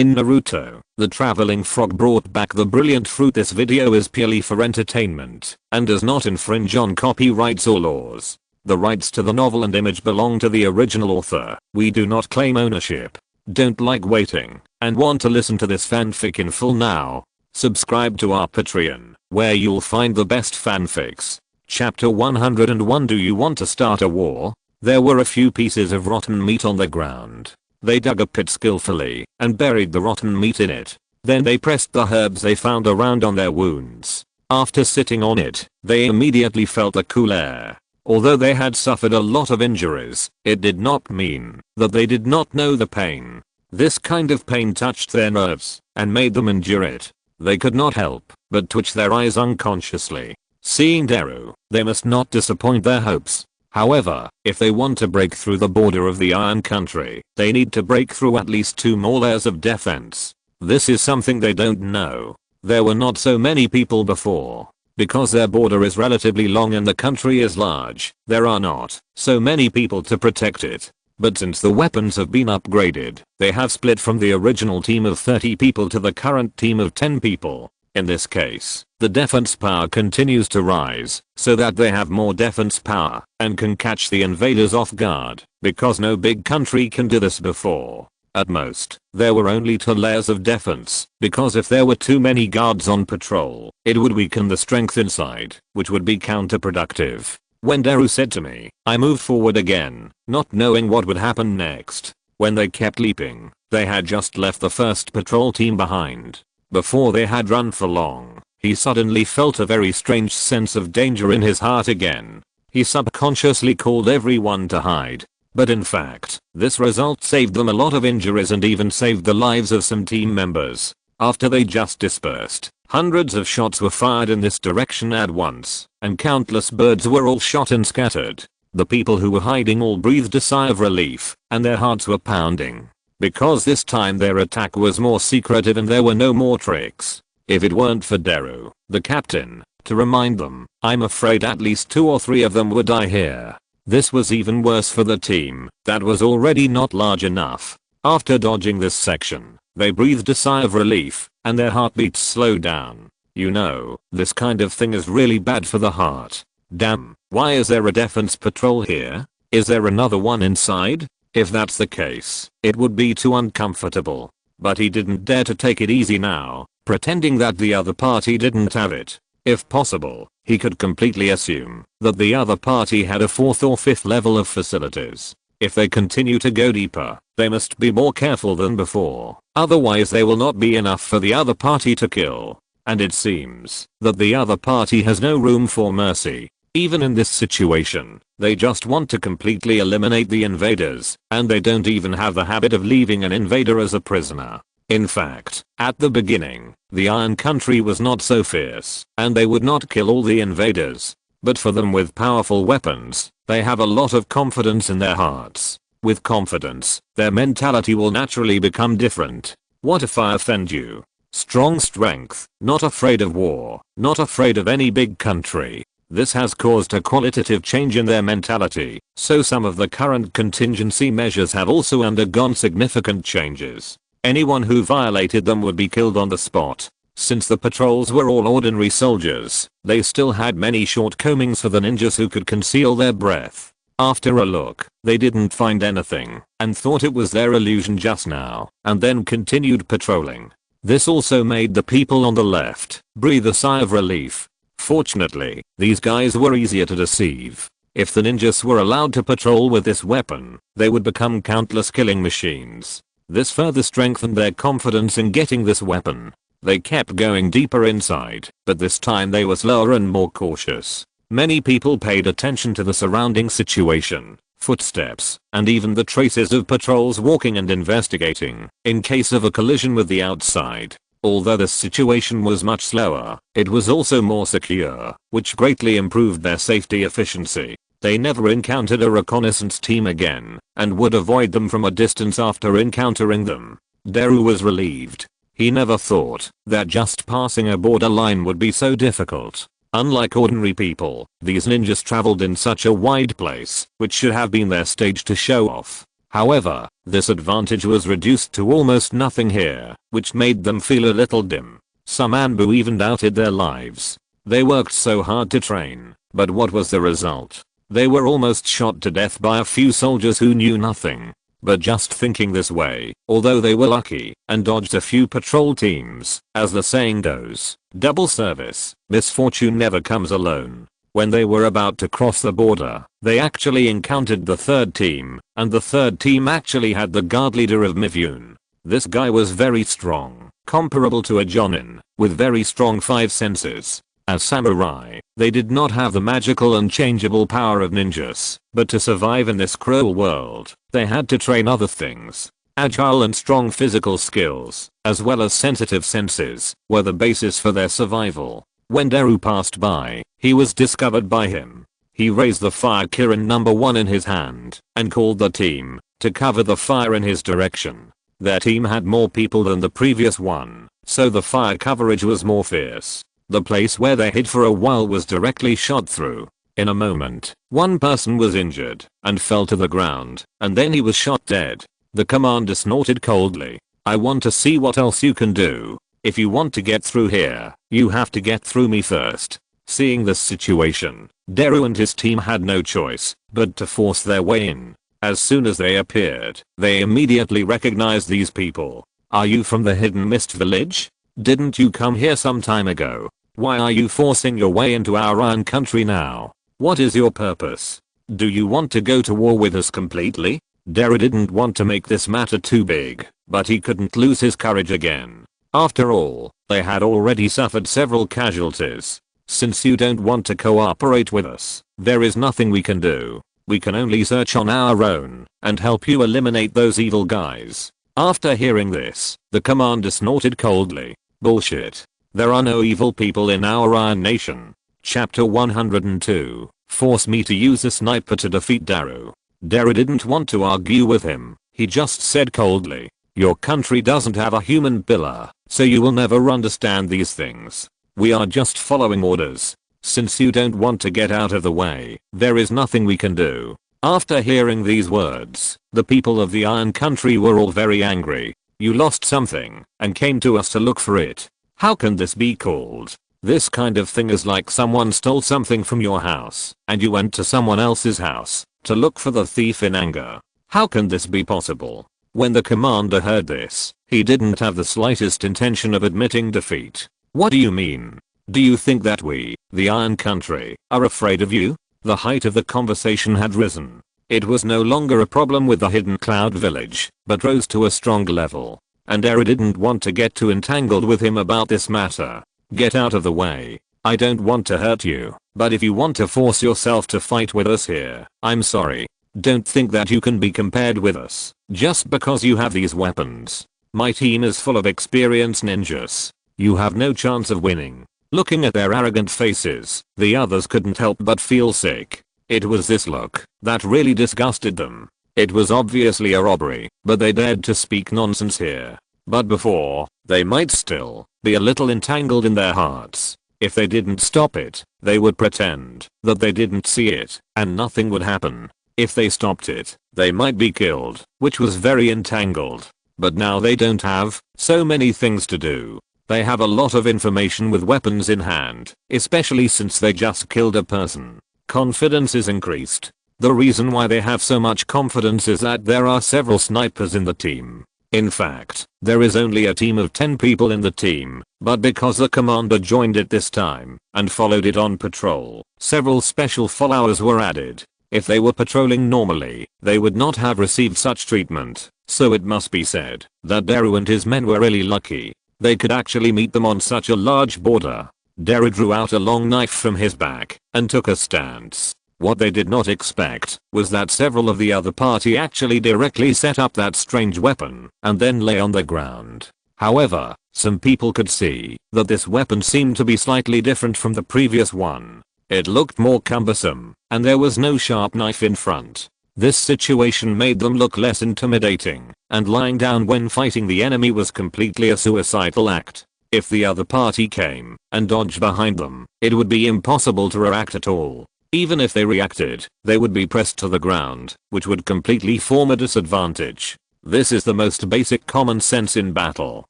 In Naruto, the traveling frog brought back the brilliant fruit. This video is purely for entertainment and does not infringe on copyrights or laws. The rights to the novel and image belong to the original author. We do not claim ownership. Don't like waiting and want to listen to this fanfic in full now? Subscribe to our Patreon, where you'll find the best fanfics. Chapter 101. Do you want to start a war? There were a few pieces of rotten meat on the ground. They dug a pit skillfully and buried the rotten meat in it. Then they pressed the herbs they found around on their wounds. After sitting on it, they immediately felt the cool air. Although they had suffered a lot of injuries, it did not mean that they did not know the pain. This kind of pain touched their nerves and made them endure it. They could not help but twitch their eyes unconsciously. Seeing Deru, they must not disappoint their hopes. However, if they want to break through the border of the Iron Country, they need to break through at least 2 more layers of defense. This is something they don't know. There were not so many people before. Because their border is relatively long and the country is large, there are not so many people to protect it. But since the weapons have been upgraded, they have split from the original team of 30 people to the current team of 10 people. In this case, the defense power continues to rise, so that they have more defense power and can catch the invaders off guard, because no big country can do this before. At most, there were only 2 layers of defense, because if there were too many guards on patrol, it would weaken the strength inside, which would be counterproductive. When Deru said to me, I moved forward again, not knowing what would happen next. When they kept leaping, they had just left the first patrol team behind. Before they had run for long, he suddenly felt a very strange sense of danger in his heart again. He subconsciously called everyone to hide. But in fact, this result saved them a lot of injuries and even saved the lives of some team members. After they just dispersed, hundreds of shots were fired in this direction at once, and countless birds were all shot and scattered. The people who were hiding all breathed a sigh of relief, and their hearts were pounding. Because this time their attack was more secretive and there were no more tricks. If it weren't for Deru, the captain, to remind them, I'm afraid at least 2 or 3 of them would die here. This was even worse for the team that was already not large enough. After dodging this section, they breathed a sigh of relief, and their heartbeats slowed down. You know, this kind of thing is really bad for the heart. Damn, why is there a defense patrol here? Is there another one inside? If that's the case, it would be too uncomfortable. But he didn't dare to take it easy now, pretending that the other party didn't have it. If possible, he could completely assume that the other party had a 4th or 5th level of facilities. If they continue to go deeper, they must be more careful than before. Otherwise they will not be enough for the other party to kill. And it seems that the other party has no room for mercy. Even in this situation, they just want to completely eliminate the invaders, and they don't even have the habit of leaving an invader as a prisoner. In fact, at the beginning, the Iron Country was not so fierce, and they would not kill all the invaders. But for them with powerful weapons, they have a lot of confidence in their hearts. With confidence, their mentality will naturally become different. What if I offend you? Strong strength, not afraid of war, not afraid of any big country. This has caused a qualitative change in their mentality, so some of the current contingency measures have also undergone significant changes. Anyone who violated them would be killed on the spot. Since the patrols were all ordinary soldiers, they still had many shortcomings for the ninjas who could conceal their breath. After a look, they didn't find anything, and thought it was their illusion just now, and then continued patrolling. This also made the people on the left breathe a sigh of relief. Fortunately, these guys were easier to deceive. If the ninjas were allowed to patrol with this weapon, they would become countless killing machines. This further strengthened their confidence in getting this weapon. They kept going deeper inside, but this time they were slower and more cautious. Many people paid attention to the surrounding situation, footsteps, and even the traces of patrols walking and investigating, in case of a collision with the outside. Although the situation was much slower, it was also more secure, which greatly improved their safety efficiency. They never encountered a reconnaissance team again, and would avoid them from a distance after encountering them. Deru was relieved. He never thought that just passing a borderline would be so difficult. Unlike ordinary people, these ninjas traveled in such a wide place, which should have been their stage to show off. However, this advantage was reduced to almost nothing here, which made them feel a little dim. Some Anbu even doubted their lives. They worked so hard to train, but what was the result? They were almost shot to death by a few soldiers who knew nothing. But just thinking this way, although they were lucky and dodged a few patrol teams, as the saying goes, double service, misfortune never comes alone. When they were about to cross the border, they actually encountered the third team, and the third team actually had the guard leader of Mivyun. This guy was very strong, comparable to a Jonin, with very strong five senses. As samurai, they did not have the magical unchangeable power of ninjas, but to survive in this cruel world, they had to train other things. Agile and strong physical skills, as well as sensitive senses, were the basis for their survival. When Daru passed by, he was discovered by him. He raised the fire Kirin number 1 in his hand, and called the team to cover the fire in his direction. Their team had more people than the previous one, so the fire coverage was more fierce. The place where they hid for a while was directly shot through. In a moment, one person was injured and fell to the ground, and then he was shot dead. The commander snorted coldly. I want to see what else you can do. If you want to get through here, you have to get through me first. Seeing this situation, Daru and his team had no choice but to force their way in. As soon as they appeared, they immediately recognized these people. Are you from the Hidden Mist village? Didn't you come here some time ago? Why are you forcing your way into our own country now? What is your purpose? Do you want to go to war with us completely? Daru didn't want to make this matter too big, but he couldn't lose his courage again. After all, they had already suffered several casualties. Since you don't want to cooperate with us, there is nothing we can do. We can only search on our own and help you eliminate those evil guys. After hearing this, the commander snorted coldly. Bullshit. There are no evil people in our Iron Nation. Chapter 102. Force me to use a sniper to defeat Daru. Daru didn't want to argue with him. He just said coldly, your country doesn't have a human pillar, so you will never understand these things. We are just following orders. Since you don't want to get out of the way, there is nothing we can do. After hearing these words, the people of the Iron Country were all very angry. You lost something and came to us to look for it. How can this be called? This kind of thing is like someone stole something from your house and you went to someone else's house to look for the thief in anger. How can this be possible? When the commander heard this, he didn't have the slightest intention of admitting defeat. What do you mean? Do you think that we, the Iron Country, are afraid of you? The height of the conversation had risen. It was no longer a problem with the Hidden Cloud Village, but rose to a strong level. And Daru didn't want to get too entangled with him about this matter. Get out of the way. I don't want to hurt you, but if you want to force yourself to fight with us here, I'm sorry. Don't think that you can be compared with us, just because you have these weapons. My team is full of experienced ninjas. You have no chance of winning. Looking at their arrogant faces, the others couldn't help but feel sick. It was this look that really disgusted them. It was obviously a robbery, but they dared to speak nonsense here. But before, they might still be a little entangled in their hearts. If they didn't stop it, they would pretend that they didn't see it, and nothing would happen. If they stopped it, they might be killed, which was very entangled. But now they don't have so many things to do. They have a lot of information with weapons in hand, especially since they just killed a person. Confidence is increased. The reason why they have so much confidence is that there are several snipers in the team. In fact, there is only a team of 10 people in the team, but because the commander joined it this time and followed it on patrol, several special followers were added. If they were patrolling normally, they would not have received such treatment, so it must be said that Daru and his men were really lucky. They could actually meet them on such a large border. Daru drew out a long knife from his back and took a stance. What they did not expect was that several of the other party actually directly set up that strange weapon and then lay on the ground. However, some people could see that this weapon seemed to be slightly different from the previous one. It looked more cumbersome, and there was no sharp knife in front. This situation made them look less intimidating, and lying down when fighting the enemy was completely a suicidal act. If the other party came and dodged behind them, it would be impossible to react at all. Even if they reacted, they would be pressed to the ground, which would completely form a disadvantage. This is the most basic common sense in battle.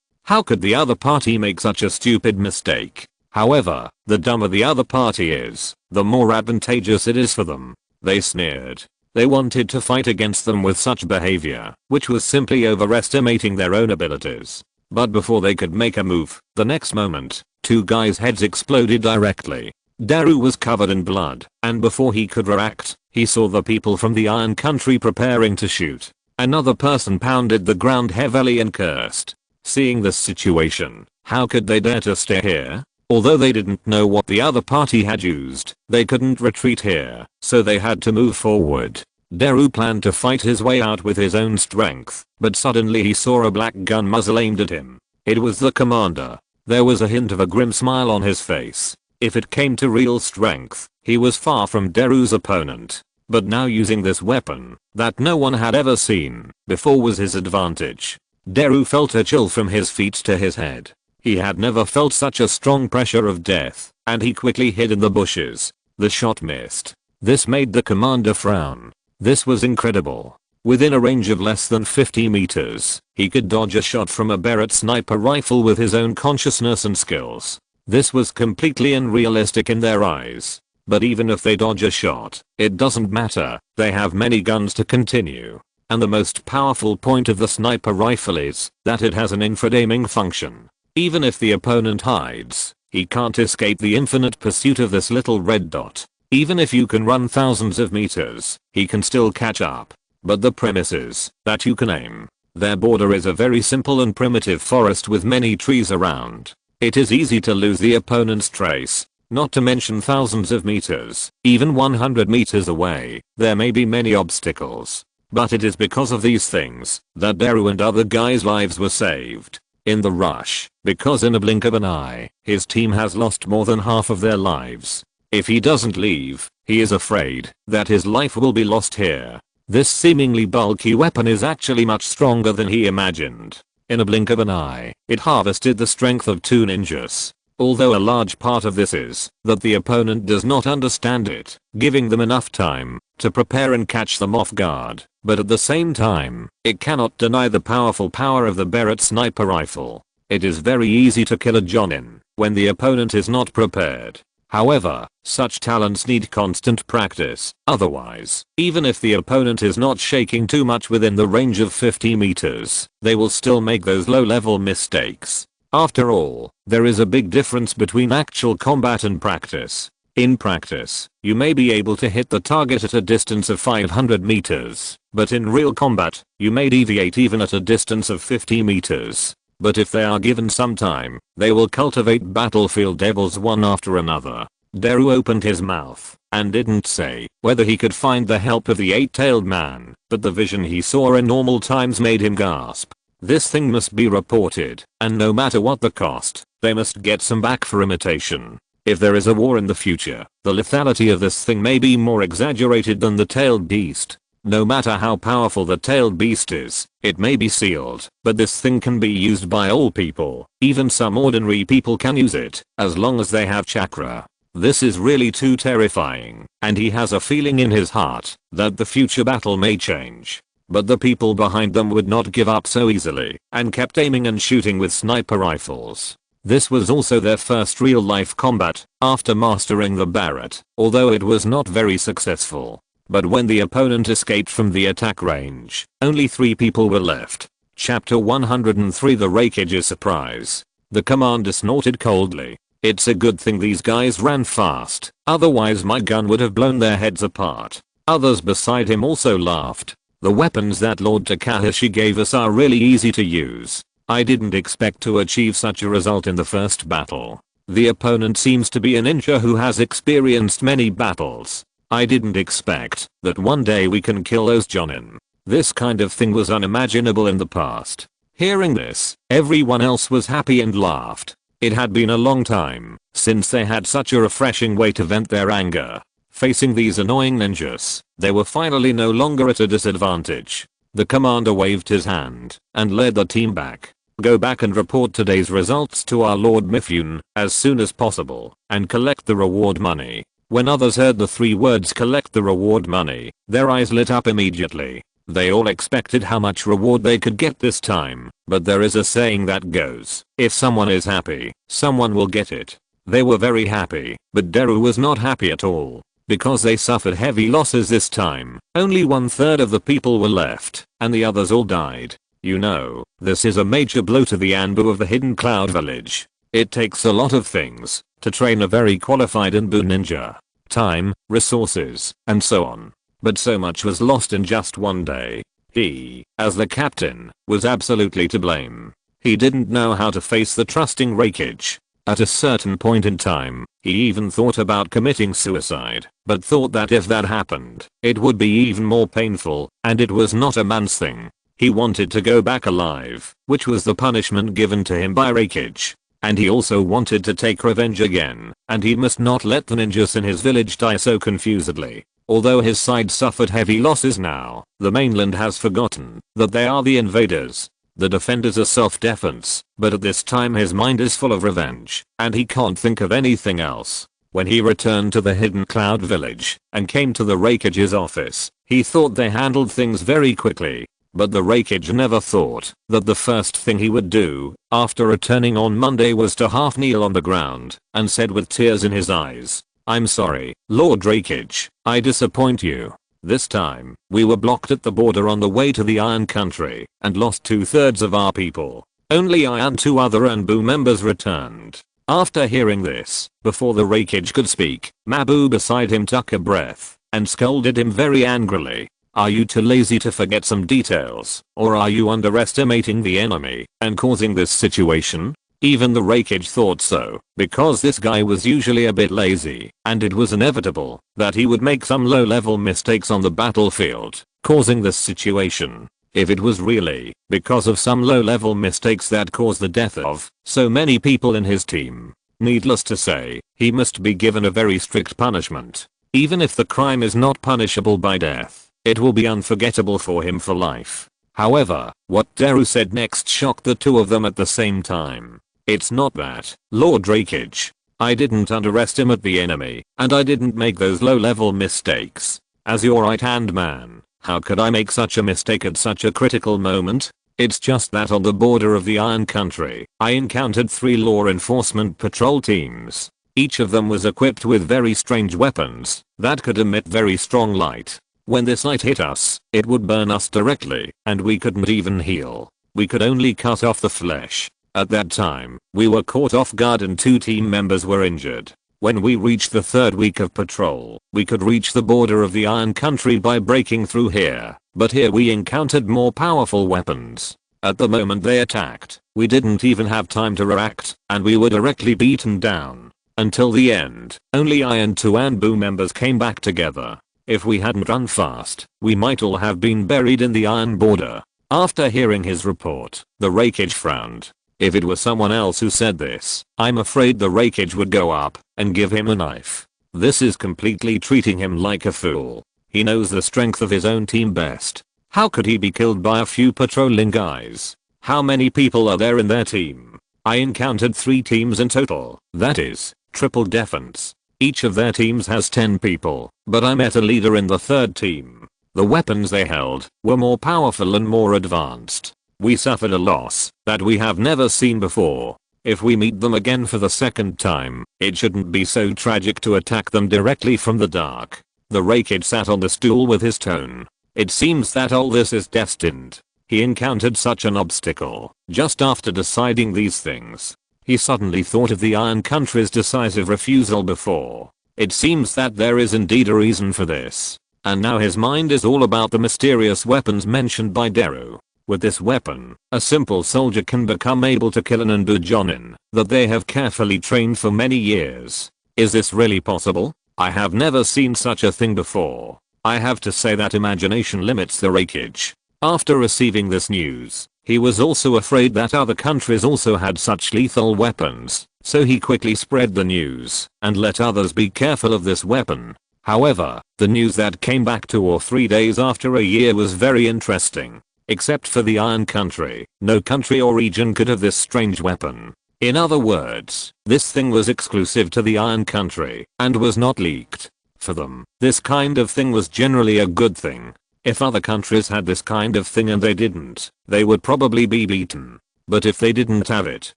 How could the other party make such a stupid mistake? However, the dumber the other party is, the more advantageous it is for them. They sneered. They wanted to fight against them with such behavior, which was simply overestimating their own abilities. But before they could make a move, the next moment, two guys' heads exploded directly. Daru was covered in blood, and before he could react, he saw the people from the Iron Country preparing to shoot. Another person pounded the ground heavily and cursed. Seeing this situation, how could they dare to stay here? Although they didn't know what the other party had used, they couldn't retreat here, so they had to move forward. Daru planned to fight his way out with his own strength, but suddenly he saw a black gun muzzle aimed at him. It was the commander. There was a hint of a grim smile on his face. If it came to real strength, he was far from Daru's opponent. But now using this weapon, that no one had ever seen before, was his advantage. Daru felt a chill from his feet to his head. He had never felt such a strong pressure of death, and he quickly hid in the bushes. The shot missed. This made the commander frown. This was incredible. Within a range of less than 50 meters, he could dodge a shot from a Barrett sniper rifle with his own consciousness and skills. This was completely unrealistic in their eyes. But even if they dodge a shot, it doesn't matter. They have many guns to continue. And the most powerful point of the sniper rifle is that it has an infrared aiming function. Even if the opponent hides, he can't escape the infinite pursuit of this little red dot. Even if you can run thousands of meters, he can still catch up. But the premise is that you can aim. Their border is a very simple and primitive forest with many trees around. It is easy to lose the opponent's trace, not to mention thousands of meters. Even 100 meters away, there may be many obstacles. But it is because of these things that Daru and other guys' lives were saved. In the rush, because in a blink of an eye, his team has lost more than half of their lives. If he doesn't leave, he is afraid that his life will be lost here. This seemingly bulky weapon is actually much stronger than he imagined. In a blink of an eye, it harvested the strength of 2 ninjas. Although a large part of this is that the opponent does not understand it, giving them enough time to prepare and catch them off guard. But at the same time, it cannot deny the powerful power of the Barrett sniper rifle. It is very easy to kill a Jonin when the opponent is not prepared. However, such talents need constant practice. Otherwise, even if the opponent is not shaking too much within the range of 50 meters, they will still make those low-level mistakes. After all, there is a big difference between actual combat and practice. In practice, you may be able to hit the target at a distance of 500 meters, but in real combat, you may deviate even at a distance of 50 meters. But if they are given some time, they will cultivate battlefield devils one after another. Daru opened his mouth and didn't say whether he could find the help of the 8-tailed man, but the vision he saw in normal times made him gasp. This thing must be reported, and no matter what the cost, they must get some back for imitation. If there is a war in the future, the lethality of this thing may be more exaggerated than the tailed beast. No matter how powerful the tailed beast is, it may be sealed, but this thing can be used by all people. Even some ordinary people can use it, as long as they have chakra. This is really too terrifying, and he has a feeling in his heart that the future battle may change. But the people behind them would not give up so easily, and kept aiming and shooting with sniper rifles. This was also their first real-life combat, after mastering the Barrett, although it was not very successful. But when the opponent escaped from the attack range, only 3 people were left. Chapter 103 The Raikage's Surprise. The commander snorted coldly. It's a good thing these guys ran fast, otherwise my gun would have blown their heads apart. Others beside him also laughed. The weapons that Lord Takashi gave us are really easy to use. I didn't expect to achieve such a result in the first battle. The opponent seems to be a ninja who has experienced many battles. I didn't expect that one day we can kill those Jonin. This kind of thing was unimaginable in the past. Hearing this, everyone else was happy and laughed. It had been a long time since they had such a refreshing way to vent their anger. Facing these annoying ninjas, they were finally no longer at a disadvantage. The commander waved his hand and led the team back. Go back and report today's results to our Lord Mifune as soon as possible and collect the reward money. When others heard the 3 words collect the reward money, their eyes lit up immediately. They all expected how much reward they could get this time, but there is a saying that goes, if someone is happy, someone will get it. They were very happy, but Deru was not happy at all. Because they suffered heavy losses this time, only 1/3 of the people were left, and the others all died. You know, this is a major blow to the Anbu of the Hidden Cloud Village. It takes a lot of things to train a very qualified Anbu ninja. Time, resources, and so on. But so much was lost in just one day. He, as the captain, was absolutely to blame. He didn't know how to face the trusting Raikage. At a certain point in time, he even thought about committing suicide, but thought that if that happened, it would be even more painful, and it was not a man's thing. He wanted to go back alive, which was the punishment given to him by Raikage. And he also wanted to take revenge again, and he must not let the ninjas in his village die so confusedly. Although his side suffered heavy losses now, the mainland has forgotten that they are the invaders. The defenders are self-defense, but at this time his mind is full of revenge, and he can't think of anything else. When he returned to the Hidden Cloud Village and came to the Raikage's office, he thought they handled things very quickly. But the Raikage never thought that the first thing he would do after returning on Monday was to half kneel on the ground and said with tears in his eyes, "I'm sorry, Lord Raikage, I disappoint you. This time, we were blocked at the border on the way to the Iron Country and lost 2/3 of our people. Only I and 2 other Anbu members returned." After hearing this, before the Raikage could speak, Mabu beside him took a breath and scolded him very angrily. Are you too lazy to forget some details, or are you underestimating the enemy and causing this situation? Even the Raikage thought so, because this guy was usually a bit lazy, and it was inevitable that he would make some low-level mistakes on the battlefield, causing this situation. If it was really because of some low-level mistakes that caused the death of so many people in his team, needless to say, he must be given a very strict punishment. Even if the crime is not punishable by death, it will be unforgettable for him for life. However, what Deru said next shocked the 2 of them at the same time. It's not that, Lord Raikage. I didn't underestimate the enemy, and I didn't make those low-level mistakes. As your right-hand man, how could I make such a mistake at such a critical moment? It's just that on the border of the Iron Country, I encountered 3 law enforcement patrol teams. Each of them was equipped with very strange weapons that could emit very strong light. When this light hit us, it would burn us directly, and we couldn't even heal. We could only cut off the flesh. At that time, we were caught off guard and 2 team members were injured. When we reached the 3rd week of patrol, we could reach the border of the Iron Country by breaking through here, but here we encountered more powerful weapons. At the moment they attacked, we didn't even have time to react, and we were directly beaten down. Until the end, only I and 2 Anbu members came back together. If we hadn't run fast, we might all have been buried in the iron border. After hearing his report, the Raikage frowned. If it was someone else who said this, I'm afraid the Raikage would go up and give him a knife. This is completely treating him like a fool. He knows the strength of his own team best. How could he be killed by a few patrolling guys? How many people are there in their team? I encountered 3 teams in total, that is, triple defense. Each of their teams has 10 people, but I met a leader in the 3rd team. The weapons they held were more powerful and more advanced. We suffered a loss that we have never seen before. If we meet them again for the 2nd time, it shouldn't be so tragic to attack them directly from the dark. The Raikage sat on the stool with his tone. It seems that all this is destined. He encountered such an obstacle just after deciding these things. He suddenly thought of the Iron Country's decisive refusal before. It seems that there is indeed a reason for this. And now his mind is all about the mysterious weapons mentioned by Deru. With this weapon, a simple soldier can become able to kill an Anbu Jonin that they have carefully trained for many years. Is this really possible? I have never seen such a thing before. I have to say that imagination limits the Raikage. After receiving this news, he was also afraid that other countries also had such lethal weapons, so he quickly spread the news and let others be careful of this weapon. However, the news that came back 2 or 3 days after a year was very interesting. Except for the Iron Country, no country or region could have this strange weapon. In other words, this thing was exclusive to the Iron Country and was not leaked. For them, this kind of thing was generally a good thing. If other countries had this kind of thing and they didn't, they would probably be beaten. But if they didn't have it,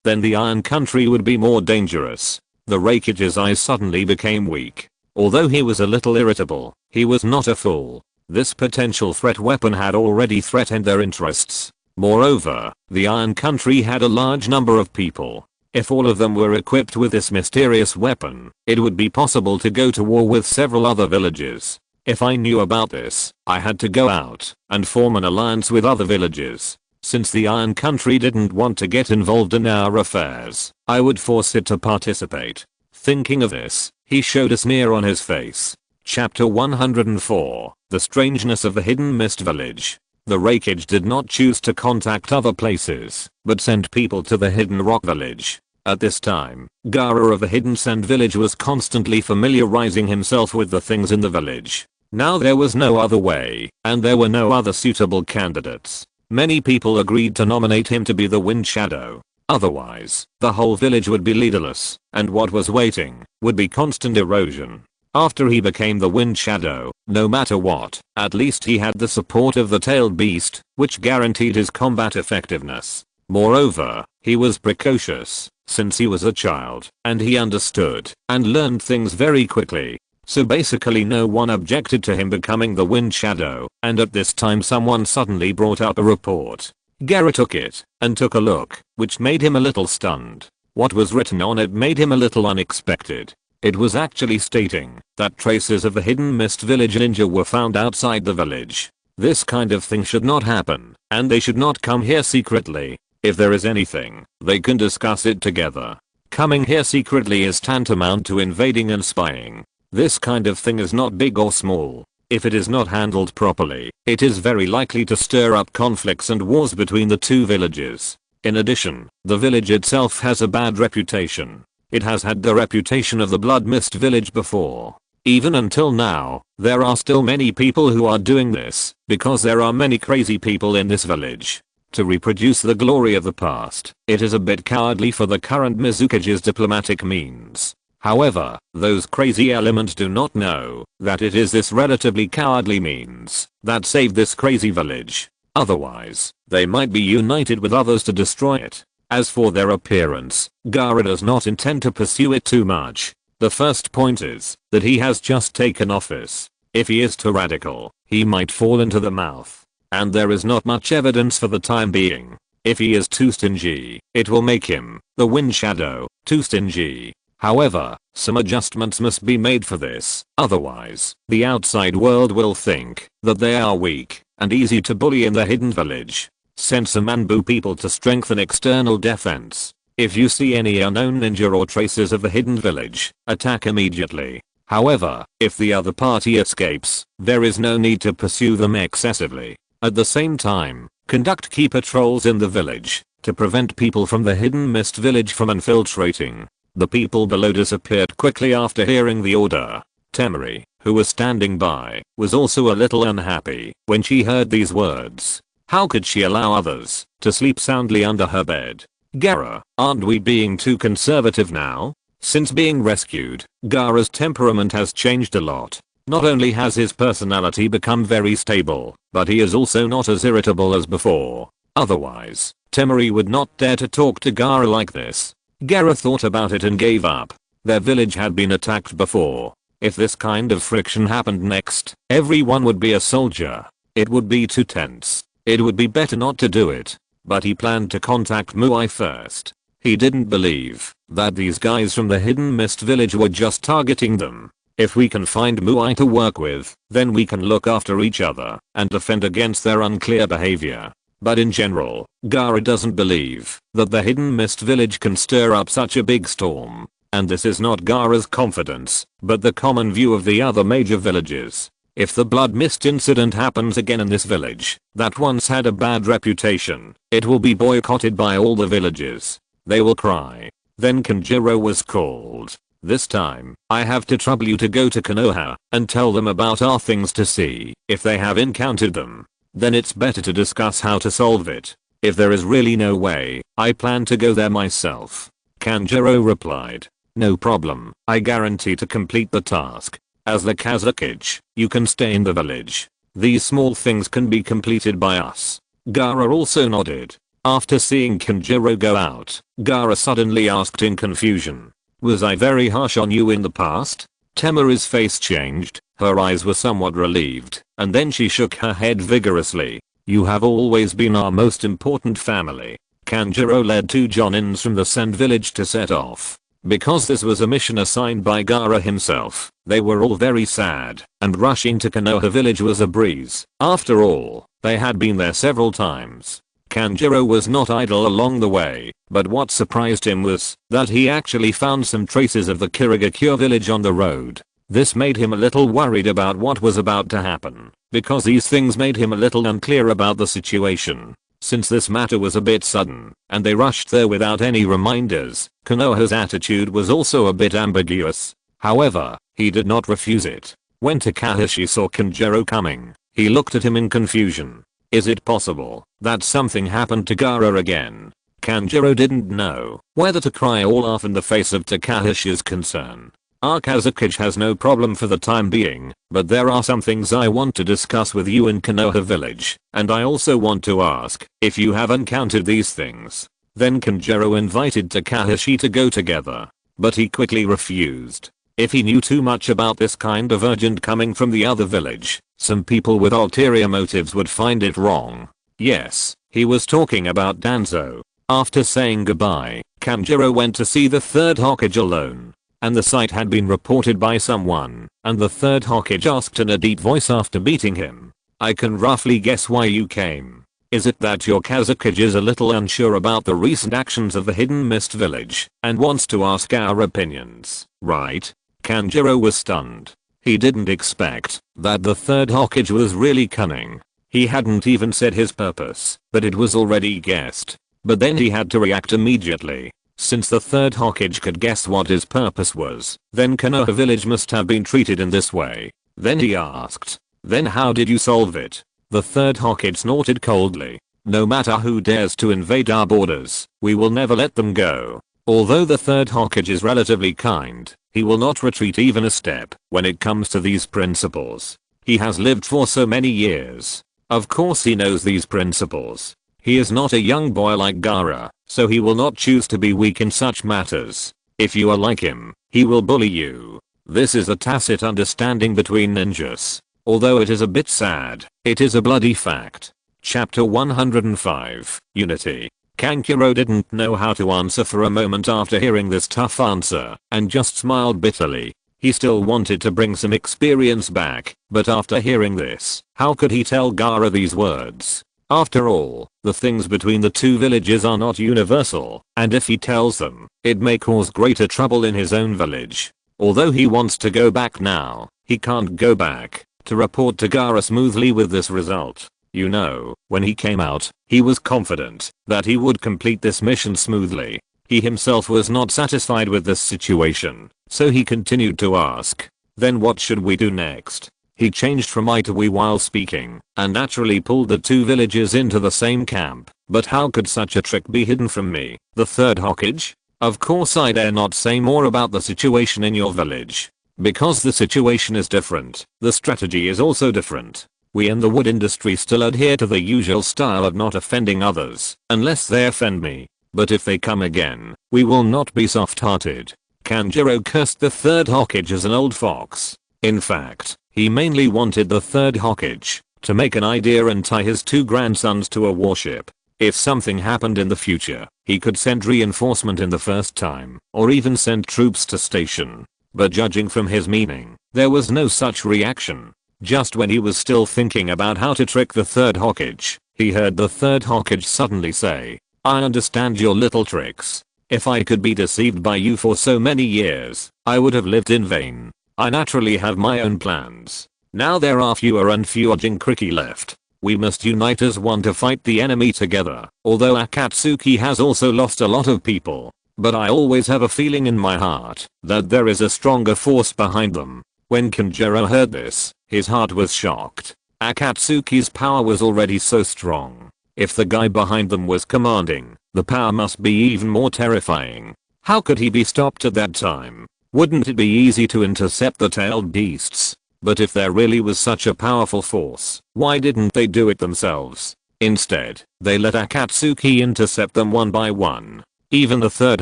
then the Iron Country would be more dangerous. The Raikage's eyes suddenly became weak. Although he was a little irritable, he was not a fool. This potential threat weapon had already threatened their interests. Moreover, the Iron Country had a large number of people. If all of them were equipped with this mysterious weapon, it would be possible to go to war with several other villages. If I knew about this, I had to go out and form an alliance with other villages. Since the Iron Country didn't want to get involved in our affairs, I would force it to participate. Thinking of this, he showed a sneer on his face. Chapter 104, The Strangeness of the Hidden Mist Village. The Raikage did not choose to contact other places, but sent people to the Hidden Rock Village. At this time, Gaara of the Hidden Sand Village was constantly familiarizing himself with the things in the village. Now there was no other way, and there were no other suitable candidates. Many people agreed to nominate him to be the Wind Shadow. Otherwise, the whole village would be leaderless, and what was waiting would be constant erosion. After he became the Wind Shadow, no matter what, at least he had the support of the tailed beast, which guaranteed his combat effectiveness. Moreover, he was precocious, since he was a child, and he understood and learned things very quickly. So basically no one objected to him becoming the Wind Shadow, and at this time someone suddenly brought up a report. Gaara took it and took a look, which made him a little stunned. What was written on it made him a little unexpected. It was actually stating that traces of the Hidden Mist Village ninja were found outside the village. This kind of thing should not happen, and they should not come here secretly. If there is anything, they can discuss it together. Coming here secretly is tantamount to invading and spying. This kind of thing is not big or small. If it is not handled properly, it is very likely to stir up conflicts and wars between the two villages. In addition, the village itself has a bad reputation. It has had the reputation of the Blood Mist Village before. Even until now, there are still many people who are doing this, because there are many crazy people in this village. To reproduce the glory of the past, it is a bit cowardly for the current Mizukage's diplomatic means. However, those crazy elements do not know that it is this relatively cowardly means that saved this crazy village. Otherwise, they might be united with others to destroy it. As for their appearance, Gaara does not intend to pursue it too much. The first point is that he has just taken office. If he is too radical, he might fall into the mouth. And there is not much evidence for the time being. If he is too stingy, it will make him, the Wind Shadow, too stingy. However, some adjustments must be made for this, otherwise, the outside world will think that they are weak and easy to bully in the hidden village. Send some Anbu people to strengthen external defense. If you see any unknown ninja or traces of the hidden village, attack immediately. However, if the other party escapes, there is no need to pursue them excessively. At the same time, conduct key patrols in the village to prevent people from the Hidden Mist Village from infiltrating. The people below disappeared quickly after hearing the order. Temari, who was standing by, was also a little unhappy when she heard these words. How could she allow others to sleep soundly under her bed? Gaara, aren't we being too conservative now? Since being rescued, Gaara's temperament has changed a lot. Not only has his personality become very stable, but he is also not as irritable as before. Otherwise, Temari would not dare to talk to Gaara like this. Gaara thought about it and gave up. Their village had been attacked before. If this kind of friction happened next, everyone would be a soldier. It would be too tense. It would be better not to do it. But he planned to contact Muai first. He didn't believe that these guys from the Hidden Mist Village were just targeting them. If we can find Muai to work with, then we can look after each other and defend against their unclear behavior. But in general, Gaara doesn't believe that the Hidden Mist Village can stir up such a big storm. And this is not Gaara's confidence, but the common view of the other major villages. If the Blood Mist incident happens again in this village, that once had a bad reputation, it will be boycotted by all the villages. They will cry. Then Kanjiro was called. This time, I have to trouble you to go to Konoha and tell them about our things to see if they have encountered them. Then it's better to discuss how to solve it. If there is really no way, I plan to go there myself. Kanjuro replied. No problem, I guarantee to complete the task. As the Kazakage, you can stay in the village. These small things can be completed by us. Gaara also nodded. After seeing Kanjuro go out, Gaara suddenly asked in confusion. Was I very harsh on you in the past? Temari's face changed, her eyes were somewhat relieved, and then she shook her head vigorously. You have always been our most important family. Kanjuro led 2 Jonins from the Sand village to set off. Because this was a mission assigned by Gaara himself, they were all very sad, and rushing to Konoha village was a breeze. After all, they had been there several times. Kanjuro was not idle along the way, but what surprised him was that he actually found some traces of the Kirigakure village on the road. This made him a little worried about what was about to happen, because these things made him a little unclear about the situation. Since this matter was a bit sudden, and they rushed there without any reminders, Konoha's attitude was also a bit ambiguous. However, he did not refuse it. When Takashi saw Kanjuro coming, he looked at him in confusion. Is it possible that something happened to Gaara again? Kanjuro didn't know whether to cry or laugh in the face of Takashi's concern. Our Kazakage has no problem for the time being, but there are some things I want to discuss with you in Konoha village, and I also want to ask if you have encountered these things. Then Kanjuro invited Takashi to go together, but he quickly refused. If he knew too much about this kind of urgent coming from the other village, some people with ulterior motives would find it wrong. Yes, he was talking about Danzo. After saying goodbye, Kanjuro went to see the 3rd Hokage alone. And the sight had been reported by someone, and the 3rd Hokage asked in a deep voice after meeting him. I can roughly guess why you came. Is it that your Kazakage is a little unsure about the recent actions of the Hidden Mist village, and wants to ask our opinions, right? Kanjuro was stunned. He didn't expect that the 3rd Hokage was really cunning. He hadn't even said his purpose, but it was already guessed. But then he had to react immediately. Since the 3rd Hokage could guess what his purpose was, then Konoha village must have been treated in this way. Then he asked, then how did you solve it? The 3rd Hokage snorted coldly. No matter who dares to invade our borders, we will never let them go. Although the 3rd Hokage is relatively kind, he will not retreat even a step when it comes to these principles. He has lived for so many years. Of course he knows these principles. He is not a young boy like Gaara, so he will not choose to be weak in such matters. If you are like him, he will bully you. This is a tacit understanding between ninjas. Although it is a bit sad, it is a bloody fact. Chapter 105, Unity. Kankuro didn't know how to answer for a moment after hearing this tough answer, and just smiled bitterly. He still wanted to bring some experience back, but after hearing this, how could he tell Gaara these words? After all, the things between the 2 villages are not universal, and if he tells them, it may cause greater trouble in his own village. Although he wants to go back now, he can't go back to report to Gaara smoothly with this result. You know, when he came out, he was confident that he would complete this mission smoothly. He himself was not satisfied with this situation, so he continued to ask, then what should we do next? He changed from I to we while speaking, and naturally pulled the 2 villages into the same camp. But how could such a trick be hidden from me, the 3rd Hokage? Of course I dare not say more about the situation in your village. Because the situation is different, the strategy is also different. We in the wood industry still adhere to the usual style of not offending others, unless they offend me. But if they come again, we will not be soft-hearted. Kanjuro cursed the 3rd Hokage as an old fox. In fact, he mainly wanted the 3rd Hokage to make an idea and tie his 2 grandsons to a warship. If something happened in the future, he could send reinforcement in the first time, or even send troops to station. But judging from his meaning, there was no such reaction. Just when he was still thinking about how to trick the 3rd Hokage, he heard the 3rd Hokage suddenly say, I understand your little tricks. If I could be deceived by you for so many years, I would have lived in vain. I naturally have my own plans. Now there are fewer and fewer Jinkriki left. We must unite as one to fight the enemy together. Although Akatsuki has also lost a lot of people, but I always have a feeling in my heart that there is a stronger force behind them. When Kanjuro heard this, his heart was shocked. Akatsuki's power was already so strong. If the guy behind them was commanding, the power must be even more terrifying. How could he be stopped at that time? Wouldn't it be easy to intercept the tailed beasts? But if there really was such a powerful force, why didn't they do it themselves? Instead, they let Akatsuki intercept them one by one. Even the third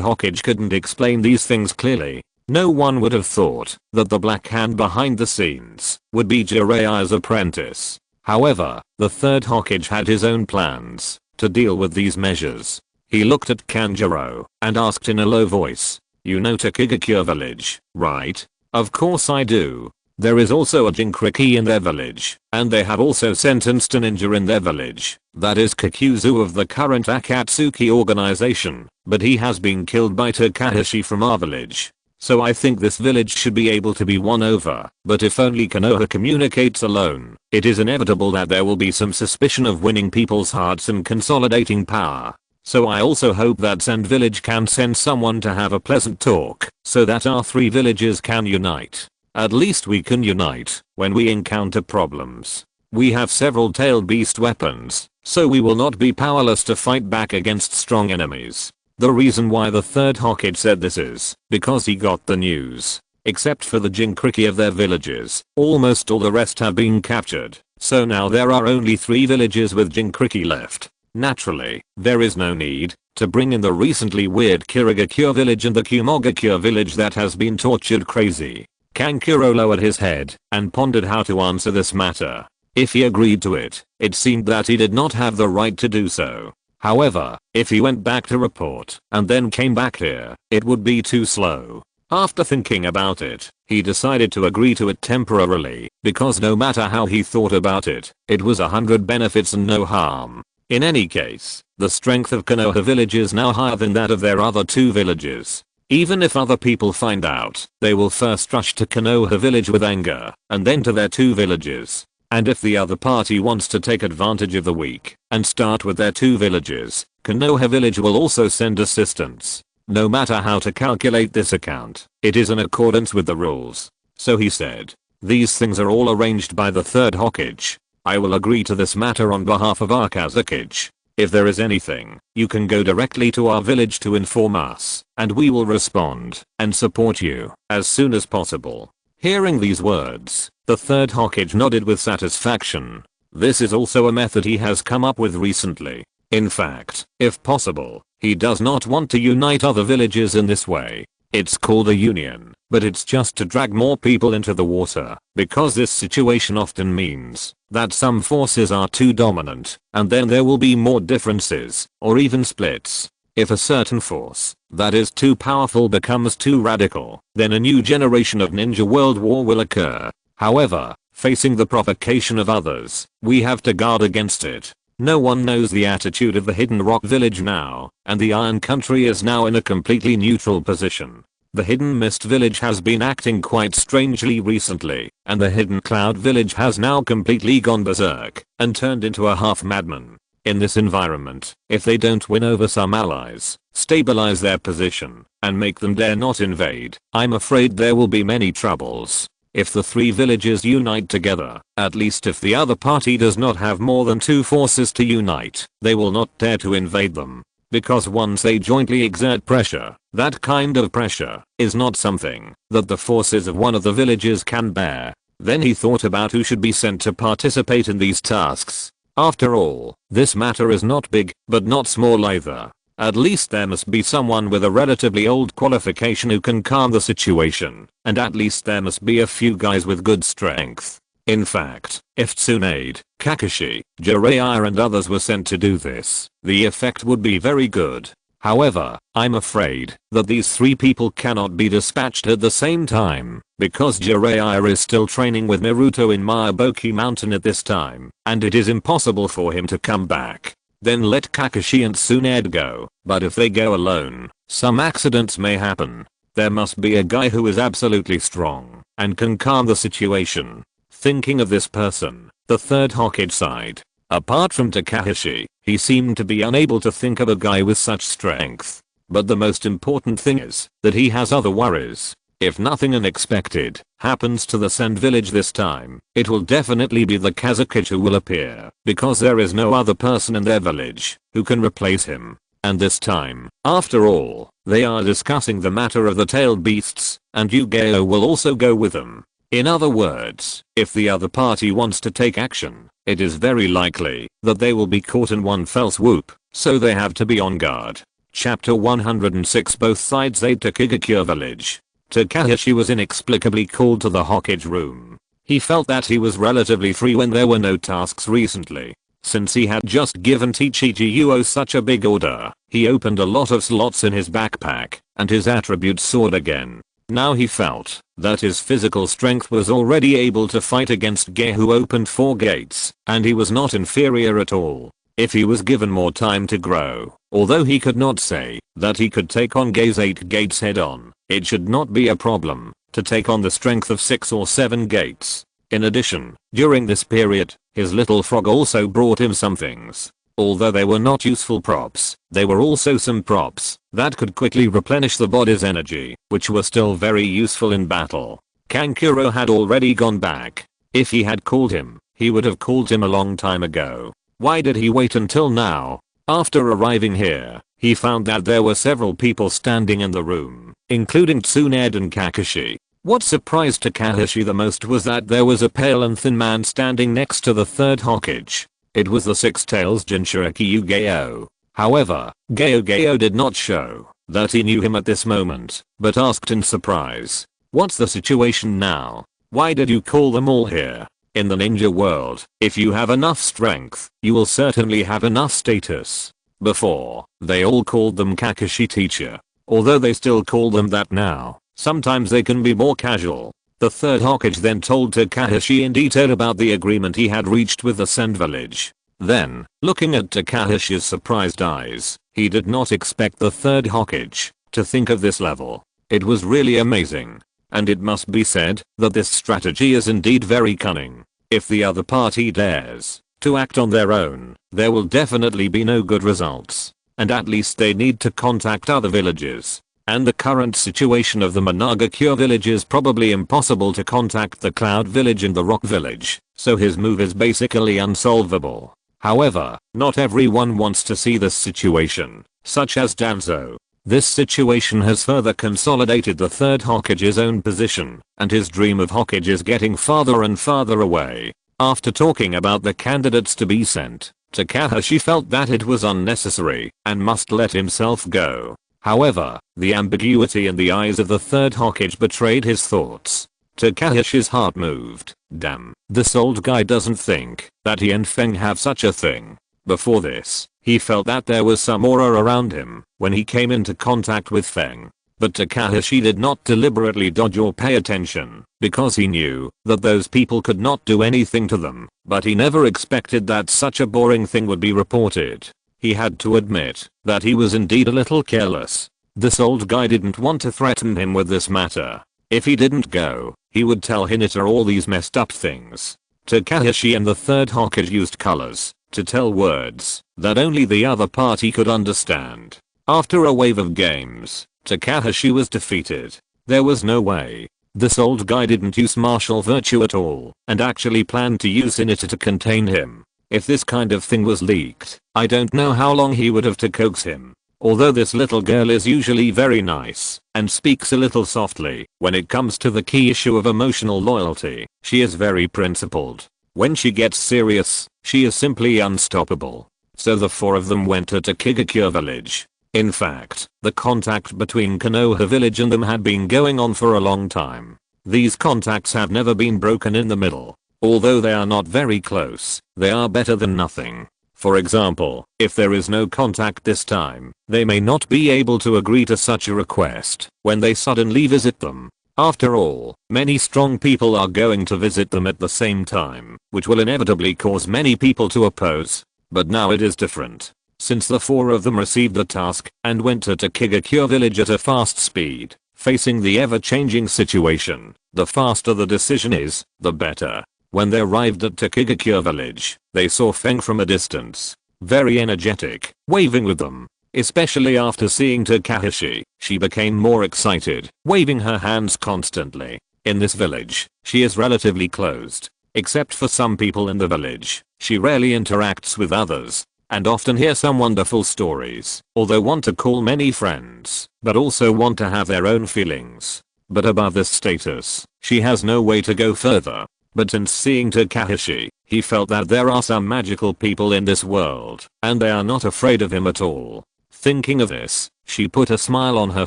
Hokage couldn't explain these things clearly. No one would have thought that the black hand behind the scenes would be Jiraiya's apprentice. However, the third Hokage had his own plans to deal with these measures. He looked at Kanjuro and asked in a low voice, "You know Takigakure village, right?" "Of course I do. There is also a Jinchuriki in their village, and they have also sentenced a ninja in their village. That is Kikuzu of the current Akatsuki organization, but he has been killed by Takashi from our village. So I think this village should be able to be won over, but if only Konoha communicates alone, it is inevitable that there will be some suspicion of winning people's hearts and consolidating power. So I also hope that Sand Village can send someone to have a pleasant talk, so that our three villages can unite. At least we can unite when we encounter problems. We have several tailed beast weapons, so we will not be powerless to fight back against strong enemies." The reason why the third Hokage said this is because he got the news. Except for the Jinchuriki of their villages, almost all the rest have been captured, so now there are only 3 villages with Jinchuriki left. Naturally, there is no need to bring in the recently weird Kirigakure village and the Kumogakure village that has been tortured crazy. Kankuro lowered his head and pondered how to answer this matter. If he agreed to it, it seemed that he did not have the right to do so. However, if he went back to report and then came back here, it would be too slow. After thinking about it, he decided to agree to it temporarily, because no matter how he thought about it, it was 100 benefits and no harm. In any case, the strength of Konoha village is now higher than that of their other 2 villages. Even if other people find out, they will first rush to Konoha village with anger, and then to their 2 villages. And if the other party wants to take advantage of the weak and start with their 2 villages, Konoha village will also send assistance. No matter how to calculate this account, it is in accordance with the rules. So he said, "These things are all arranged by the third Hokage. I will agree to this matter on behalf of our Kazakage. If there is anything, you can go directly to our village to inform us, and we will respond and support you as soon as possible." Hearing these words, the third Hokage nodded with satisfaction. This is also a method he has come up with recently. In fact, if possible, he does not want to unite other villages in this way. It's called a union, but it's just to drag more people into the water, because this situation often means that some forces are too dominant, and then there will be more differences, or even splits. If a certain force that is too powerful becomes too radical, then a new generation of ninja world war will occur. However, facing the provocation of others, we have to guard against it. No one knows the attitude of the Hidden Rock village now, and the Iron Country is now in a completely neutral position. The Hidden Mist village has been acting quite strangely recently, and the Hidden Cloud village has now completely gone berserk and turned into a half madman. In this environment, if they don't win over some allies, stabilize their position, and make them dare not invade, I'm afraid there will be many troubles. If the 3 villages unite together, at least if the other party does not have more than 2 forces to unite, they will not dare to invade them. Because once they jointly exert pressure, that kind of pressure is not something that the forces of one of the villages can bear. Then he thought about who should be sent to participate in these tasks. After all, this matter is not big, but not small either. At least there must be someone with a relatively old qualification who can calm the situation, and at least there must be a few guys with good strength. In fact, if Tsunade, Kakashi, Jiraiya and others were sent to do this, the effect would be very good. However, I'm afraid that these 3 people cannot be dispatched at the same time, because Jiraiya is still training with Naruto in Miyaboki Mountain at this time, and it is impossible for him to come back. Then let Kakashi and Tsunade go, but if they go alone, some accidents may happen. There must be a guy who is absolutely strong and can calm the situation. Thinking of this person, the third Hokage sighed. Apart from Takashi, he seemed to be unable to think of a guy with such strength. But the most important thing is that he has other worries. If nothing unexpected happens to the Sand village this time, it will definitely be the Kazakage who will appear, because there is no other person in their village who can replace him. And this time, after all, They are discussing the matter of the tailed beasts, and Yu-Gi-Oh will also go with them. In other words, if the other party wants to take action, it is very likely that they will be caught in one fell swoop, so they have to be on guard. Chapter 106. Both sides aid Kaguya village. Takashi was inexplicably called to the Hokage room. He felt that he was relatively free when there were no tasks recently. Since he had just given Tachiguo such a big order, he opened a lot of slots in his backpack, and his attributes soared again. Now he felt that his physical strength was already able to fight against Ge, who opened 4 gates, and he was not inferior at all. If he was given more time to grow, although he could not say that he could take on Ge's 8 gates head on, it should not be a problem to take on the strength of 6 or 7 gates. In addition, during this period, his little frog also brought him some things. Although they were not useful props, they were also some props that could quickly replenish the body's energy, which were still very useful in battle. Kankuro had already gone back. If he had called him, he would have called him a long time ago. Why did he wait until now? After arriving here, he found that there were several people standing in the room, including Tsunade and Kakashi. What surprised Takashi the most was that there was a pale and thin man standing next to the third Hokage. It was the Six Tails Jinchuriki Yu-Gi-Oh! However, Geo did not show that he knew him at this moment, but asked in surprise, "What's the situation now? Why did you call them all here?" In the ninja world, if you have enough strength, you will certainly have enough status. Before, they all called them Kakashi teacher. Although they still call them that now, sometimes they can be more casual. The third Hokage then told Takashi in detail about the agreement he had reached with the Sand village. Then, looking at Takashi's surprised eyes, he did not expect the third Hokage to think of this level. It was really amazing. And it must be said that this strategy is indeed very cunning. If the other party dares to act on their own, there will definitely be no good results. And at least they need to contact other villages. And the current situation of the Managakure village is probably impossible to contact the Cloud village and the Rock village, so his move is basically unsolvable. However, not everyone wants to see this situation, such as Danzo. This situation has further consolidated the third Hokage's own position, and his dream of Hokage is getting farther and farther away. After talking about the candidates to be sent, Takashi felt that it was unnecessary and must let himself go. However, the ambiguity in the eyes of the third Hokage betrayed his thoughts. Takashi's heart moved. Damn, this old guy doesn't think that he and Feng have such a thing. Before this, he felt that there was some aura around him when he came into contact with Feng. But Takashi did not deliberately dodge or pay attention, because he knew that those people could not do anything to them, but he never expected that such a boring thing would be reported. He had to admit that he was indeed a little careless. This old guy didn't want to threaten him with this matter. If he didn't go, he would tell Hinata all these messed up things. Takashi and the third Hokage used colors to tell words that only the other party could understand. After a wave of games, Takashi was defeated. There was no way. This old guy didn't use martial virtue at all and actually planned to use Hinata to contain him. If this kind of thing was leaked, I don't know how long he would have to coax him. Although this little girl is usually very nice and speaks a little softly, when it comes to the key issue of emotional loyalty, she is very principled. When she gets serious, she is simply unstoppable. So the four of them went to Kaguya village. In fact, the contact between Konoha village and them had been going on for a long time. These contacts have never been broken in the middle. Although they are not very close, they are better than nothing. For example, if there is no contact this time, they may not be able to agree to such a request when they suddenly visit them. After all, many strong people are going to visit them at the same time, which will inevitably cause many people to oppose. But now it is different. Since the four of them received the task and went to Kaguya village at a fast speed, facing the ever-changing situation, the faster the decision is, the better. When they arrived at Kaguya village, they saw Feng from a distance, very energetic, waving with them. Especially after seeing Takashi, she became more excited, waving her hands constantly. In this village, she is relatively closed. Except for some people in the village, she rarely interacts with others. and often hear some wonderful stories, although want to call many friends, but also want to have their own feelings. But above this status, she has no way to go further. But since seeing Takashi, he felt that there are some magical people in this world, and they are not afraid of him at all. Thinking of this, she put a smile on her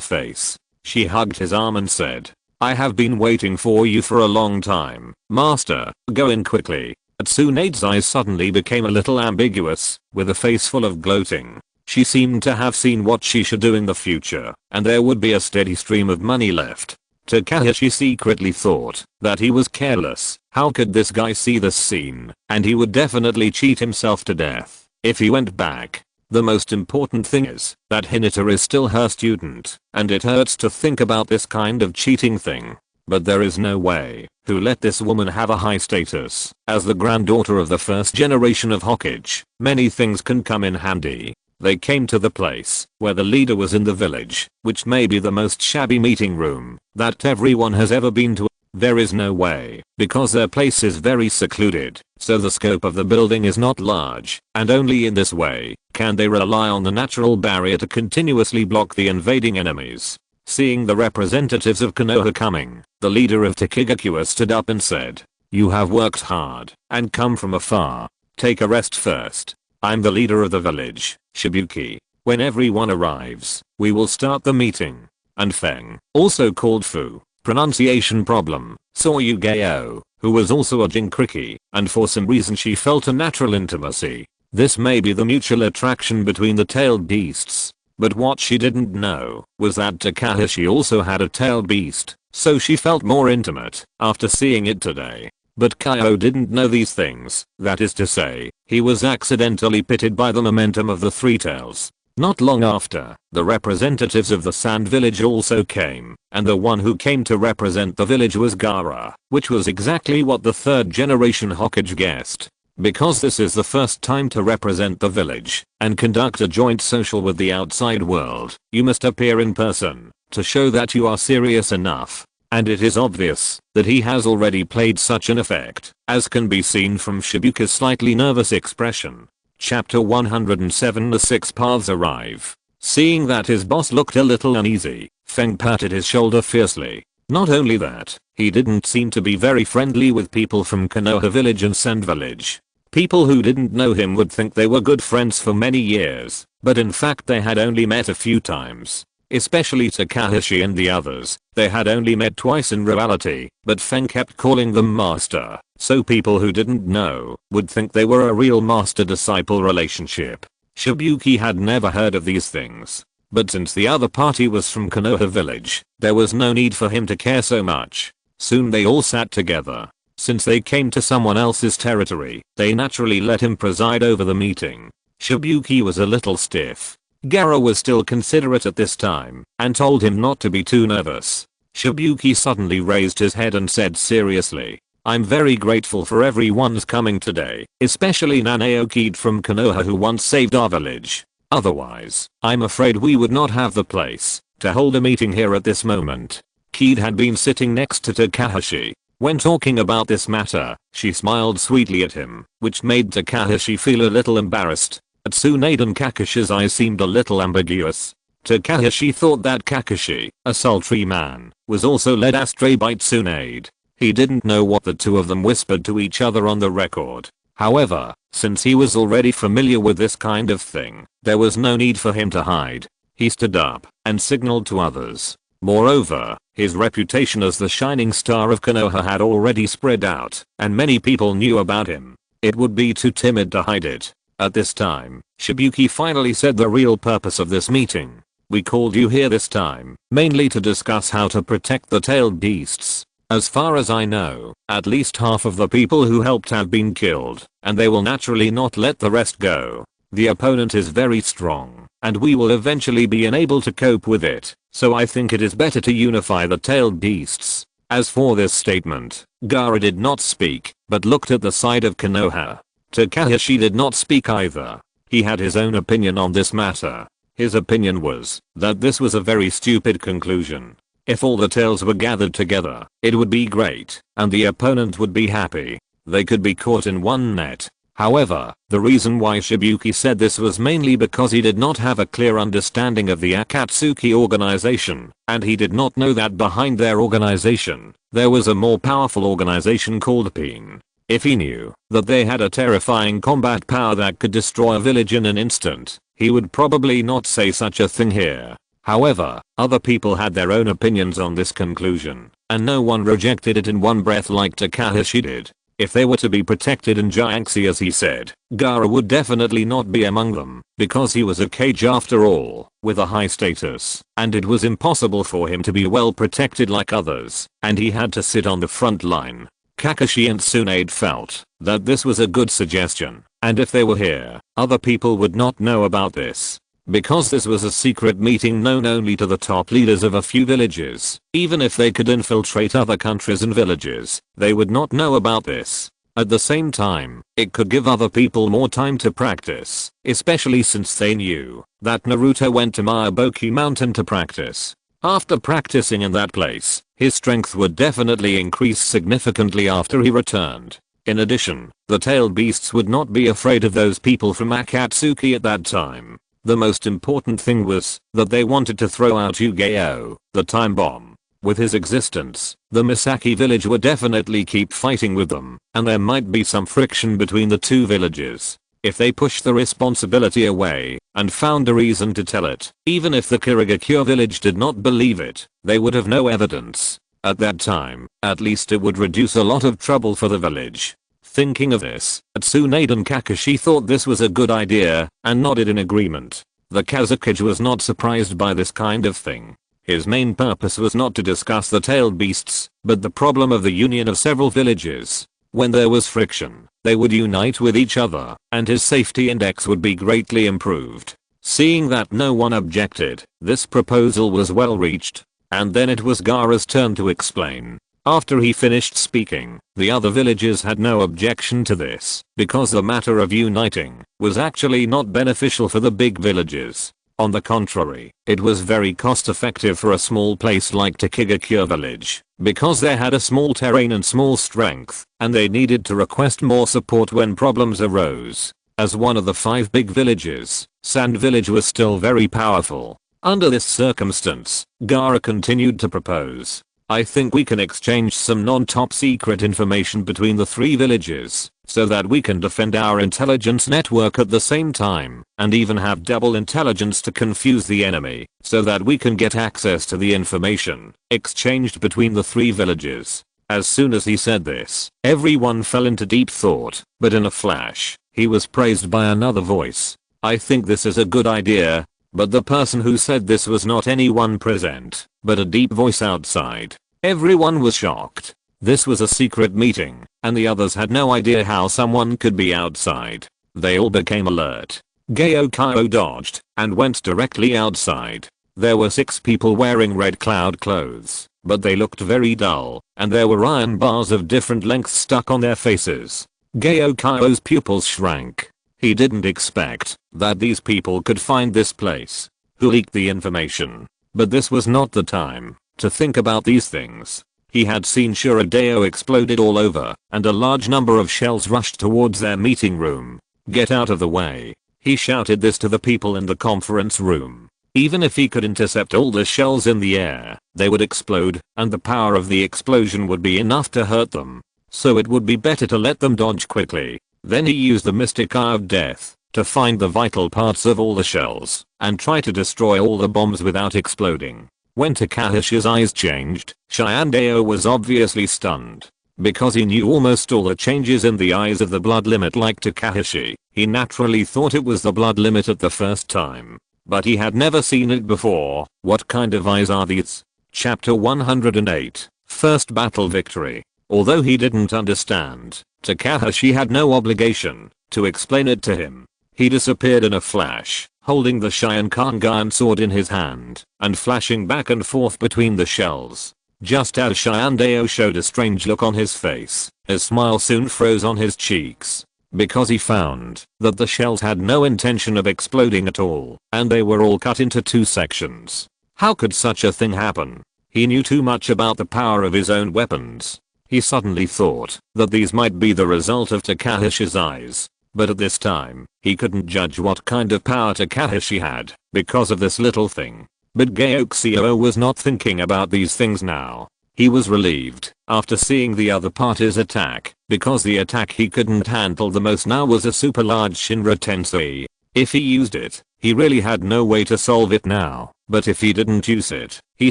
face. She hugged his arm and said, "I have been waiting for you for a long time, master, go in quickly." Tsunade's eyes suddenly became a little ambiguous, with a face full of gloating. She seemed to have seen what she should do in the future, and there would be a steady stream of money left. Takashi secretly thought that he was careless. How could this guy see this scene? And he would definitely cheat himself to death if he went back. The most important thing is that Hinata is still her student, and it hurts to think about this kind of cheating thing. But there is no way to let this woman have a high status. As the granddaughter of the first generation of Hokage, many things can come in handy. They came to the place where the leader was in the village, which may be the most shabby meeting room that everyone has ever been to. There is no way, because their place is very secluded, so the scope of the building is not large, and only in this way can they rely on the natural barrier to continuously block the invading enemies. Seeing the representatives of Konoha coming, the leader of Takigakura stood up and said, "You have worked hard and come from afar. Take a rest first. I'm the leader of the village, Shibuki. When everyone arrives, we will start the meeting." And Feng, also called Fu, pronunciation problem, saw Yu-Gi-Oh, who was also a Jinkriki, and for some reason she felt a natural intimacy. This may be the mutual attraction between the tailed beasts. But what she didn't know was that Takashi also had a tailed beast, so she felt more intimate after seeing it today. But Kyo didn't know these things, that is to say, he was accidentally pitted by the momentum of the three tails. Not long after, the representatives of the Sand Village also came, and the one who came to represent the village was Gaara, which was exactly what the third generation Hokage guessed. Because this is the first time to represent the village and conduct a joint social with the outside world, you must appear in person to show that you are serious enough. And it is obvious that he has already played such an effect, as can be seen from Shibuka's slightly nervous expression. Chapter 107. The Six Paths arrive. Seeing that his boss looked a little uneasy, Feng patted his shoulder fiercely. Not only that, he didn't seem to be very friendly with people from Konoha village and Sand village. People who didn't know him would think they were good friends for many years, but in fact they had only met a few times. Especially Takashi and the others, they had only met twice in reality, but Feng kept calling them master, so people who didn't know would think they were a real master-disciple relationship. Shibuki had never heard of these things. But since the other party was from Konoha village, there was no need for him to care so much. Soon they all sat together. Since they came to someone else's territory, they naturally let him preside over the meeting. Shibuki was a little stiff. Gaara was still considerate at this time, and told him not to be too nervous. Shibuki suddenly raised his head and said seriously, "I'm very grateful for everyone's coming today, especially Nanao Kid from Konoha who once saved our village. Otherwise, I'm afraid we would not have the place to hold a meeting here at this moment." Kid had been sitting next to Takashi. When talking about this matter, she smiled sweetly at him, which made Takashi feel a little embarrassed. Tsunade and Kakashi's eyes seemed a little ambiguous. Takashi thought that Kakashi, a sultry man, was also led astray by Tsunade. He didn't know what the two of them whispered to each other on the record. However, since he was already familiar with this kind of thing, there was no need for him to hide. He stood up and signaled to others. Moreover, his reputation as the shining star of Konoha had already spread out, and many people knew about him. It would be too timid to hide it. At this time, Shibuki finally said the real purpose of this meeting. "We called you here this time, mainly to discuss how to protect the tailed beasts. As far as I know, at least half of the people who helped have been killed, and they will naturally not let the rest go. The opponent is very strong, and we will eventually be unable to cope with it, so I think it is better to unify the tailed beasts." As for this statement, Gaara did not speak, but looked at the side of Konoha. Takashi did not speak either. He had his own opinion on this matter. His opinion was that this was a very stupid conclusion. If all the tails were gathered together, it would be great, and the opponent would be happy. They could be caught in one net. However, the reason why Shibuki said this was mainly because he did not have a clear understanding of the Akatsuki organization, and he did not know that behind their organization, there was a more powerful organization called Pain. If he knew that they had a terrifying combat power that could destroy a village in an instant, he would probably not say such a thing here. However, other people had their own opinions on this conclusion, and no one rejected it in one breath like Takashi did. If they were to be protected in Jiangxi as he said, Gaara would definitely not be among them, because he was a kage after all, with a high status, and it was impossible for him to be well protected like others, and he had to sit on the front line. Kakashi and Tsunade felt that this was a good suggestion, and if they were here, other people would not know about this. Because this was a secret meeting known only to the top leaders of a few villages, even if they could infiltrate other countries and villages, they would not know about this. At the same time, it could give other people more time to practice, especially since they knew that Naruto went to Miyaboki Mountain to practice. After practicing in that place, his strength would definitely increase significantly after he returned. In addition, the tailed beasts would not be afraid of those people from Akatsuki at that time. The most important thing was that they wanted to throw out Yu-Gi-Oh!, the time bomb. With his existence, the Misaki village would definitely keep fighting with them, and there might be some friction between the two villages. If they pushed the responsibility away and found a reason to tell it, even if the Kirigakure village did not believe it, they would have no evidence. At that time, at least it would reduce a lot of trouble for the village. Thinking of this, Tsunade and Kakashi thought this was a good idea and nodded in agreement. The Kazekage was not surprised by this kind of thing. His main purpose was not to discuss the tailed beasts, but the problem of the union of several villages. When there was friction, they would unite with each other, and his safety index would be greatly improved. Seeing that no one objected, this proposal was well reached. And then it was Gaara's turn to explain. After he finished speaking, the other villages had no objection to this, because the matter of uniting was actually not beneficial for the big villages. On the contrary, it was very cost effective for a small place like Takigakure village, because they had a small terrain and small strength, and they needed to request more support when problems arose. As one of the 5 big villages, Sand Village was still very powerful. Under this circumstance, Gaara continued to propose. I think we can exchange some non-top secret information between the 3 villages, so that we can defend our intelligence network at the same time, and even have double intelligence to confuse the enemy, so that we can get access to the information exchanged between the 3 villages. As soon as he said this, everyone fell into deep thought, but in a flash, he was praised by another voice. I think this is a good idea. But the person who said this was not anyone present, but a deep voice outside. Everyone was shocked. This was a secret meeting, and the others had no idea how someone could be outside. They all became alert. Gaokyo dodged, and went directly outside. There were 6 people wearing red cloud clothes, but they looked very dull, and there were iron bars of different lengths stuck on their faces. Gaokyo's pupils shrank. He didn't expect that these people could find this place. Who leaked the information? But this was not the time to think about these things. He had seen Shirodeo exploded all over, and a large number of shells rushed towards their meeting room. Get out of the way. He shouted this to the people in the conference room. Even if he could intercept all the shells in the air, they would explode, and the power of the explosion would be enough to hurt them. So it would be better to let them dodge quickly. Then he used the mystic eye of death to find the vital parts of all the shells and try to destroy all the bombs without exploding. When Takashi's eyes changed, Shiandeo was obviously stunned. Because he knew almost all the changes in the eyes of the blood limit like Takashi, he naturally thought it was the blood limit at the first time. But he had never seen it before. What kind of eyes are these? Chapter 108, First Battle Victory. Although he didn't understand, Takashi had no obligation to explain it to him. He disappeared in a flash, holding the Sharingan sword in his hand, and flashing back and forth between the shells. Just as Shiandeo showed a strange look on his face, a smile soon froze on his cheeks. Because he found that the shells had no intention of exploding at all, and they were all cut into 2 sections. How could such a thing happen? He knew too much about the power of his own weapons. He suddenly thought that these might be the result of Takashi's eyes. But at this time, he couldn't judge what kind of power Takashi had because of this little thing. But Gyokushio was not thinking about these things now. He was relieved after seeing the other party's attack, because the attack he couldn't handle the most now was a super large Shinra Tensei. If he used it, he really had no way to solve it now, but if he didn't use it, he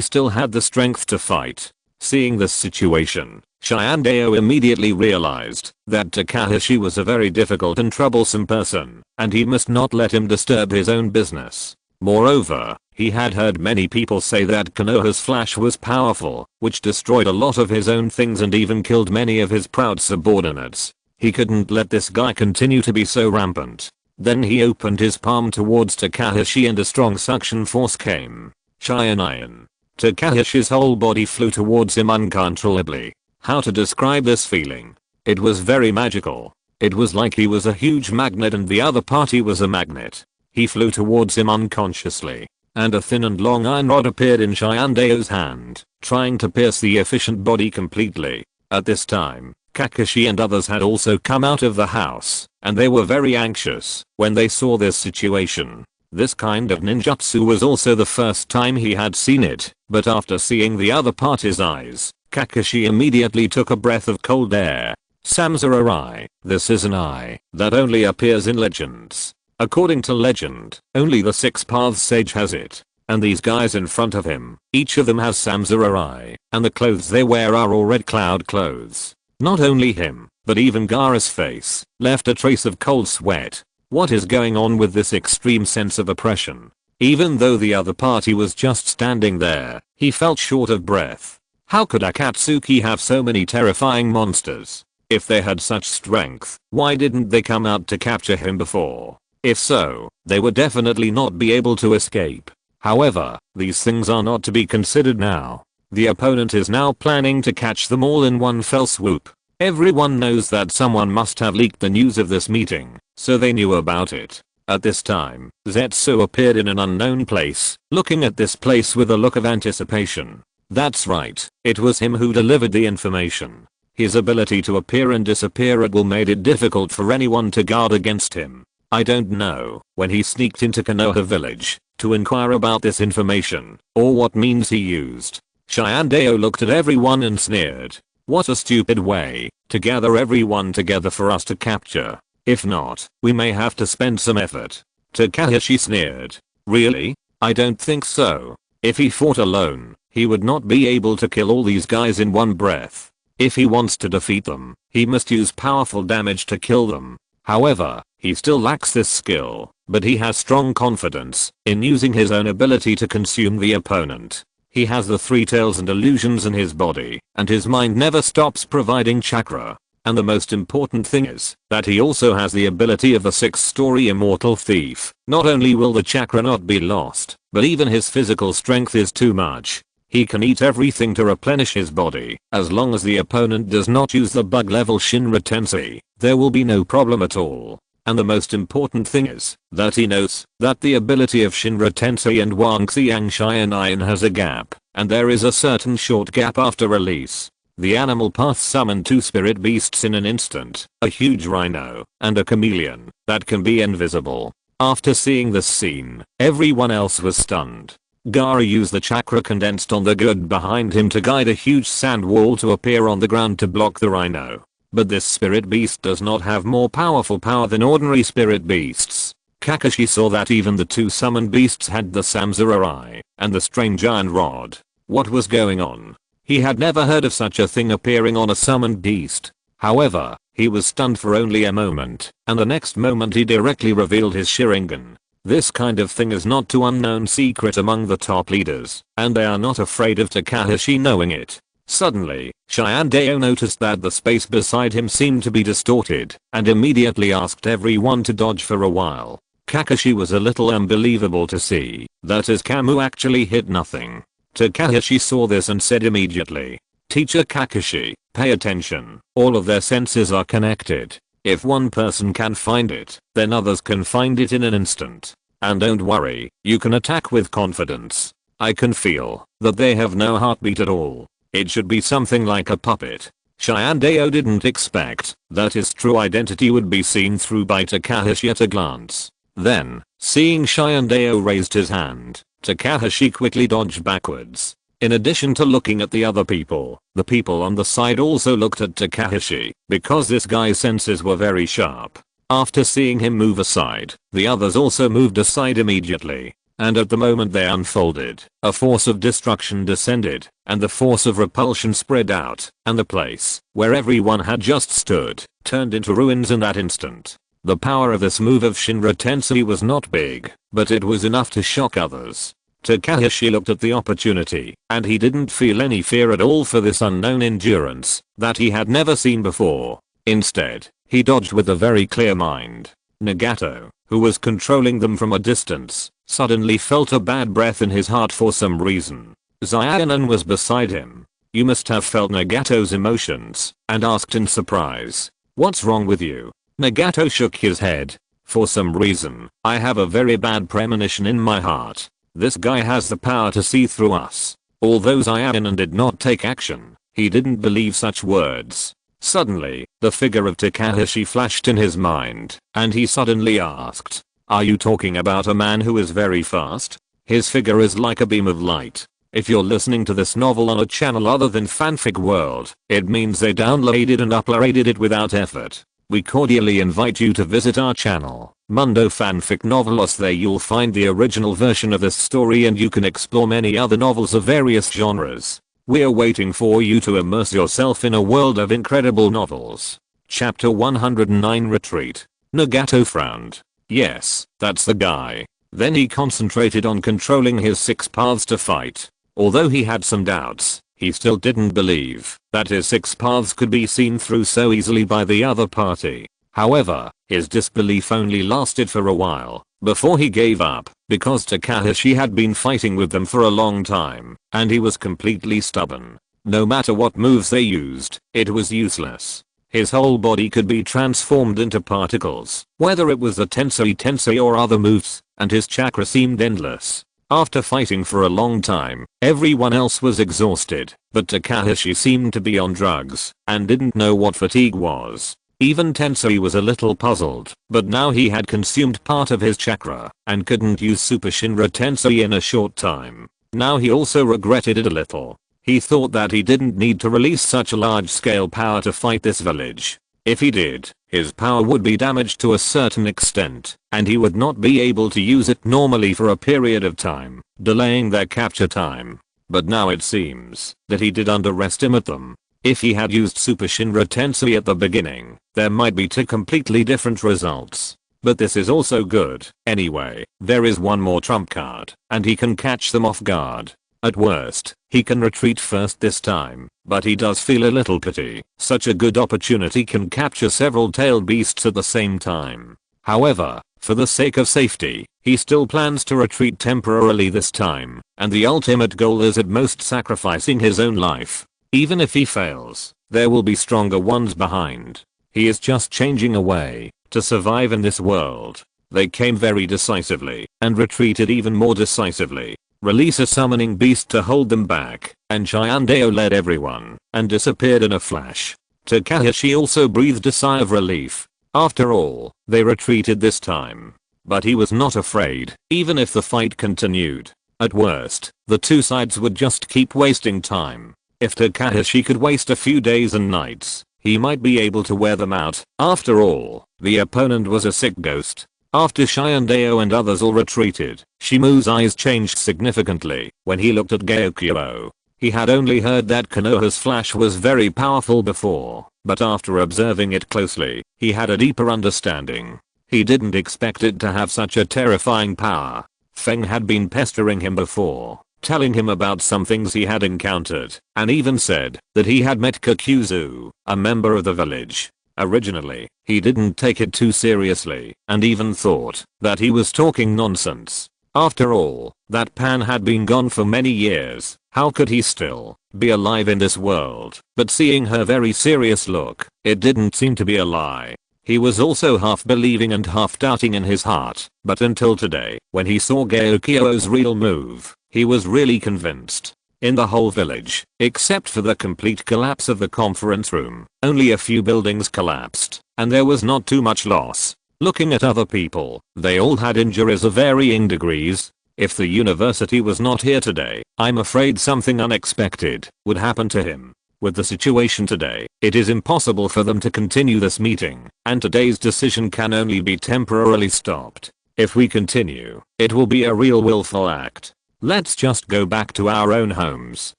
still had the strength to fight. Seeing this situation, Shiandeo immediately realized that Takashi was a very difficult and troublesome person, and he must not let him disturb his own business. Moreover, he had heard many people say that Konoha's flash was powerful, which destroyed a lot of his own things and even killed many of his proud subordinates. He couldn't let this guy continue to be so rampant. Then he opened his palm towards Takashi and a strong suction force came. Shianayan. Takashi's whole body flew towards him uncontrollably. How to describe this feeling? It was very magical. It was like he was a huge magnet and the other party was a magnet. He flew towards him unconsciously, and a thin and long iron rod appeared in Shiandeo's hand, trying to pierce the efficient body completely. At this time, Kakashi and others had also come out of the house, and they were very anxious when they saw this situation. This kind of ninjutsu was also the first time he had seen it, but after seeing the other party's eyes, Kakashi immediately took a breath of cold air. Samsurai, this is an eye that only appears in legends. According to legend, only the Six Paths Sage has it. And these guys in front of him, each of them has Samsurai, and the clothes they wear are all red cloud clothes. Not only him, but even Gaara's face left a trace of cold sweat. What is going on with this extreme sense of oppression? Even though the other party was just standing there, he felt short of breath. How could Akatsuki have so many terrifying monsters? If they had such strength, why didn't they come out to capture him before? If so, they would definitely not be able to escape. However, these things are not to be considered now. The opponent is now planning to catch them all in one fell swoop. Everyone knows that someone must have leaked the news of this meeting, so they knew about it. At this time, Zetsu appeared in an unknown place, looking at this place with a look of anticipation. That's right, it was him who delivered the information. His ability to appear and disappear at will made it difficult for anyone to guard against him. I don't know when he sneaked into Konoha village to inquire about this information, or what means he used. Shiandeo looked at everyone and sneered. What a stupid way to gather everyone together for us to capture. If not, we may have to spend some effort. Takashi sneered. Really? I don't think so. If he fought alone, he would not be able to kill all these guys in one breath. If he wants to defeat them, he must use powerful damage to kill them. However, he still lacks this skill, but he has strong confidence in using his own ability to consume the opponent. He has the three tails and illusions in his body, and his mind never stops providing chakra. And the most important thing is that he also has the ability of the six-story immortal thief. Not only will the chakra not be lost, but even his physical strength is too much. He can eat everything to replenish his body. As long as the opponent does not use the bug level Shinra Tensei, there will be no problem at all. And the most important thing is that he knows that the ability of Shinra Tensei and Wangxiang Shianayan has a gap, and there is a certain short gap after release. The animal path summoned two spirit beasts in an instant, a huge rhino, and a chameleon that can be invisible. After seeing this scene, everyone else was stunned. Gaara used the chakra condensed on the ground behind him to guide a huge sand wall to appear on the ground to block the rhino. But this spirit beast does not have more powerful power than ordinary spirit beasts. Kakashi saw that even the two summoned beasts had the Samsurai and the strange iron rod. What was going on? He had never heard of such a thing appearing on a summoned beast. However, he was stunned for only a moment, and the next moment he directly revealed his Sharingan. This kind of thing is not too unknown secret among the top leaders, and they are not afraid of Takashi knowing it. Suddenly, Shiandeo noticed that the space beside him seemed to be distorted, and immediately asked everyone to dodge for a while. Kakashi was a little unbelievable to see that his Kamu actually hit nothing. Takashi saw this and said immediately, "Teacher Kakashi, pay attention, all of their senses are connected. If one person can find it, then others can find it in an instant. And don't worry, you can attack with confidence. I can feel that they have no heartbeat at all. It should be something like a puppet. Shiandeo didn't expect that his true identity would be seen through by Takashi at a glance. Then, seeing Shiandeo raised his hand, Takashi quickly dodged backwards. In addition to looking at the other people, the people on the side also looked at Takashi, because this guy's senses were very sharp. After seeing him move aside, the others also moved aside immediately. And at the moment they unfolded, a force of destruction descended, and the force of repulsion spread out, and the place, where everyone had just stood, turned into ruins in that instant. The power of this move of Shinra Tensei was not big, but it was enough to shock others. Takashi looked at the opportunity, and he didn't feel any fear at all for this unknown endurance that he had never seen before. Instead, he dodged with a very clear mind. Nagato, who was controlling them from a distance, suddenly felt a bad breath in his heart for some reason. Xiaonan was beside him. You must have felt Nagato's emotions, and asked in surprise, "What's wrong with you?" Nagato shook his head. "For some reason, I have a very bad premonition in my heart. This guy has the power to see through us." Although Xiaonan did not take action, he didn't believe such words. Suddenly, the figure of Takashi flashed in his mind, and he suddenly asked, "Are you talking about a man who is very fast?" His figure is like a beam of light. If you're listening to this novel on a channel other than Fanfic World, it means they downloaded and uploaded it without effort. We cordially invite you to visit our channel, Mundo Fanfic Novelos. There you'll find the original version of this story and you can explore many other novels of various genres. We're waiting for you to immerse yourself in a world of incredible novels. Chapter 109 Retreat. Nagato frowned. Yes, that's the guy. Then he concentrated on controlling his 6 paths to fight. Although he had some doubts, he still didn't believe that his 6 paths could be seen through so easily by the other party. However, his disbelief only lasted for a while before he gave up, because Takashi had been fighting with them for a long time, and he was completely stubborn. No matter what moves they used, it was useless. His whole body could be transformed into particles, whether it was the Tensei or other moves, and his chakra seemed endless. After fighting for a long time, everyone else was exhausted, but Takashi seemed to be on drugs, and didn't know what fatigue was. Even Tensei was a little puzzled, but now he had consumed part of his chakra, and couldn't use Super Shinra Tensei in a short time. Now he also regretted it a little. He thought that he didn't need to release such a large-scale power to fight this village. If he did, his power would be damaged to a certain extent, and he would not be able to use it normally for a period of time, delaying their capture time. But now it seems that he did underestimate them. If he had used Super Shinra Tensei at the beginning, there might be 2 completely different results. But this is also good. Anyway, there is one more trump card, and he can catch them off guard. At worst, he can retreat first this time, but he does feel a little pity. Such a good opportunity can capture several tailed beasts at the same time. However, for the sake of safety, he still plans to retreat temporarily this time, and the ultimate goal is at most sacrificing his own life. Even if he fails, there will be stronger ones behind. He is just changing a way to survive in this world. They came very decisively and retreated even more decisively. Release a summoning beast to hold them back, and Chiandeo led everyone and disappeared in a flash. Takashi also breathed a sigh of relief. After all, they retreated this time. But he was not afraid, even if the fight continued. At worst, the 2 sides would just keep wasting time. If Takashi could waste a few days and nights, he might be able to wear them out. After all, the opponent was a sick ghost. After Shiandeo and others all retreated, Shimu's eyes changed significantly when he looked at Gyokyo. He had only heard that Konoha's flash was very powerful before, but after observing it closely, he had a deeper understanding. He didn't expect it to have such a terrifying power. Feng had been pestering him before, telling him about some things he had encountered, and even said that he had met Kakuzu, a member of the village. Originally, he didn't take it too seriously, and even thought that he was talking nonsense. After all, that Pan had been gone for many years. How could he still be alive in this world? But seeing her very serious look, it didn't seem to be a lie. He was also half believing and half doubting in his heart, but until today, when he saw Gyokyo's real move, he was really convinced. In the whole village, except for the complete collapse of the conference room, only a few buildings collapsed, and there was not too much loss. Looking at other people, they all had injuries of varying degrees. If the university was not here today, I'm afraid something unexpected would happen to him. With the situation today, it is impossible for them to continue this meeting, and today's decision can only be temporarily stopped. If we continue, it will be a real willful act. Let's just go back to our own homes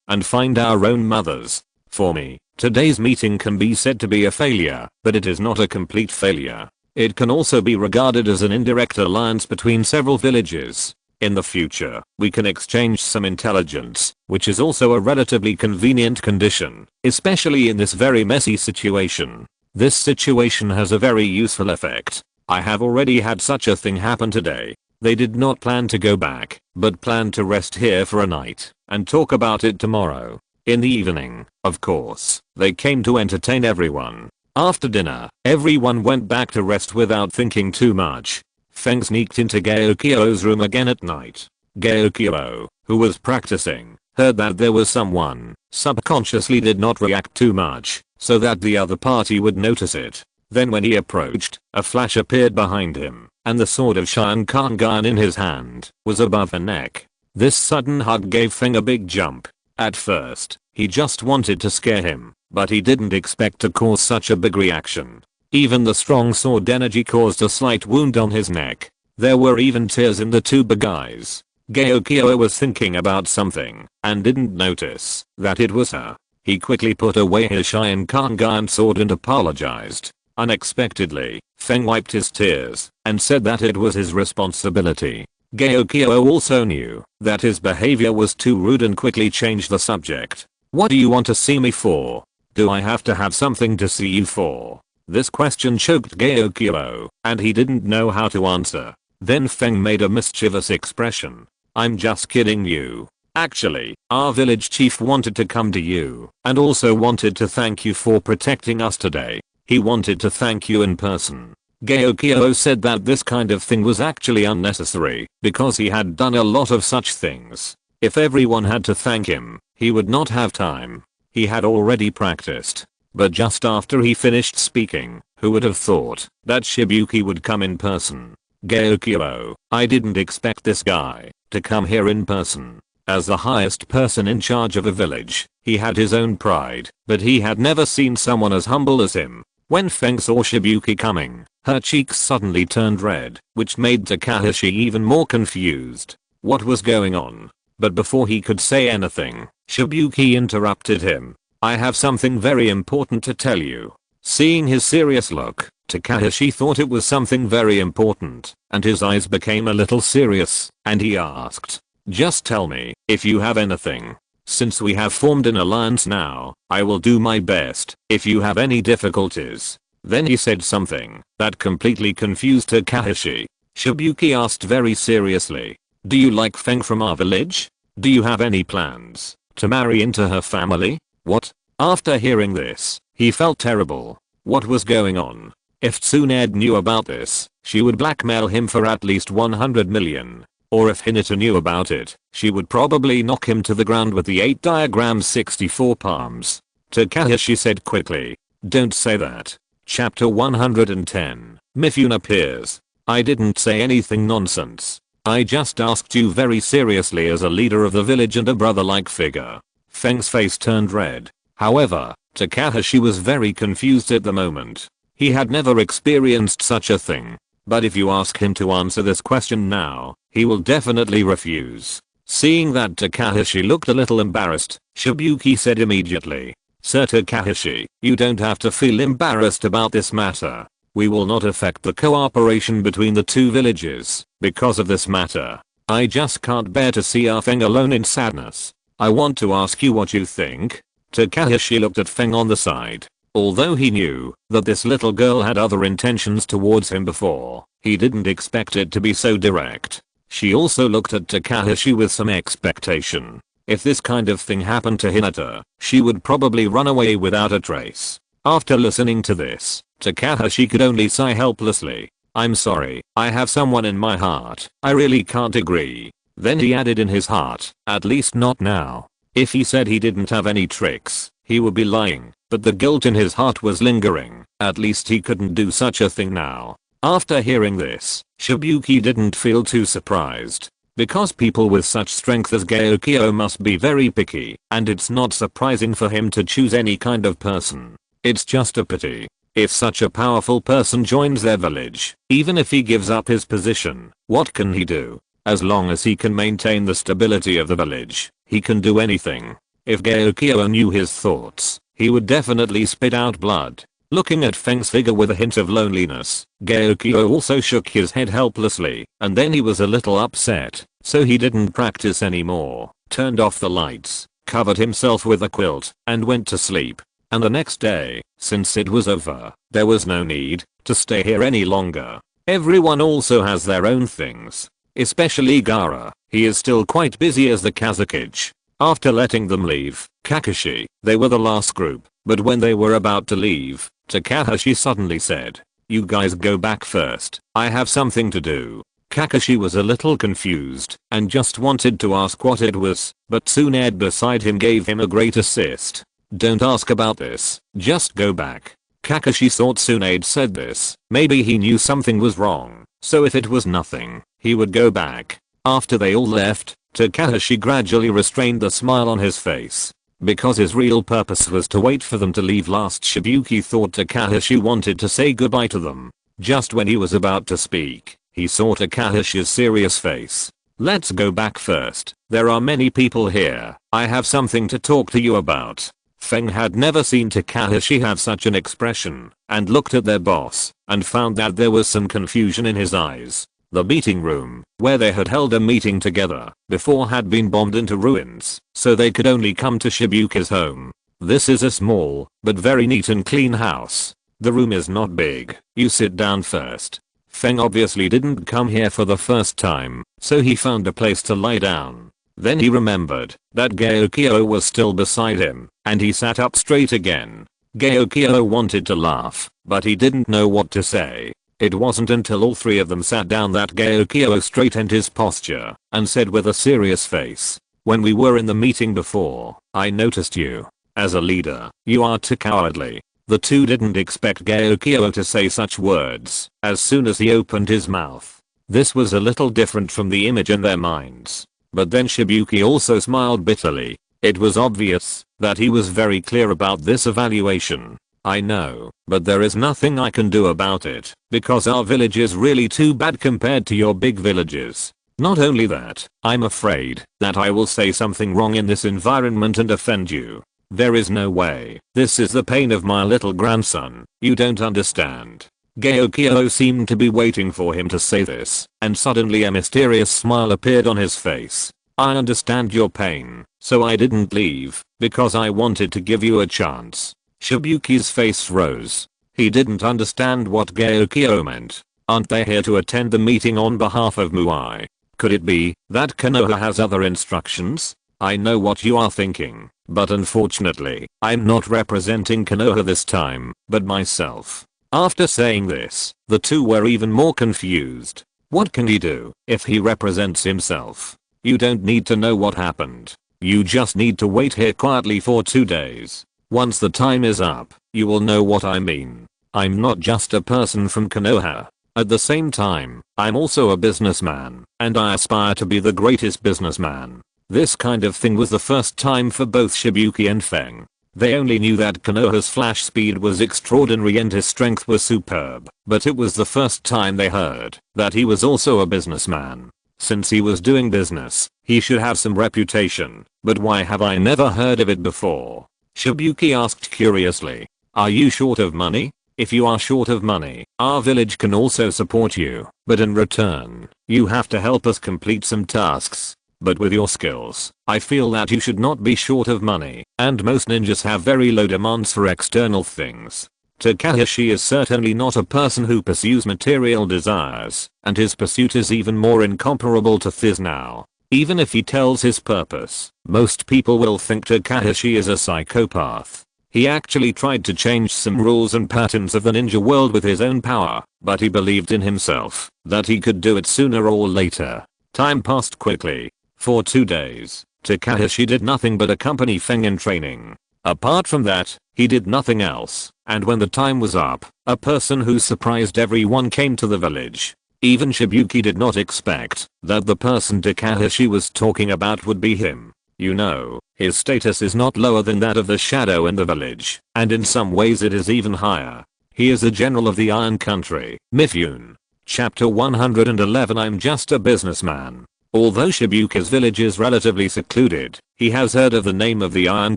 and find our own mothers. For me, today's meeting can be said to be a failure, but it is not a complete failure. It can also be regarded as an indirect alliance between several villages. In the future, we can exchange some intelligence, which is also a relatively convenient condition, especially in this very messy situation. This situation has a very useful effect. I have already had such a thing happen today. They did not plan to go back, but planned to rest here for a night and talk about it tomorrow. In the evening, of course, they came to entertain everyone. After dinner, everyone went back to rest without thinking too much. Feng sneaked into Gyokyo's room again at night. Gyokyo, who was practicing, heard that there was someone, subconsciously did not react too much, so that the other party would notice it. Then when he approached, a flash appeared behind him, and the sword of Sharingan in his hand was above her neck. This sudden hug gave Feng a big jump. At first, he just wanted to scare him, but he didn't expect to cause such a big reaction. Even the strong sword energy caused a slight wound on his neck. There were even tears in the two big eyes. Gyokyo was thinking about something, and didn't notice that it was her. He quickly put away his Sharingan sword and apologized. Unexpectedly, Feng wiped his tears and said that it was his responsibility. Gyokyo also knew that his behavior was too rude and quickly changed the subject. What do you want to see me for? Do I have to have something to see you for? This question choked Gyokyo, and he didn't know how to answer. Then Feng made a mischievous expression. I'm just kidding you. Actually, our village chief wanted to come to you and also wanted to thank you for protecting us today. He wanted to thank you in person. Gyokyo said that this kind of thing was actually unnecessary because he had done a lot of such things. If everyone had to thank him, he would not have time. He had already practiced. But just after he finished speaking, who would have thought that Shibuki would come in person? Gyokyo, I didn't expect this guy to come here in person. As the highest person in charge of a village, he had his own pride, but he had never seen someone as humble as him. When Feng saw Shibuki coming, her cheeks suddenly turned red, which made Takashi even more confused. What was going on? But before he could say anything, Shibuki interrupted him. I have something very important to tell you. Seeing his serious look, Takashi thought it was something very important, and his eyes became a little serious, and he asked, just tell me if you have anything. Since we have formed an alliance now, I will do my best if you have any difficulties. Then he said something that completely confused Takashi. Shibuki asked very seriously, do you like Feng from our village? Do you have any plans to marry into her family? What? After hearing this, he felt terrible. What was going on? If Tsunade knew about this, she would blackmail him for at least 100 million. Or if Hinata knew about it, she would probably knock him to the ground with the 8 diagrams 64 palms. Takashi said quickly, don't say that. Chapter 110, Mifune appears. I didn't say anything nonsense. I just asked you very seriously as a leader of the village and a brother-like figure. Feng's face turned red. However, Takashi was very confused at the moment. He had never experienced such a thing. But if you ask him to answer this question now, he will definitely refuse. Seeing that Takashi looked a little embarrassed, Shibuki said immediately, Sir Takashi, you don't have to feel embarrassed about this matter. We will not affect the cooperation between the two villages because of this matter. I just can't bear to see our Feng alone in sadness. I want to ask you what you think. Takashi looked at Feng on the side. Although he knew that this little girl had other intentions towards him before, he didn't expect it to be so direct. She also looked at Takashi with some expectation. If this kind of thing happened to Hinata, she would probably run away without a trace. After listening to this, Takashi could only sigh helplessly. I'm sorry, I have someone in my heart. I really can't agree. Then he added in his heart, at least not now. If he said he didn't have any tricks, he would be lying, but the guilt in his heart was lingering. At least he couldn't do such a thing now. After hearing this, Shibuki didn't feel too surprised. Because people with such strength as Gyokyo must be very picky, and it's not surprising for him to choose any kind of person. It's just a pity. If such a powerful person joins their village, even if he gives up his position, what can he do? As long as he can maintain the stability of the village, he can do anything. If Gyokyo knew his thoughts, he would definitely spit out blood. Looking at Feng's figure with a hint of loneliness, Gyokyo also shook his head helplessly, and then he was a little upset, so he didn't practice anymore, turned off the lights, covered himself with a quilt, and went to sleep. And the next day, since it was over, there was no need to stay here any longer. Everyone also has their own things. Especially Gaara, he is still quite busy as the Kazakage. After letting them leave, Kakashi, they were the last group, but when they were about to leave, Takashi suddenly said, "You guys go back first, I have something to do." Kakashi was a little confused, and just wanted to ask what it was, but Tsunade beside him gave him a great assist. "Don't ask about this, just go back." Kakashi thought Tsunade said this, maybe he knew something was wrong, so if it was nothing, he would go back. After they all left, Takashi gradually restrained the smile on his face. Because his real purpose was to wait for them to leave last, Shibuki thought Takashi wanted to say goodbye to them. Just when he was about to speak, he saw Takashi's serious face. "Let's go back first. There are many people here. I have something to talk to you about." Feng had never seen Takashi have such an expression, and looked at their boss, and found that there was some confusion in his eyes. The meeting room, where they had held a meeting together, before had been bombed into ruins, so they could only come to Shibuki's home. This is a small, but very neat and clean house. The room is not big. You sit down first. Feng obviously didn't come here for the first time, so he found a place to lie down. Then he remembered that Gyokyo was still beside him, and he sat up straight again. Gyokyo wanted to laugh, but he didn't know what to say. It wasn't until all three of them sat down that Gyokyo straightened his posture, and said with a serious face, "When we were in the meeting before, I noticed you. As a leader, you are too cowardly." The two didn't expect Gyokyo to say such words as soon as he opened his mouth. This was a little different from the image in their minds. But then Shibuki also smiled bitterly. It was obvious that he was very clear about this evaluation. "I know, but there is nothing I can do about it, because our village is really too bad compared to your big villages. Not only that, I'm afraid that I will say something wrong in this environment and offend you. There is no way. This is the pain of my little grandson. You don't understand." Gyokyo seemed to be waiting for him to say this, and suddenly a mysterious smile appeared on his face. "I understand your pain, so I didn't leave, because I wanted to give you a chance." Shibuki's face rose. He didn't understand what Gyokyo meant. Aren't they here to attend the meeting on behalf of Muai? Could it be that Konoha has other instructions? I know what you are thinking, but unfortunately, I'm not representing Konoha this time, but myself. After saying this, the two were even more confused. What can he do if he represents himself? You don't need to know what happened. You just need to wait here quietly for 2 days. Once the time is up, you will know what I mean. I'm not just a person from Konoha. At the same time, I'm also a businessman, and I aspire to be the greatest businessman. This kind of thing was the first time for both Shibuki and Feng. They only knew that Konoha's flash speed was extraordinary and his strength was superb, but it was the first time they heard that he was also a businessman. Since he was doing business, he should have some reputation, but why have I never heard of it before? Shibuki asked curiously. "Are you short of money? If you are short of money, our village can also support you, but in return, you have to help us complete some tasks. But with your skills, I feel that you should not be short of money, and most ninjas have very low demands for external things." Takashi is certainly not a person who pursues material desires, and his pursuit is even more incomparable to his now. Even if he tells his purpose, most people will think Takashi is a psychopath. He actually tried to change some rules and patterns of the ninja world with his own power, but he believed in himself that he could do it sooner or later. Time passed quickly. For 2 days, Takashi did nothing but accompany Feng in training. Apart from that, he did nothing else, and when the time was up, a person who surprised everyone came to the village. Even Shibuki did not expect that the person Takashi was talking about would be him. You know, his status is not lower than that of the shadow in the village, and in some ways it is even higher. He is the general of the Iron Country, Mifune. Chapter 111 I'm just a businessman. Although Shibuki's village is relatively secluded, he has heard of the name of the Iron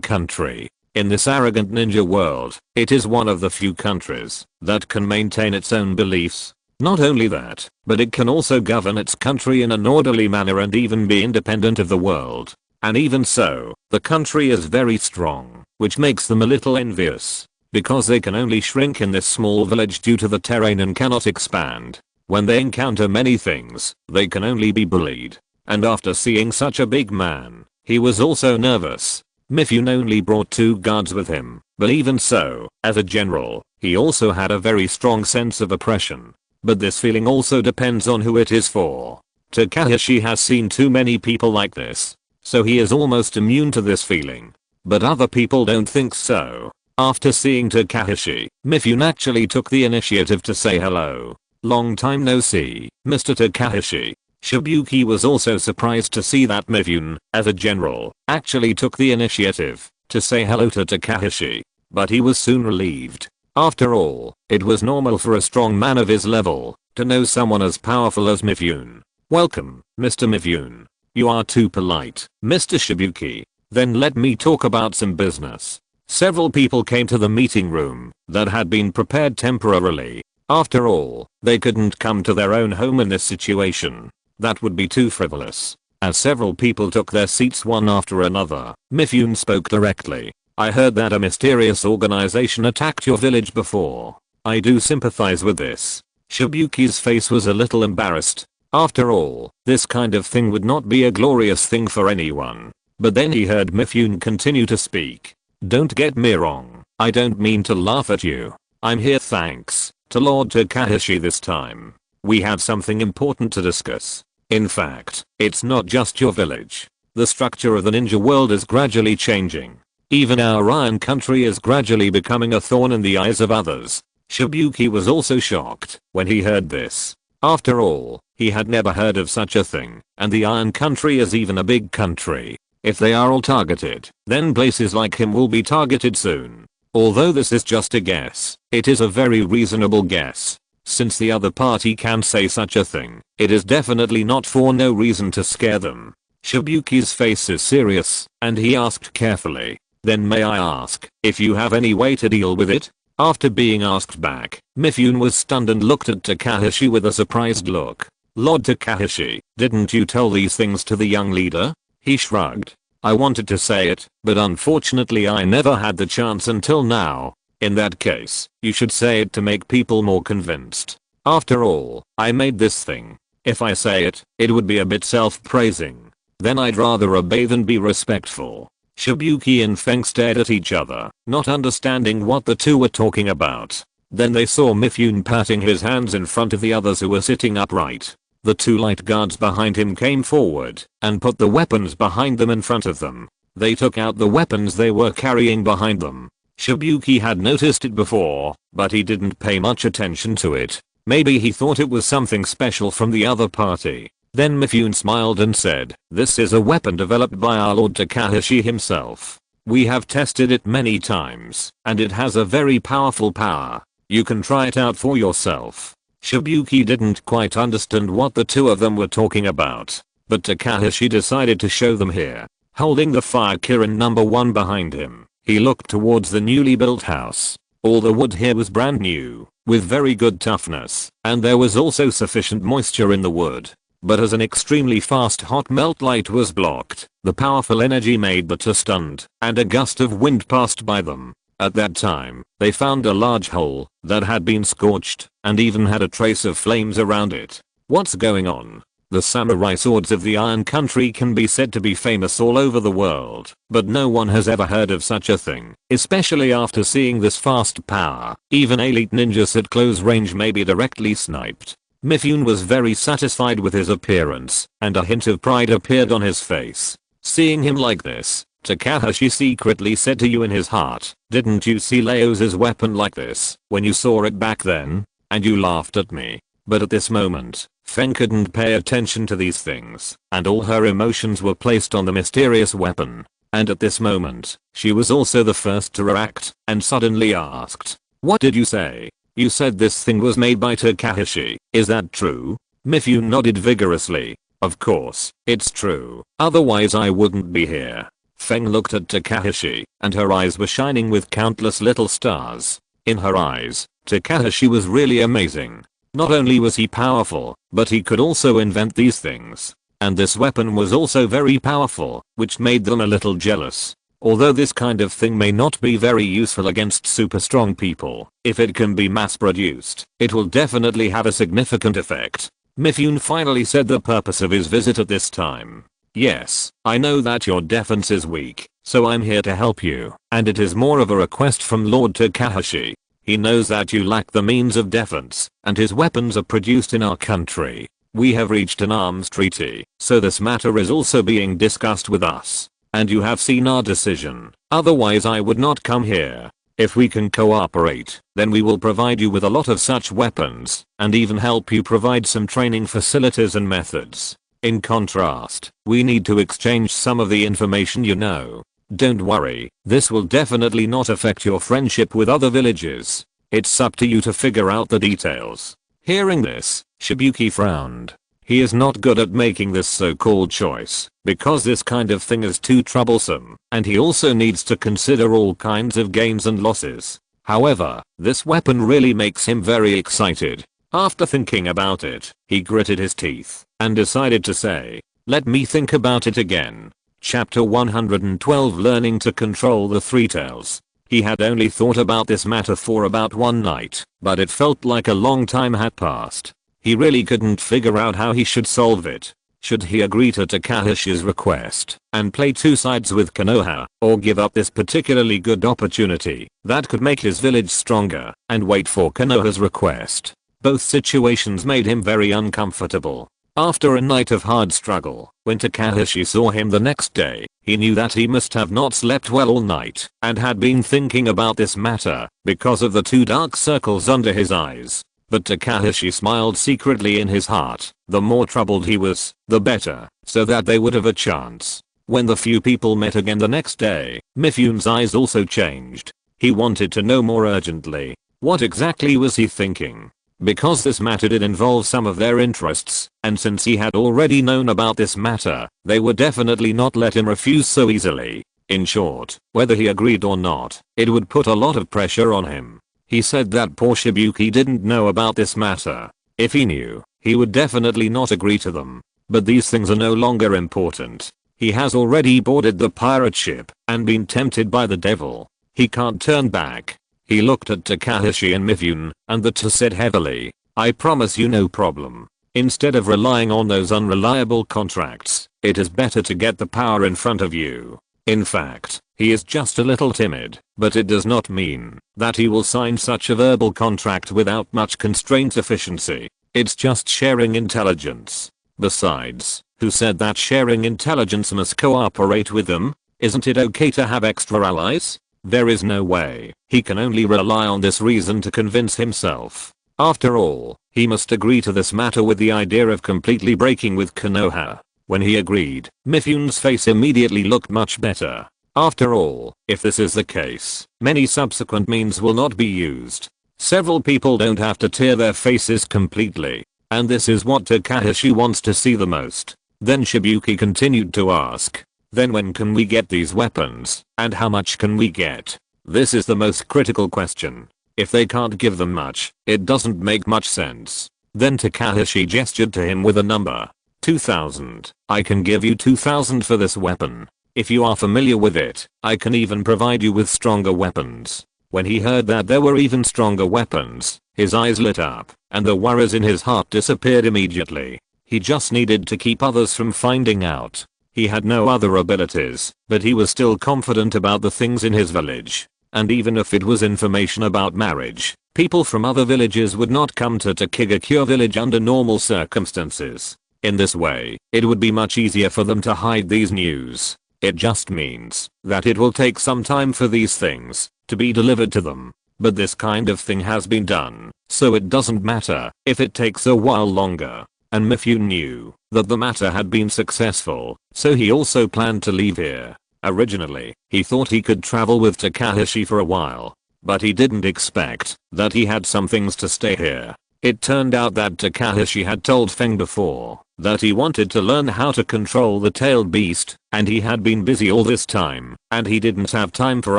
Country. In this arrogant ninja world, it is one of the few countries that can maintain its own beliefs. Not only that, but it can also govern its country in an orderly manner and even be independent of the world. And even so, the country is very strong, which makes them a little envious. Because they can only shrink in this small village due to the terrain and cannot expand. When they encounter many things, they can only be bullied. And after seeing such a big man, he was also nervous. Mifune only brought 2 guards with him, but even so, as a general, he also had a very strong sense of oppression. But this feeling also depends on who it is for. Takashi has seen too many people like this, so he is almost immune to this feeling. But other people don't think so. After seeing Takashi, Mifune actually took the initiative to say hello. Long time no see, Mr. Takashi. Shibuki was also surprised to see that Mifune, as a general, actually took the initiative to say hello to Takashi. But he was soon relieved. After all, it was normal for a strong man of his level to know someone as powerful as Mifune. Welcome, Mr. Mifune. You are too polite, Mr. Shibuki. Then let me talk about some business. Several people came to the meeting room that had been prepared temporarily. After all, they couldn't come to their own home in this situation. That would be too frivolous. As several people took their seats one after another, Mifune spoke directly. I heard that a mysterious organization attacked your village before. I do sympathize with this. Shibuki's face was a little embarrassed. After all, this kind of thing would not be a glorious thing for anyone. But then he heard Mifune continue to speak. Don't get me wrong, I don't mean to laugh at you. I'm here thanks to Lord Takashi this time. We have something important to discuss. In fact, it's not just your village. The structure of the ninja world is gradually changing. Even our Iron Country is gradually becoming a thorn in the eyes of others. Shibuki was also shocked when he heard this. After all, he had never heard of such a thing, and the Iron Country is even a big country. If they are all targeted, then places like him will be targeted soon. Although this is just a guess, it is a very reasonable guess. Since the other party can say such a thing, it is definitely not for no reason to scare them. Shibuki's face is serious, and he asked carefully. Then may I ask if you have any way to deal with it? After being asked back, Mifune was stunned and looked at Takashi with a surprised look. Lord Takashi, didn't you tell these things to the young leader? He shrugged. I wanted to say it, but unfortunately I never had the chance until now. In that case, you should say it to make people more convinced. After all, I made this thing. If I say it, it would be a bit self-praising. Then I'd rather obey than be respectful. Shibuki and Feng stared at each other, not understanding what the two were talking about. Then they saw Mifune patting his hands in front of the others who were sitting upright. The 2 light guards behind him came forward and put the weapons behind them in front of them. They took out the weapons they were carrying behind them. Shibuki had noticed it before, but he didn't pay much attention to it. Maybe he thought it was something special from the other party. Then Mifune smiled and said, this is a weapon developed by our Lord Takashi himself. We have tested it many times, and it has a very powerful power. You can try it out for yourself. Shibuki didn't quite understand what the two of them were talking about, but Takashi decided to show them here. Holding the fire Kirin number 1 behind him, he looked towards the newly built house. All the wood here was brand new, with very good toughness, and there was also sufficient moisture in the wood. But as an extremely fast hot melt light was blocked, the powerful energy made the two stunned, and a gust of wind passed by them. At that time, they found a large hole that had been scorched, and even had a trace of flames around it. What's going on? The samurai swords of the Iron Country can be said to be famous all over the world, but no one has ever heard of such a thing, especially after seeing this fast power. Even elite ninjas at close range may be directly sniped. Mifune was very satisfied with his appearance, and a hint of pride appeared on his face. Seeing him like this, Takahashi secretly said to you in his heart, "Didn't you see Leo's weapon like this when you saw it back then? And you laughed at me." But at this moment, Feng couldn't pay attention to these things, and all her emotions were placed on the mysterious weapon. And at this moment, she was also the first to react, and suddenly asked, "What did you say? You said this thing was made by Takahashi, is that true?" Mifune nodded vigorously. "Of course, it's true, otherwise I wouldn't be here." Feng looked at Takahashi, and her eyes were shining with countless little stars. In her eyes, Takahashi was really amazing. Not only was he powerful, but he could also invent these things. And this weapon was also very powerful, which made them a little jealous. Although this kind of thing may not be very useful against super strong people, if it can be mass produced, it will definitely have a significant effect. Mifune finally said the purpose of his visit at this time. "Yes, I know that your defense is weak, so I'm here to help you, and it is more of a request from Lord Takahashi. He knows that you lack the means of defense, and his weapons are produced in our country. We have reached an arms treaty, so this matter is also being discussed with us. And you have seen our decision, otherwise I would not come here. If we can cooperate, then we will provide you with a lot of such weapons, and even help you provide some training facilities and methods. In contrast, we need to exchange some of the information you know. Don't worry, this will definitely not affect your friendship with other villages. It's up to you to figure out the details." Hearing this, Shibuki frowned. He is not good at making this so-called choice, because this kind of thing is too troublesome, and he also needs to consider all kinds of gains and losses. However, this weapon really makes him very excited. After thinking about it, he gritted his teeth, and decided to say, "Let me think about it again." Chapter 112 Learning to Control the Three Tails. He had only thought about this matter for about one night, but it felt like a long time had passed. He really couldn't figure out how he should solve it. Should he agree to Takahashi's request and play two sides with Konoha, or give up this particularly good opportunity that could make his village stronger and wait for Konoha's request? Both situations made him very uncomfortable. After a night of hard struggle, when Takahashi saw him the next day, he knew that he must have not slept well all night and had been thinking about this matter because of the two dark circles under his eyes. But Takahashi smiled secretly in his heart. The more troubled he was, the better, so that they would have a chance. When the few people met again the next day, Mifune's eyes also changed. He wanted to know more urgently. What exactly was he thinking? Because this matter did involve some of their interests, and since he had already known about this matter, they would definitely not let him refuse so easily. In short, whether he agreed or not, it would put a lot of pressure on him. He said that poor Shibuki didn't know about this matter. If he knew, he would definitely not agree to them. But these things are no longer important. He has already boarded the pirate ship and been tempted by the devil. He can't turn back. He looked at Takahashi and Mifune, and the two said heavily, "I promise you no problem. Instead of relying on those unreliable contracts, it is better to get the power in front of you." In fact, he is just a little timid, but it does not mean that he will sign such a verbal contract without much constraint efficiency. It's just sharing intelligence. Besides, who said that sharing intelligence must cooperate with them? Isn't it okay to have extra allies? There is no way. He can only rely on this reason to convince himself. After all, he must agree to this matter with the idea of completely breaking with Konoha. When he agreed, Mifune's face immediately looked much better. After all, if this is the case, many subsequent means will not be used. Several people don't have to tear their faces completely. And this is what Takahashi wants to see the most. Then Shibuki continued to ask, "Then when can we get these weapons, and how much can we get?" This is the most critical question. If they can't give them much, it doesn't make much sense. Then Takahashi gestured to him with a number. 2,000. I can give you 2,000 for this weapon. If you are familiar with it, I can even provide you with stronger weapons. When he heard that there were even stronger weapons, his eyes lit up, and the worries in his heart disappeared immediately. He just needed to keep others from finding out. He had no other abilities, but he was still confident about the things in his village. And even if it was information about marriage, people from other villages would not come to Takigakure village under normal circumstances. In this way, it would be much easier for them to hide these news. It just means that it will take some time for these things to be delivered to them. But this kind of thing has been done, so it doesn't matter if it takes a while longer. And Mifune knew that the matter had been successful, so he also planned to leave here. Originally, he thought he could travel with Takashi for a while, but he didn't expect that he had some things to stay here. It turned out that Takashi had told Feng before that he wanted to learn how to control the tailed beast, and he had been busy all this time, and he didn't have time for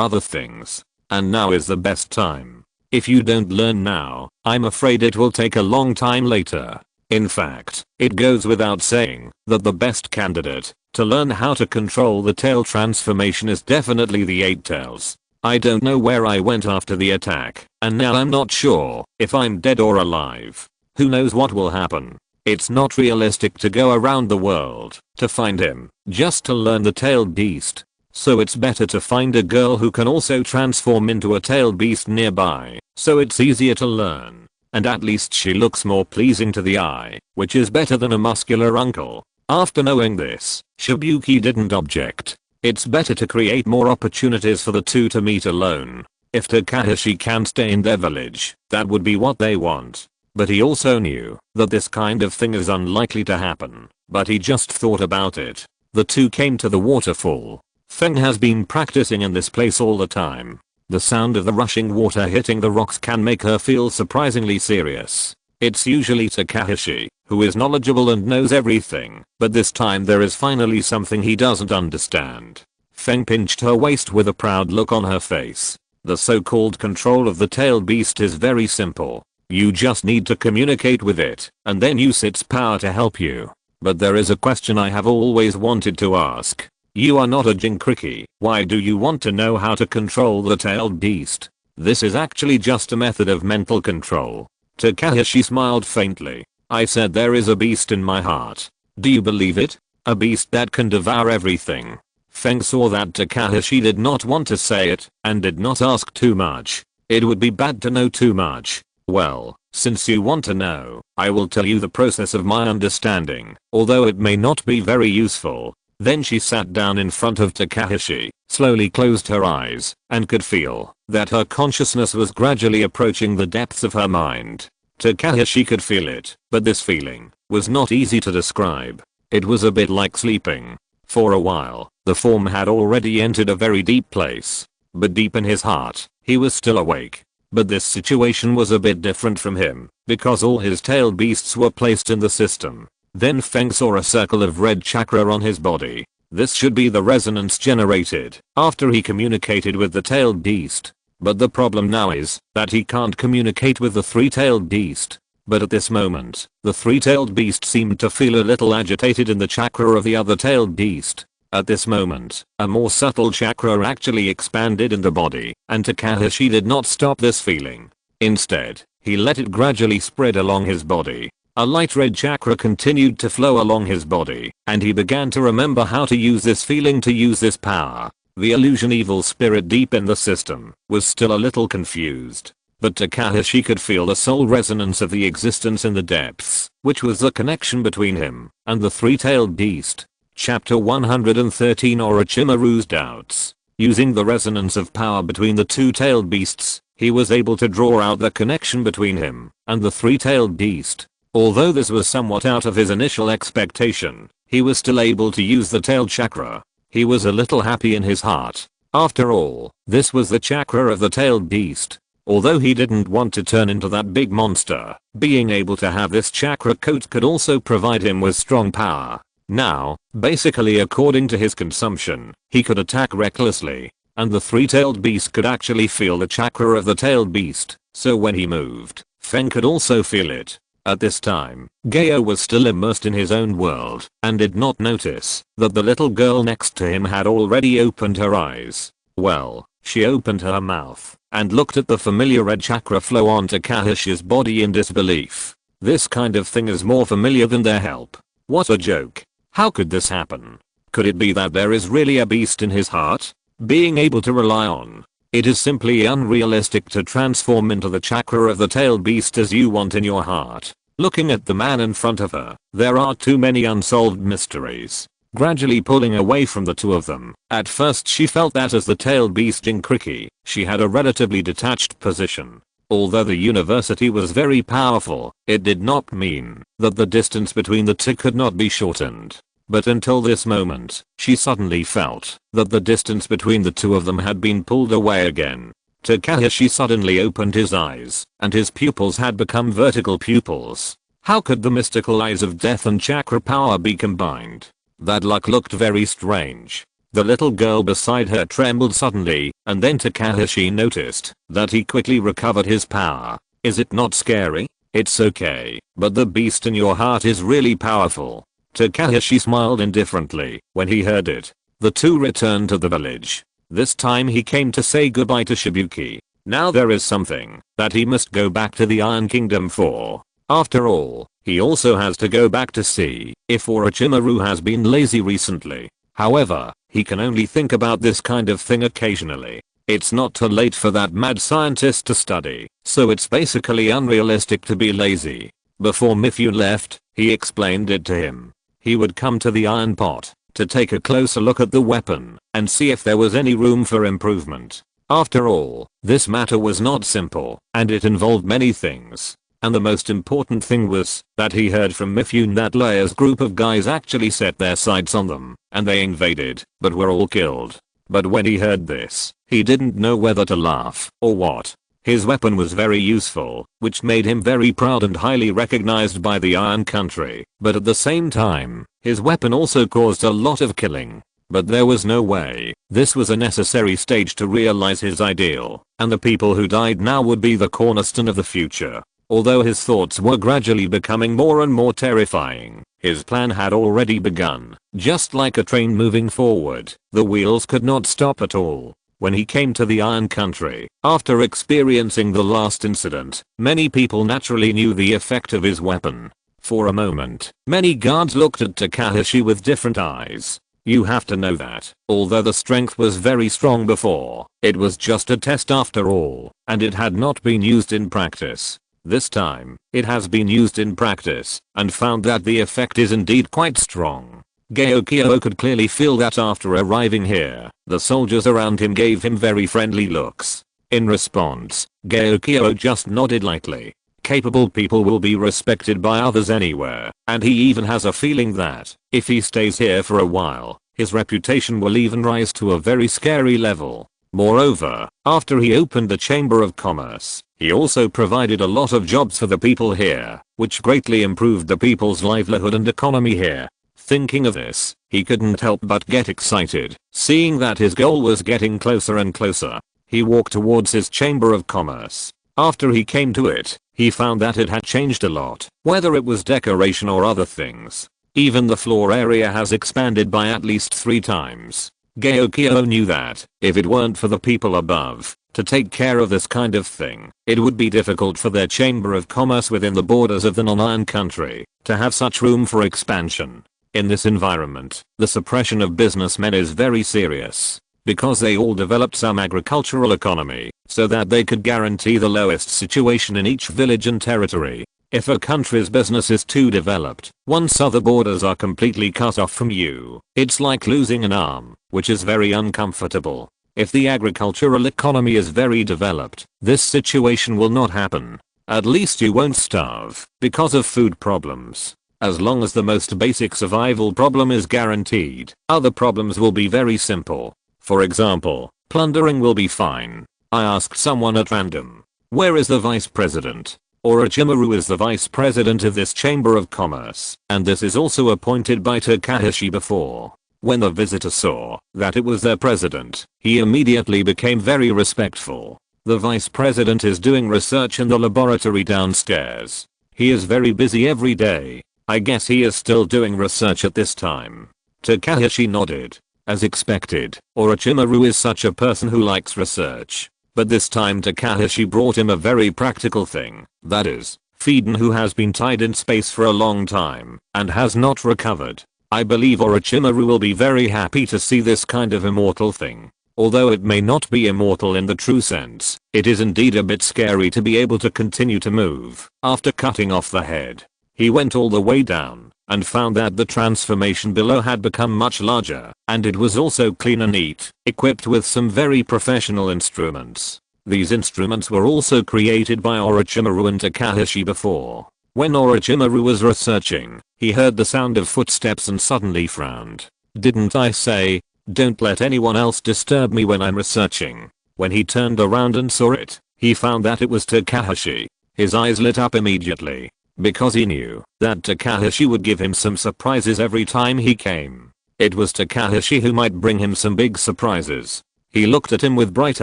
other things. And now is the best time. If you don't learn now, I'm afraid it will take a long time later. In fact, it goes without saying that the best candidate to learn how to control the tail transformation is definitely the Eight Tails. I don't know where I went after the attack, and now I'm not sure if I'm dead or alive. Who knows what will happen? It's not realistic to go around the world to find him just to learn the tailed beast. So it's better to find a girl who can also transform into a tailed beast nearby, so it's easier to learn. And at least she looks more pleasing to the eye, which is better than a muscular uncle. After knowing this, Shibuki didn't object. It's better to create more opportunities for the two to meet alone. If Takashi can stay in their village, that would be what they want. But he also knew that this kind of thing is unlikely to happen, but he just thought about it. The two came to the waterfall. Feng has been practicing in this place all the time. The sound of the rushing water hitting the rocks can make her feel surprisingly serious. It's usually Takashi who is knowledgeable and knows everything, but this time there is finally something he doesn't understand. Feng pinched her waist with a proud look on her face. The so-called control of the tailed beast is very simple. You just need to communicate with it, and then use its power to help you. But there is a question I have always wanted to ask. You are not a Jinkriki. Why do you want to know how to control the tailed beast? This is actually just a method of mental control. Takashi smiled faintly. I said there is a beast in my heart. Do you believe it? A beast that can devour everything. Feng saw that Takashi did not want to say it and did not ask too much. It would be bad to know too much. Well, since you want to know, I will tell you the process of my understanding, although it may not be very useful. Then she sat down in front of Takashi, slowly closed her eyes, and could feel that her consciousness was gradually approaching the depths of her mind. Takashi could feel it, but this feeling was not easy to describe. It was a bit like sleeping. For a while, the form had already entered a very deep place. But deep in his heart, he was still awake. But this situation was a bit different from him, because all his tailed beasts were placed in the system. Then Feng saw a circle of red chakra on his body. This should be the resonance generated after he communicated with the tailed beast. But the problem now is that he can't communicate with the three-tailed beast. But at this moment, the three-tailed beast seemed to feel a little agitated in the chakra of the other tailed beast. At this moment, a more subtle chakra actually expanded in the body, and Takashi did not stop this feeling. Instead, he let it gradually spread along his body. A light red chakra continued to flow along his body, and he began to remember how to use this feeling to use this power. The illusion evil spirit deep in the system was still a little confused. But Takashi could feel the soul resonance of the existence in the depths, which was the connection between him and the three-tailed beast. Chapter 113 Orochimaru's Doubts. Using the resonance of power between the two-tailed beasts, he was able to draw out the connection between him and the three-tailed beast. Although this was somewhat out of his initial expectation, he was still able to use the tail chakra. He was a little happy in his heart. After all, this was the chakra of the tailed beast. Although he didn't want to turn into that big monster, being able to have this chakra coat could also provide him with strong power. Now, basically according to his consumption, he could attack recklessly, and the three-tailed beast could actually feel the chakra of the tailed beast, so when he moved, Feng could also feel it. At this time, Gaio was still immersed in his own world and did not notice that the little girl next to him had already opened her eyes. Well, she opened her mouth and looked at the familiar red chakra flow on Takashi's body in disbelief. This kind of thing is more familiar than their help. What a joke. How could this happen? Could it be that there is really a beast in his heart? Being able to rely on. It is simply unrealistic to transform into the chakra of the tailed beast as you want in your heart. looking at the man in front of her. There are too many unsolved mysteries. Gradually pulling away from the two of them. At first she felt that as the tailed beast Jinkriki, she had a relatively detached position. Although the university was very powerful, it did not mean that the distance between the two could not be shortened. But until this moment, she suddenly felt that the distance between the two of them had been pulled away again. Takashi suddenly opened his eyes, and his pupils had become vertical pupils. How could the mystical eyes of death and chakra power be combined? That look looked very strange. The little girl beside her trembled suddenly, and then Takashi noticed that he quickly recovered his power. Is it not scary? It's okay, but the beast in your heart is really powerful. Takashi smiled indifferently when he heard it. The two returned to the village. This time he came to say goodbye to Shibuki. Now there is something that he must go back to the Iron Kingdom for. After all, he also has to go back to see if Orochimaru has been lazy recently. However, he can only think about this kind of thing occasionally. It's not too late for that mad scientist to study, so it's basically unrealistic to be lazy. Before Mifune left, he explained it to him. He would come to the iron pot to take a closer look at the weapon and see if there was any room for improvement. After all, this matter was not simple, and it involved many things. And the most important thing was that he heard from Mifune that Leia's group of guys actually set their sights on them, and they invaded, but were all killed. But when he heard this, he didn't know whether to laugh or what. His weapon was very useful, which made him very proud and highly recognized by the Iron Country. But at the same time, his weapon also caused a lot of killing. But there was no way. This was a necessary stage to realize his ideal, and the people who died now would be the cornerstone of the future. Although his thoughts were gradually becoming more and more terrifying, his plan had already begun. Just like a train moving forward, the wheels could not stop at all. When he came to the Iron Country, after experiencing the last incident, many people naturally knew the effect of his weapon. For a moment, many guards looked at Takashi with different eyes. You have to know that, although the strength was very strong before, it was just a test after all, and it had not been used in practice. This time, it has been used in practice, and found that the effect is indeed quite strong. Gyokyo could clearly feel that after arriving here, the soldiers around him gave him very friendly looks. In response, Gyokyo just nodded lightly. Capable people will be respected by others anywhere, and he even has a feeling that, if he stays here for a while, his reputation will even rise to a very scary level. Moreover, after he opened the Chamber of Commerce, he also provided a lot of jobs for the people here, which greatly improved the people's livelihood and economy here. Thinking of this, he couldn't help but get excited, seeing that his goal was getting closer and closer. He walked towards his Chamber of Commerce. After he came to it, he found that it had changed a lot, whether it was decoration or other things. Even the floor area has expanded by at least 3 times. Gyokyo knew that, if it weren't for the people above, to take care of this kind of thing, it would be difficult for their Chamber of Commerce within the borders of the non-Iron Country to have such room for expansion. In this environment, the suppression of businessmen is very serious, because they all developed some agricultural economy, so that they could guarantee the lowest situation in each village and territory. If a country's business is too developed, once other borders are completely cut off from you, it's like losing an arm, which is very uncomfortable. If the agricultural economy is very developed, this situation will not happen. At least you won't starve because of food problems. As long as the most basic survival problem is guaranteed, other problems will be very simple. For example, plundering will be fine. I asked someone at random, where is the vice president? Orochimaru is the vice president of this Chamber of Commerce, and this is also appointed by Takashi before. When the visitor saw that it was their president, he immediately became very respectful. The vice president is doing research in the laboratory downstairs. He is very busy every day. I guess he is still doing research at this time. Takashi nodded. As expected, Orochimaru is such a person who likes research. But this time Takashi brought him a very practical thing, that is, Fiden, who has been tied in space for a long time and has not recovered. I believe Orochimaru will be very happy to see this kind of immortal thing. Although it may not be immortal in the true sense, it is indeed a bit scary to be able to continue to move after cutting off the head. He went all the way down and found that the transformation below had become much larger, and it was also clean and neat, equipped with some very professional instruments. These instruments were also created by Orochimaru and Takashi before. When Orochimaru was researching, he heard the sound of footsteps and suddenly frowned. "Didn't I say, don't let anyone else disturb me when I'm researching?" When he turned around and saw it, he found that it was Takashi. His eyes lit up immediately, because he knew that Takashi would give him some surprises every time he came. It was Takashi who might bring him some big surprises. He looked at him with bright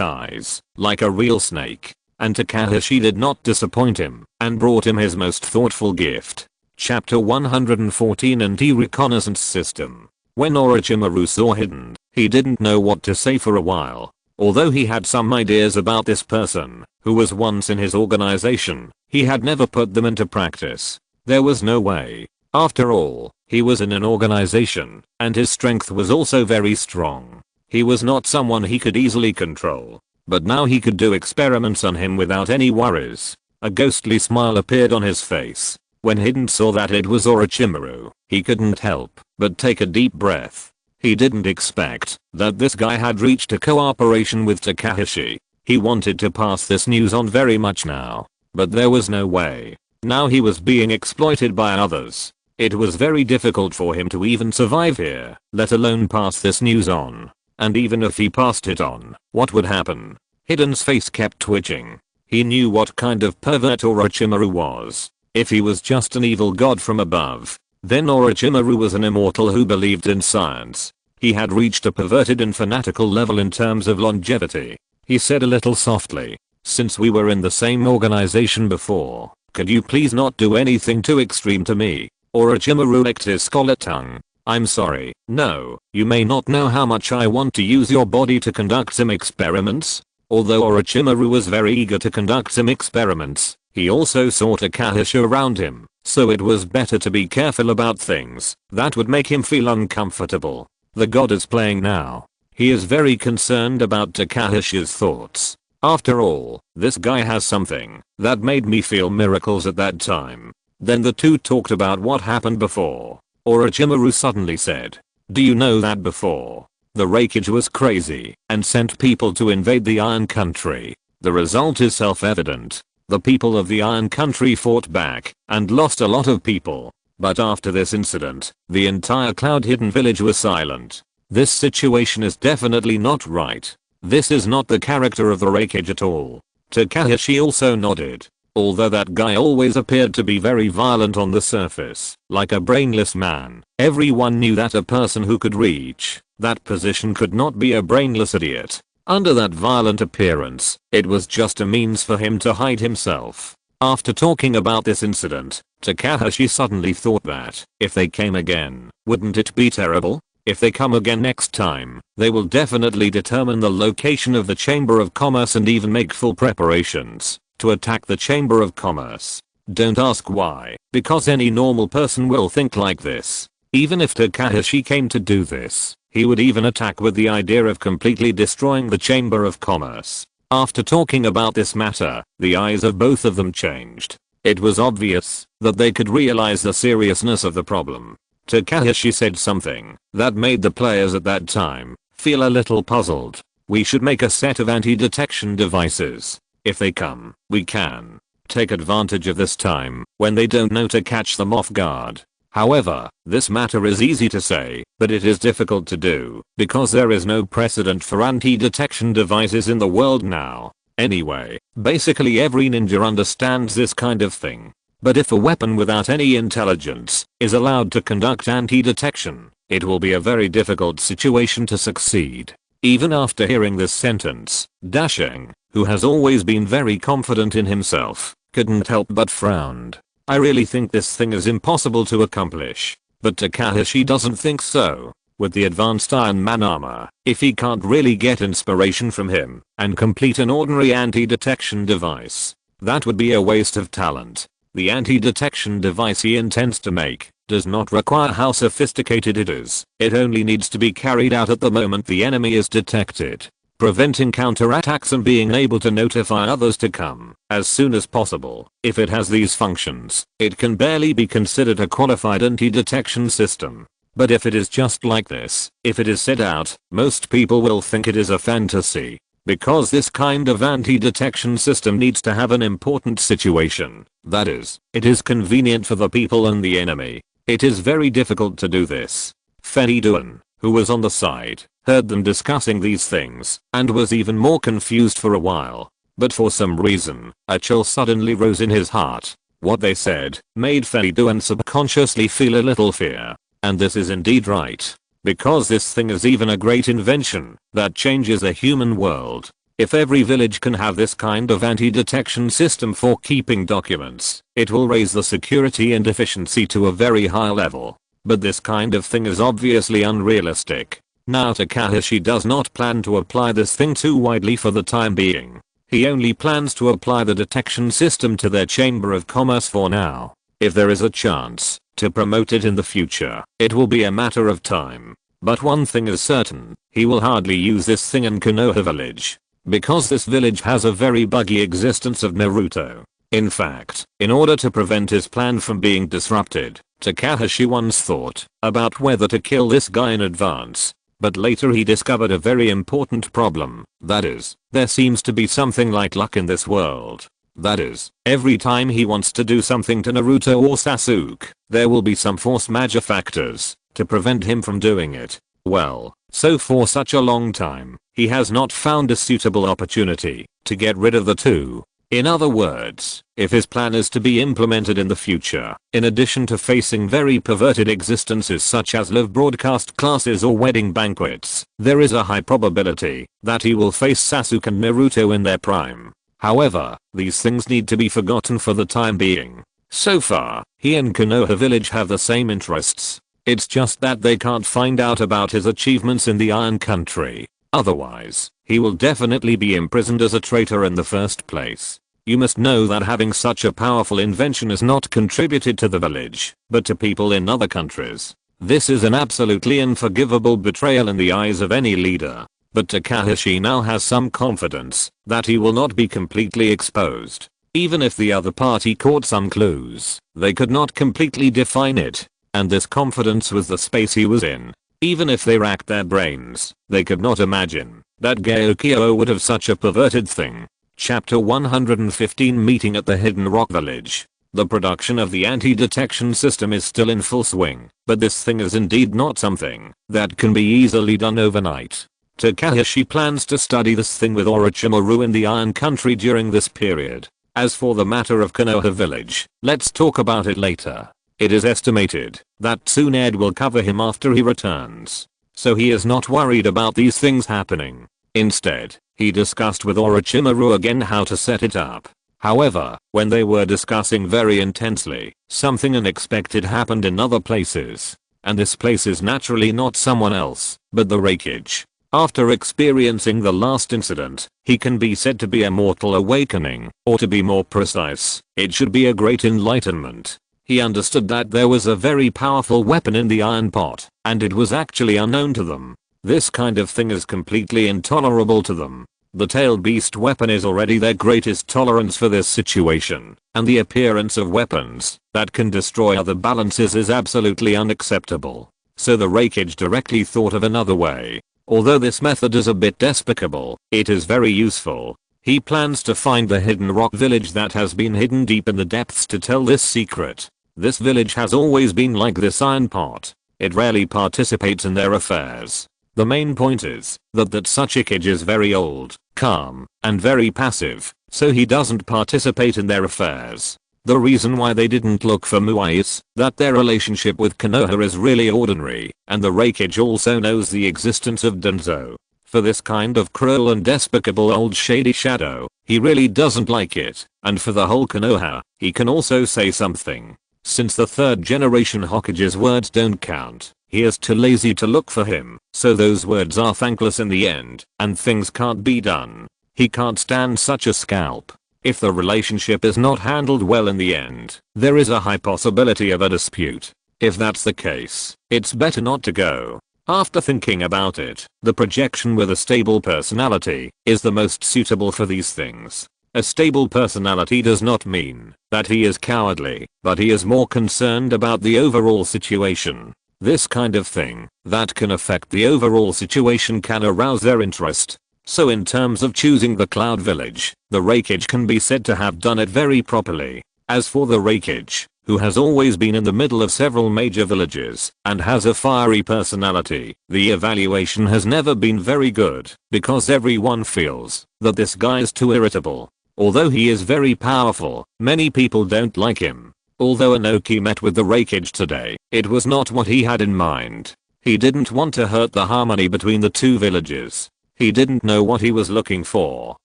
eyes, like a real snake, and Takashi did not disappoint him, and brought him his most thoughtful gift. Chapter 114 Anti-Reconnaissance System. When Orochimaru saw Hidden, he didn't know what to say for a while. Although he had some ideas about this person, who was once in his organization, he had never put them into practice. There was no way. After all, he was in an organization, and his strength was also very strong. He was not someone he could easily control. But now he could do experiments on him without any worries. A ghostly smile appeared on his face. When Hidden saw that it was Orochimaru, he couldn't help but take a deep breath. He didn't expect that this guy had reached a cooperation with Takashi. He wanted to pass this news on very much now, but there was no way. Now he was being exploited by others. It was very difficult for him to even survive here, let alone pass this news on. And even if he passed it on, what would happen? Hidden's face kept twitching. He knew what kind of pervert Orochimaru was. If he was just an evil god from above, then Orochimaru was an immortal who believed in science. He had reached a perverted and fanatical level in terms of longevity. He said a little softly, "Since we were in the same organization before, could you please not do anything too extreme to me?" Orochimaru licked his scarlet tongue. "I'm sorry, no, you may not know how much I want to use your body to conduct some experiments." Although Orochimaru was very eager to conduct some experiments, he also saw Takashi around him, so it was better to be careful about things that would make him feel uncomfortable. The god is playing now. He is very concerned about Takashi's thoughts. After all, this guy has something that made me feel miracles at that time. Then the two talked about what happened before. Orochimaru suddenly said, "Do you know that before? The Raikage was crazy and sent people to invade the Iron Country. The result is self-evident. The people of the Iron Country fought back and lost a lot of people. But after this incident, the entire Cloud Hidden village was silent. This situation is definitely not right. This is not the character of the Raikage at all." Takashi also nodded. Although that guy always appeared to be very violent on the surface, like a brainless man, everyone knew that a person who could reach that position could not be a brainless idiot. Under that violent appearance, it was just a means for him to hide himself. After talking about this incident, Takashi suddenly thought that, if they came again, wouldn't it be terrible? If they come again next time, they will definitely determine the location of the Chamber of Commerce and even make full preparations to attack the Chamber of Commerce. Don't ask why, because any normal person will think like this. Even if Takashi came to do this, he would even attack with the idea of completely destroying the Chamber of Commerce. After talking about this matter, the eyes of both of them changed. It was obvious that they could realize the seriousness of the problem. Takashi said something that made the players at that time feel a little puzzled. "We should make a set of anti-detection devices. If they come, we can take advantage of this time when they don't know to catch them off guard." However, this matter is easy to say, but it is difficult to do, because there is no precedent for anti-detection devices in the world now. Anyway, basically every ninja understands this kind of thing. But if a weapon without any intelligence is allowed to conduct anti-detection, it will be a very difficult situation to succeed. Even after hearing this sentence, Dasheng, who has always been very confident in himself, couldn't help but frowned. "I really think this thing is impossible to accomplish." But Takashi doesn't think so. With the advanced Iron Man armor, if he can't really get inspiration from him and complete an ordinary anti-detection device, that would be a waste of talent. The anti-detection device he intends to make does not require how sophisticated it is. It only needs to be carried out at the moment the enemy is detected. preventing counterattacks and being able to notify others to come as soon as possible. If it has these functions, it can barely be considered a qualified anti-detection system. But if it is just like this, if it is set out, most people will think it is a fantasy. Because this kind of anti-detection system needs to have an important situation. That is, it is convenient for the people and the enemy. It is very difficult to do this. Feniduan, who was on the side, heard them discussing these things, and was even more confused for a while. But for some reason, a chill suddenly rose in his heart. What they said made Feniduan subconsciously feel a little fear. And this is indeed right. Because this thing is even a great invention that changes a human world. If every village can have this kind of anti-detection system for keeping documents, it will raise the security and efficiency to a very high level. But this kind of thing is obviously unrealistic. Now Takashi does not plan to apply this thing too widely for the time being. He only plans to apply the detection system to their Chamber of Commerce for now. If there is a chance to promote it in the future, it will be a matter of time. But one thing is certain, he will hardly use this thing in Konoha village. Because this village has a very buggy existence of Naruto. In fact, in order to prevent his plan from being disrupted, Takashi once thought about whether to kill this guy in advance. But later he discovered a very important problem. That is, there seems to be something like luck in this world. That is, every time he wants to do something to Naruto or Sasuke, there will be some force majeure factors to prevent him from doing it. Well, so for such a long time, he has not found a suitable opportunity to get rid of the two. In other words, if his plan is to be implemented in the future, in addition to facing very perverted existences such as live broadcast classes or wedding banquets, there is a high probability that he will face Sasuke and Naruto in their prime. However, these things need to be forgotten for the time being. So far, he and Konoha village have the same interests. It's just that they can't find out about his achievements in the Iron Country. Otherwise, he will definitely be imprisoned as a traitor in the first place. You must know that having such a powerful invention is not contributed to the village, but to people in other countries. This is an absolutely unforgivable betrayal in the eyes of any leader. But Takashi now has some confidence that he will not be completely exposed. Even if the other party caught some clues, they could not completely define it. And this confidence was the space he was in. Even if they racked their brains, they could not imagine that Gyokyo would have such a perverted thing. Chapter 115 Meeting at the Hidden Rock Village. The production of the anti-detection system is still in full swing, but this thing is indeed not something that can be easily done overnight. Takashi plans to study this thing with Orochimaru in the Iron Country during this period. As for the matter of Konoha village, let's talk about it later. It is estimated that Tsunade will cover him after he returns. So he is not worried about these things happening. Instead, he discussed with Orochimaru again how to set it up. However, when they were discussing very intensely, something unexpected happened in other places. And this place is naturally not someone else, but the Raikage. After experiencing the last incident, he can be said to be a mortal awakening, or to be more precise, it should be a great enlightenment. He understood that there was a very powerful weapon in the iron pot, and it was actually unknown to them. This kind of thing is completely intolerable to them. The tailed beast weapon is already their greatest tolerance for this situation, and the appearance of weapons that can destroy other balances is absolutely unacceptable. So the Raikage directly thought of another way. Although this method is a bit despicable, it is very useful. He plans to find the hidden rock village that has been hidden deep in the depths to tell this secret. This village has always been like this iron pot. It rarely participates in their affairs. The main point is that Tsuchikage is very old, calm, and very passive, so he doesn't participate in their affairs. The reason why they didn't look for Muai is that their relationship with Konoha is really ordinary, and the Raikage also knows the existence of Danzo. For this kind of cruel and despicable old shady shadow, he really doesn't like it, and for the whole Konoha, he can also say something. Since the third generation Hokage's words don't count, he is too lazy to look for him, so those words are thankless in the end, and things can't be done. He can't stand such a scalp. If the relationship is not handled well in the end, there is a high possibility of a dispute. If that's the case, it's better not to go. After thinking about it, the projection with a stable personality is the most suitable for these things. A stable personality does not mean that he is cowardly, but he is more concerned about the overall situation. This kind of thing that can affect the overall situation can arouse their interest. So in terms of choosing the Cloud Village, the Raikage can be said to have done it very properly. As for the Raikage, who has always been in the middle of several major villages and has a fiery personality, the evaluation has never been very good because everyone feels that this guy is too irritable. Although he is very powerful, many people don't like him. Although Inoki met with the Raikage today, it was not what he had in mind. He didn't want to hurt the harmony between the two villages. He didn't know what he was looking for,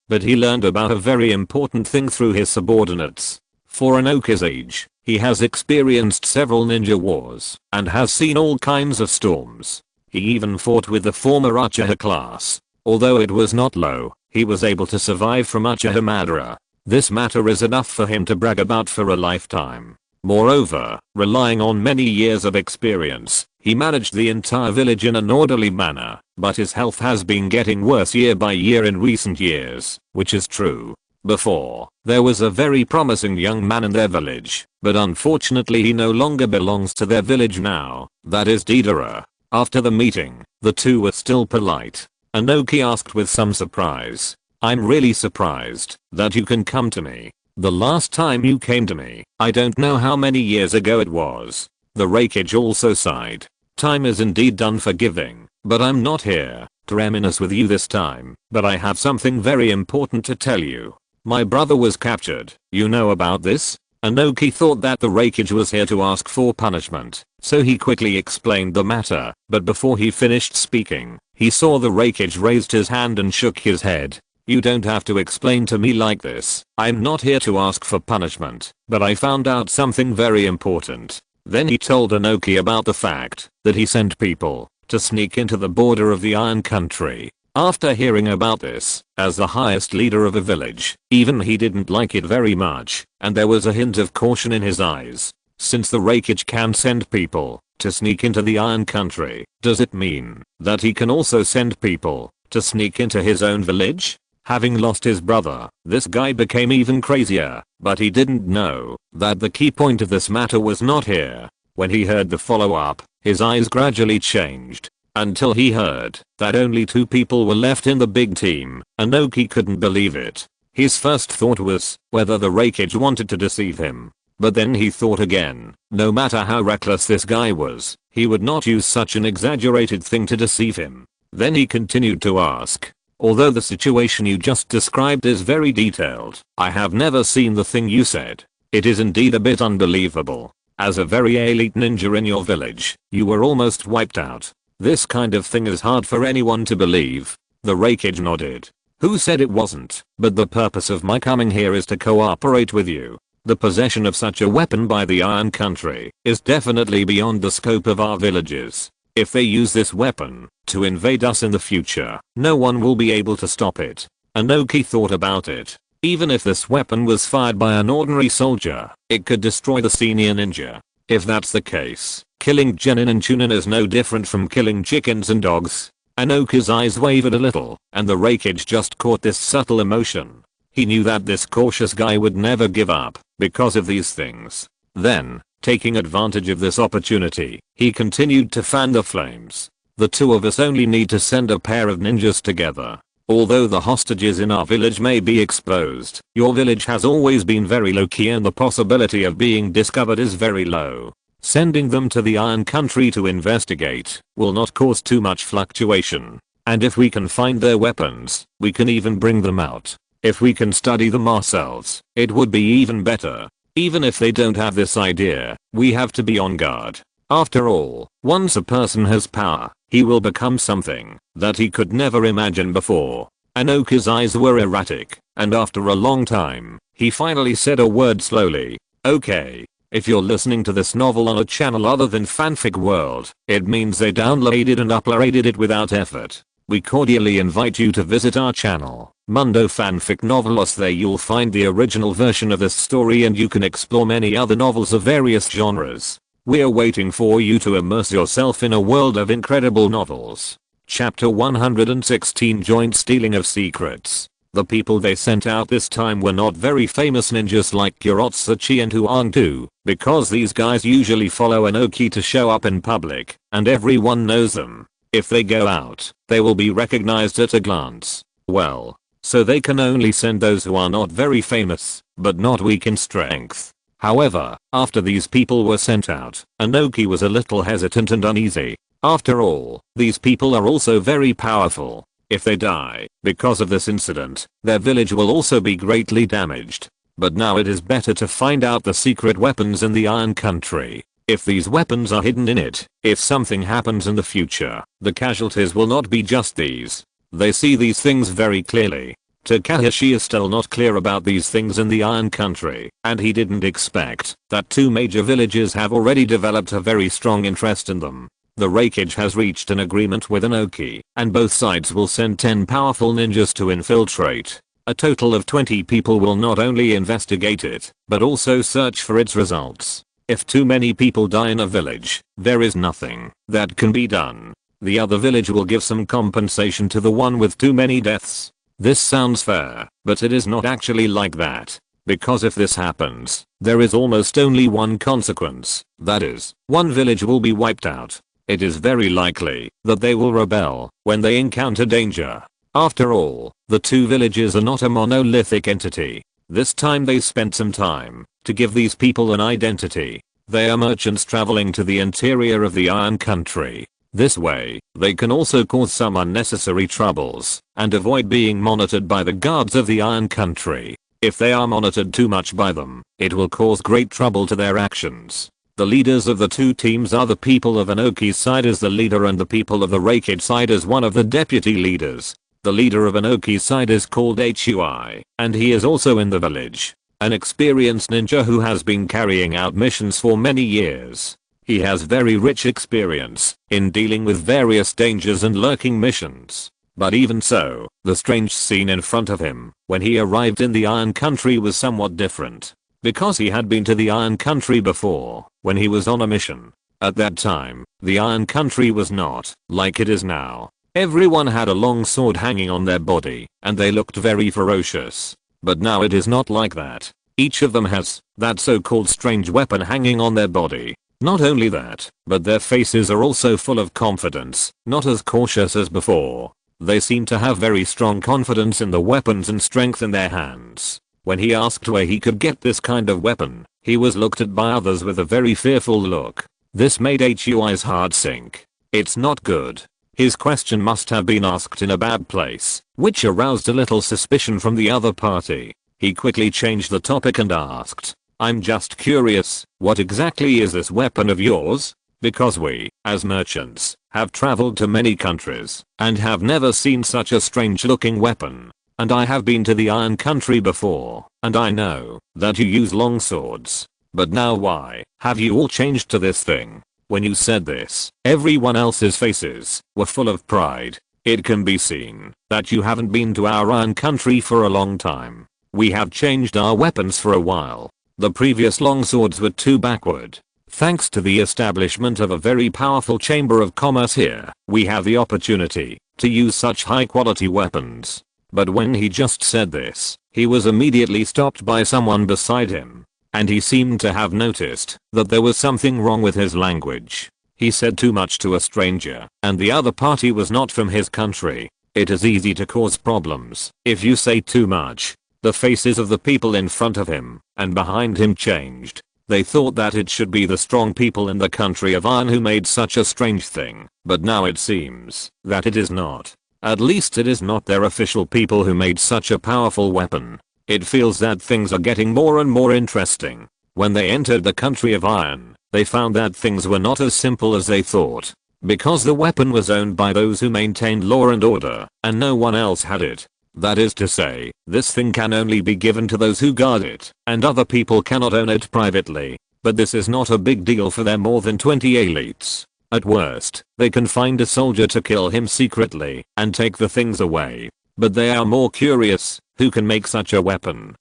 but he learned about a very important thing through his subordinates. For Inoki's age, he has experienced several ninja wars and has seen all kinds of storms. He even fought with the former Uchiha class. Although it was not low, he was able to survive from Uchiha Madara. This matter is enough for him to brag about for a lifetime. Moreover, relying on many years of experience, he managed the entire village in an orderly manner, but his health has been getting worse year by year in recent years, which is true. Before, there was a very promising young man in their village, but unfortunately he no longer belongs to their village now, that is Deidara. After the meeting, the two were still polite. Inoki asked with some surprise, "I'm really surprised that you can come to me. The last time you came to me, I don't know how many years ago it was." The Raikage also sighed. "Time is indeed done for giving, but I'm not here to reminisce with you this time, but I have something very important to tell you. My brother was captured, you know about this?" Inoki thought that the Raikage was here to ask for punishment, so he quickly explained the matter, but before he finished speaking, he saw the Raikage raised his hand and shook his head. "You don't have to explain to me like this. I'm not here to ask for punishment, but I found out something very important." Then he told Inoki about the fact that he sent people to sneak into the border of the Iron Country. After hearing about this, as the highest leader of a village, even he didn't like it very much, and there was a hint of caution in his eyes. Since the Raikage can send people to sneak into the Iron Country, does it mean that he can also send people to sneak into his own village? Having lost his brother, this guy became even crazier, but he didn't know that the key point of this matter was not here. When he heard the follow-up, his eyes gradually changed. Until he heard that only 2 people were left in the big team, Inoki couldn't believe it. His first thought was whether the Raikage wanted to deceive him. But then he thought again, no matter how reckless this guy was, he would not use such an exaggerated thing to deceive him. Then he continued to ask, "Although the situation you just described is very detailed, I have never seen the thing you said. It is indeed a bit unbelievable. As a very elite ninja in your village, you were almost wiped out. This kind of thing is hard for anyone to believe." The Raikage nodded. "Who said it wasn't? But the purpose of my coming here is to cooperate with you. The possession of such a weapon by the Iron Country is definitely beyond the scope of our villages. If they use this weapon to invade us in the future, no one will be able to stop it." Inoki thought about it. Even if this weapon was fired by an ordinary soldier, it could destroy the senior ninja. If that's the case, killing genin and chunin is no different from killing chickens and dogs. Inoki's eyes wavered a little, and the Raikage just caught this subtle emotion. He knew that this cautious guy would never give up because of these things. Then, taking advantage of this opportunity, he continued to fan the flames. "The 2 of us only need to send a pair of ninjas together. Although the hostages in our village may be exposed, your village has always been very low-key and the possibility of being discovered is very low. Sending them to the Iron Country to investigate will not cause too much fluctuation. And if we can find their weapons, we can even bring them out. If we can study them ourselves, it would be even better. Even if they don't have this idea, we have to be on guard. After all, once a person has power, he will become something that he could never imagine before." Inoki's eyes were erratic, and after a long time, he finally said a word slowly. "Okay. If you're listening to this novel on a channel other than Fanfic World, it means they downloaded and uploaded it without effort. We cordially invite you to visit our channel, Mundo Fanfic Novelos. There you'll find the original version of this story and you can explore many other novels of various genres. We're waiting for you to immerse yourself in a world of incredible novels. Chapter 116 Joint Stealing of Secrets. The people they sent out this time were not very famous ninjas like Urotsuchi and Huangtu, because these guys usually follow an Oki to show up in public, and everyone knows them. If they go out, they will be recognized at a glance. Well, so they can only send those who are not very famous, but not weak in strength. However, after these people were sent out, Anoki was a little hesitant and uneasy. After all, these people are also very powerful. If they die, because of this incident, their village will also be greatly damaged. But now it is better to find out the secret weapons in the Iron Country. If these weapons are hidden in it, if something happens in the future, the casualties will not be just these. They see these things very clearly. Takashi is still not clear about these things in the Iron Country, and he didn't expect that two major villages have already developed a very strong interest in them. The Raikage has reached an agreement with Anoki, and both sides will send 10 powerful ninjas to infiltrate. A total of 20 people will not only investigate it, but also search for its results. If too many people die in a village, there is nothing that can be done. The other village will give some compensation to the one with too many deaths. This sounds fair, but it is not actually like that. Because if this happens, there is almost only one consequence, that is, one village will be wiped out. It is very likely that they will rebel when they encounter danger. After all, the two villages are not a monolithic entity. This time they spent some time to give these people an identity. They are merchants traveling to the interior of the Iron Country. This way, they can also cause some unnecessary troubles and avoid being monitored by the guards of the Iron Country. If they are monitored too much by them, it will cause great trouble to their actions. The leaders of the two teams are the people of Anoki's side as the leader and the people of the Raikage side as one of the deputy leaders. The leader of Anoki's side is called Hui, and he is also in the village. An experienced ninja who has been carrying out missions for many years. He has very rich experience in dealing with various dangers and lurking missions. But even so, the strange scene in front of him when he arrived in the Iron Country was somewhat different. Because he had been to the Iron Country before, when he was on a mission. At that time, the Iron Country was not like it is now. Everyone had a long sword hanging on their body, and they looked very ferocious. But now it is not like that. Each of them has that so-called strange weapon hanging on their body. Not only that, but their faces are also full of confidence, not as cautious as before. They seem to have very strong confidence in the weapons and strength in their hands. When he asked where he could get this kind of weapon, he was looked at by others with a very fearful look. This made Hui's heart sink. It's not good. His question must have been asked in a bad place, which aroused a little suspicion from the other party. He quickly changed the topic and asked, "I'm just curious, what exactly is this weapon of yours? Because we, as merchants, have traveled to many countries and have never seen such a strange looking weapon. And I have been to the Iron Country before, and I know that you use long swords. But now why have you all changed to this thing?" When you said this, everyone else's faces were full of pride. It can be seen that you haven't been to our Iron Country for a long time. We have changed our weapons for a while. The previous long swords were too backward. Thanks to the establishment of a very powerful chamber of commerce here, we have the opportunity to use such high quality weapons. But when he just said this, he was immediately stopped by someone beside him. And he seemed to have noticed that there was something wrong with his language. He said too much to a stranger, and the other party was not from his country. It is easy to cause problems if you say too much. The faces of the people in front of him and behind him changed. They thought that it should be the strong people in the country of Iron who made such a strange thing, but now it seems that it is not. At least it is not their official people who made such a powerful weapon. It feels that things are getting more and more interesting. When they entered the country of Iron, they found that things were not as simple as they thought. Because the weapon was owned by those who maintained law and order, and no one else had it. That is to say, this thing can only be given to those who guard it, and other people cannot own it privately. But this is not a big deal for their more than 20 elites. At worst, they can find a soldier to kill him secretly and take the things away. But they are more curious, who can make such a weapon?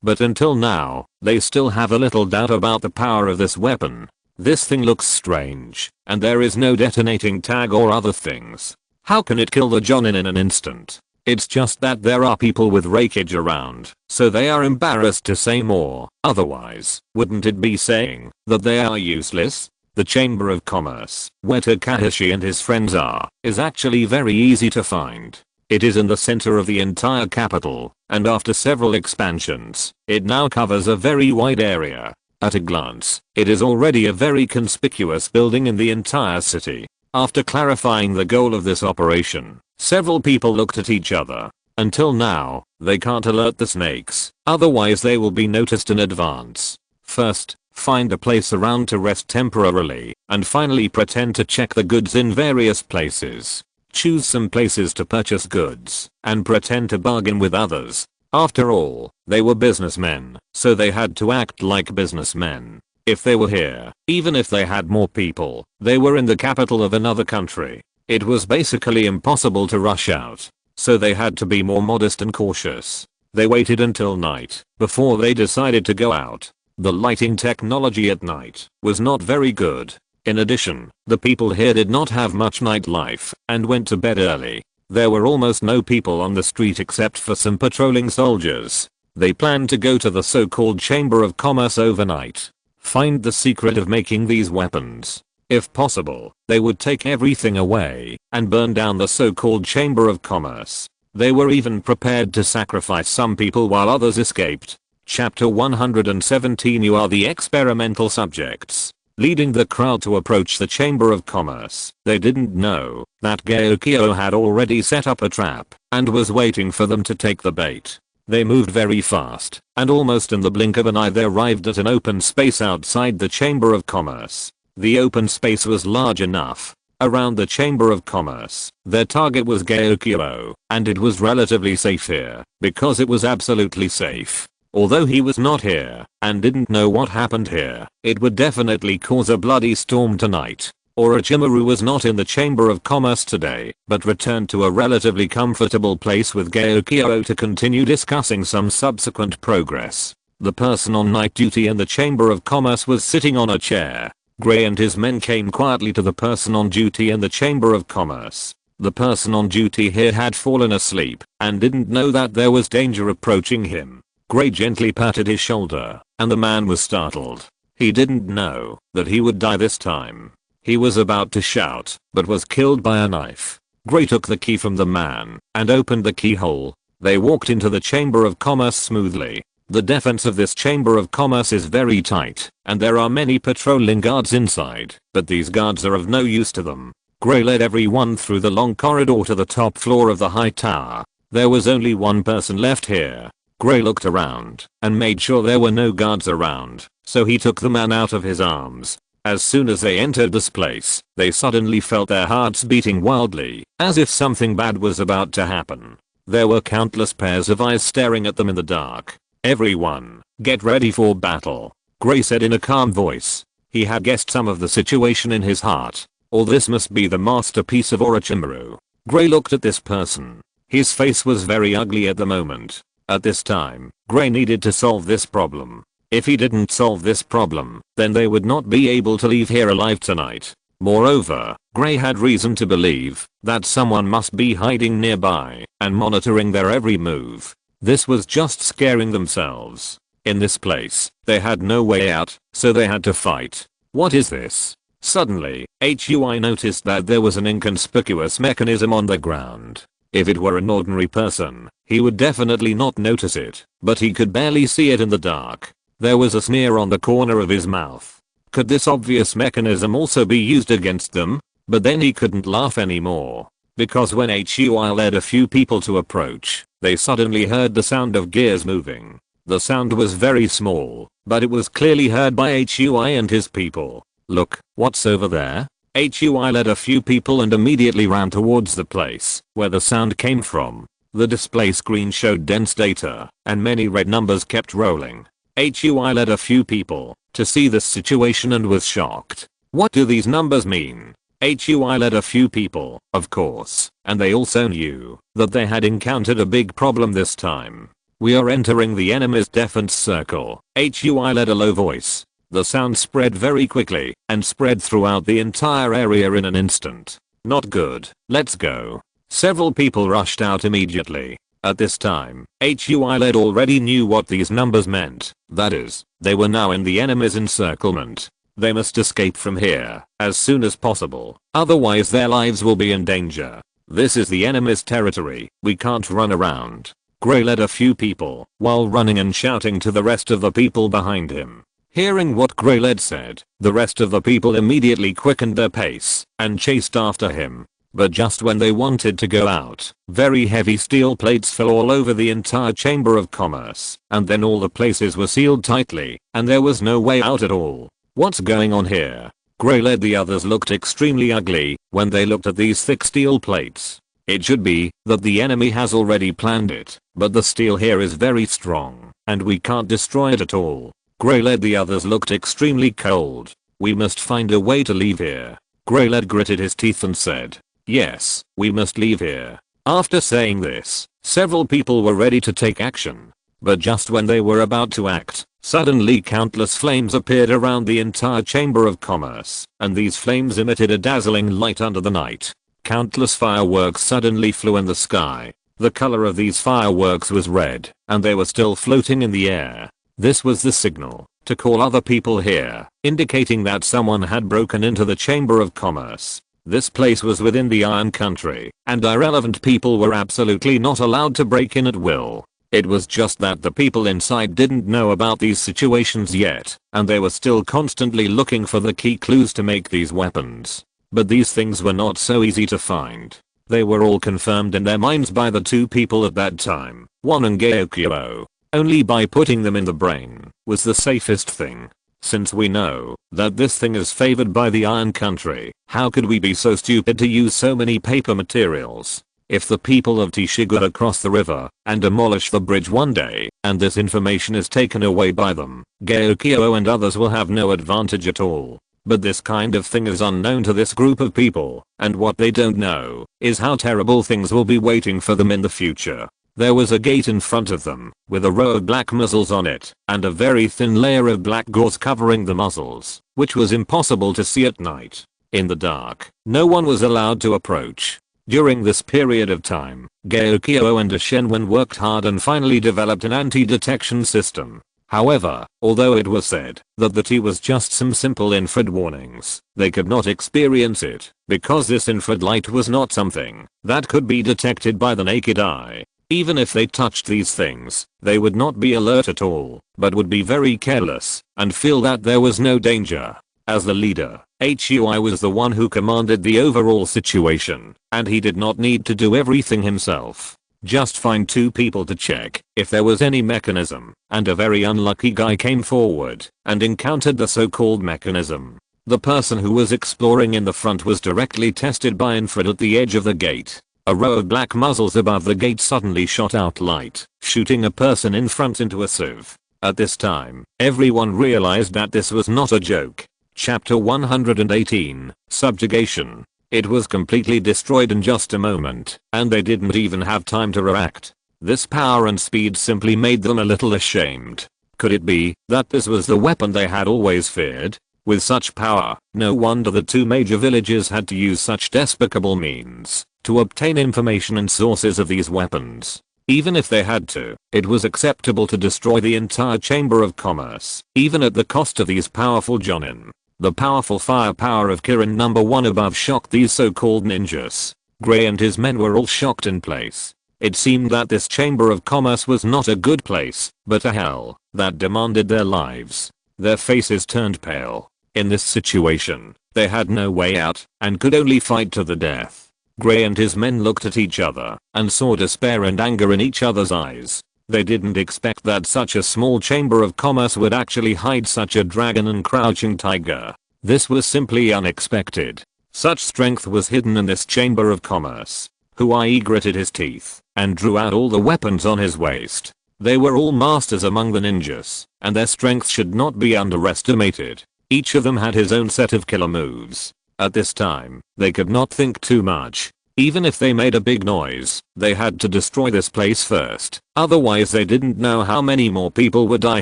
but until now, they still have a little doubt about the power of this weapon. This thing looks strange, and there is no detonating tag or other things. How can it kill the Jonin in an instant? It's just that there are people with rakeage around, so they are embarrassed to say more. Otherwise, wouldn't it be saying that they are useless? The Chamber of Commerce, where Takashi and his friends are, is actually very easy to find. It is in the center of the entire capital, and after several expansions, it now covers a very wide area. At a glance, it is already a very conspicuous building in the entire city. After clarifying the goal of this operation, several people looked at each other. Until now, they can't alert the snakes, otherwise they will be noticed in advance. First, find a place around to rest temporarily, and finally pretend to check the goods in various places. Choose some places to purchase goods, and pretend to bargain with others. After all, they were businessmen, so they had to act like businessmen. If they were here, even if they had more people, they were in the capital of another country. It was basically impossible to rush out, so they had to be more modest and cautious. They waited until night before they decided to go out. The lighting technology at night was not very good. In addition, the people here did not have much nightlife and went to bed early. There were almost no people on the street except for some patrolling soldiers. They planned to go to the so-called Chamber of Commerce overnight. Find the secret of making these weapons. If possible, they would take everything away and burn down the so-called Chamber of Commerce. They were even prepared to sacrifice some people while others escaped. Chapter 117. You are the experimental subjects. Leading the crowd to approach the Chamber of Commerce, they didn't know that Gyokyo had already set up a trap and was waiting for them to take the bait. They moved very fast, and almost in the blink of an eye they arrived at an open space outside the Chamber of Commerce. The open space was large enough. Around the Chamber of Commerce, their target was Gyokyo, and it was relatively safe here, because it was absolutely safe. Although he was not here, and didn't know what happened here, it would definitely cause a bloody storm tonight. Orochimaru was not in the Chamber of Commerce today, but returned to a relatively comfortable place with Gyokyo to continue discussing some subsequent progress. The person on night duty in the Chamber of Commerce was sitting on a chair. Gray and his men came quietly to the person on duty in the Chamber of Commerce. The person on duty here had fallen asleep, and didn't know that there was danger approaching him. Gray gently patted his shoulder, and the man was startled. He didn't know that he would die this time. He was about to shout, but was killed by a knife. Gray took the key from the man, and opened the keyhole. They walked into the Chamber of Commerce smoothly. The defense of this Chamber of Commerce is very tight, and there are many patrolling guards inside, but these guards are of no use to them. Gray led everyone through the long corridor to the top floor of the high tower. There was only one person left here. Gray looked around and made sure there were no guards around, so he took the man out of his arms. As soon as they entered this place, they suddenly felt their hearts beating wildly, as if something bad was about to happen. There were countless pairs of eyes staring at them in the dark. Everyone, get ready for battle, Gray said in a calm voice. He had guessed some of the situation in his heart. All this must be the masterpiece of Orochimaru. Gray looked at this person. His face was very ugly at the moment. At this time, Gray needed to solve this problem. If he didn't solve this problem, then they would not be able to leave here alive tonight. Moreover, Gray had reason to believe that someone must be hiding nearby and monitoring their every move. This was just scaring themselves. In this place, they had no way out, so they had to fight. What is this? Suddenly, Hui noticed that there was an inconspicuous mechanism on the ground. If it were an ordinary person, he would definitely not notice it, but he could barely see it in the dark. There was a sneer on the corner of his mouth. Could this obvious mechanism also be used against them? But then he couldn't laugh anymore, because when Hui led a few people to approach, they suddenly heard the sound of gears moving. The sound was very small, but it was clearly heard by Hui and his people. Look, what's over there? Hui led a few people and immediately ran towards the place where the sound came from. The display screen showed dense data, and many red numbers kept rolling. Hui led a few people to see this situation and was shocked. What do these numbers mean? Hui led a few people, of course, and they also knew that they had encountered a big problem this time. We are entering the enemy's defense circle. Hui led a low voice. The sound spread very quickly and spread throughout the entire area in an instant. Not good. Let's go. Several people rushed out immediately. At this time, Hui led already knew what these numbers meant. That is, they were now in the enemy's encirclement. They must escape from here as soon as possible. Otherwise their lives will be in danger. This is the enemy's territory. We can't run around. Gray led a few people while running and shouting to the rest of the people behind him. Hearing what Gray led said, the rest of the people immediately quickened their pace and chased after him. But just when they wanted to go out, very heavy steel plates fell all over the entire chamber of commerce, and then all the places were sealed tightly, and there was no way out at all. What's going on here? Gray led the others looked extremely ugly when they looked at these thick steel plates. It should be that the enemy has already planned it, but the steel here is very strong, and we can't destroy it at all. Gray led the others looked extremely cold. We must find a way to leave here. Gray led gritted his teeth and said, yes, we must leave here. After saying this, several people were ready to take action. But just when they were about to act, suddenly countless flames appeared around the entire chamber of commerce, and these flames emitted a dazzling light under the night. Countless fireworks suddenly flew in the sky. The color of these fireworks was red, and they were still floating in the air. This was the signal to call other people here, indicating that someone had broken into the chamber of commerce. This place was within the Iron Country, and irrelevant people were absolutely not allowed to break in at will. It was just that the people inside didn't know about these situations yet, and they were still constantly looking for the key clues to make these weapons. But these things were not so easy to find. They were all confirmed in their minds by the two people at that time, One and Gaokyo. Only by putting them in the brain was the safest thing. Since we know that this thing is favored by the Iron Country, how could we be so stupid to use so many paper materials? If the people of Tishiguro cross the river and demolish the bridge one day, and this information is taken away by them, Gaokyo and others will have no advantage at all. But this kind of thing is unknown to this group of people, and what they don't know is how terrible things will be waiting for them in the future. There was a gate in front of them, with a row of black muzzles on it, and a very thin layer of black gauze covering the muzzles, which was impossible to see at night. In the dark, no one was allowed to approach. During this period of time, Gaokyo and Shenwen worked hard and finally developed an anti-detection system. However, although it was said that the T was just some simple infrared warnings, they could not experience it, because this infrared light was not something that could be detected by the naked eye. Even if they touched these things, they would not be alert at all, but would be very careless and feel that there was no danger. As the leader, Hui was the one who commanded the overall situation, and he did not need to do everything himself. Just find two people to check if there was any mechanism, and a very unlucky guy came forward and encountered the so-called mechanism. The person who was exploring in the front was directly tested by infrared at the edge of the gate. A row of black muzzles above the gate suddenly shot out light, shooting a person in front into a sieve. At this time, everyone realized that this was not a joke. Chapter 118, Subjugation. It was completely destroyed in just a moment, and they didn't even have time to react. This power and speed simply made them a little ashamed. Could it be that this was the weapon they had always feared? With such power, no wonder the two major villages had to use such despicable means to obtain information and sources of these weapons. Even if they had to, it was acceptable to destroy the entire chamber of commerce, even at the cost of these powerful jonin. The powerful firepower of Kirin number 1 above shocked these so-called ninjas. Gray and his men were all shocked in place. It seemed that this chamber of commerce was not a good place, but a hell that demanded their lives. Their faces turned pale. In this situation, they had no way out and could only fight to the death. Gray and his men looked at each other and saw despair and anger in each other's eyes. They didn't expect that such a small chamber of commerce would actually hide such a dragon and crouching tiger. This was simply unexpected. Such strength was hidden in this chamber of commerce. Hui gritted his teeth and drew out all the weapons on his waist. They were all masters among the ninjas, and their strength should not be underestimated. Each of them had his own set of killer moves. At this time, they could not think too much. Even if they made a big noise, they had to destroy this place first, otherwise they didn't know how many more people would die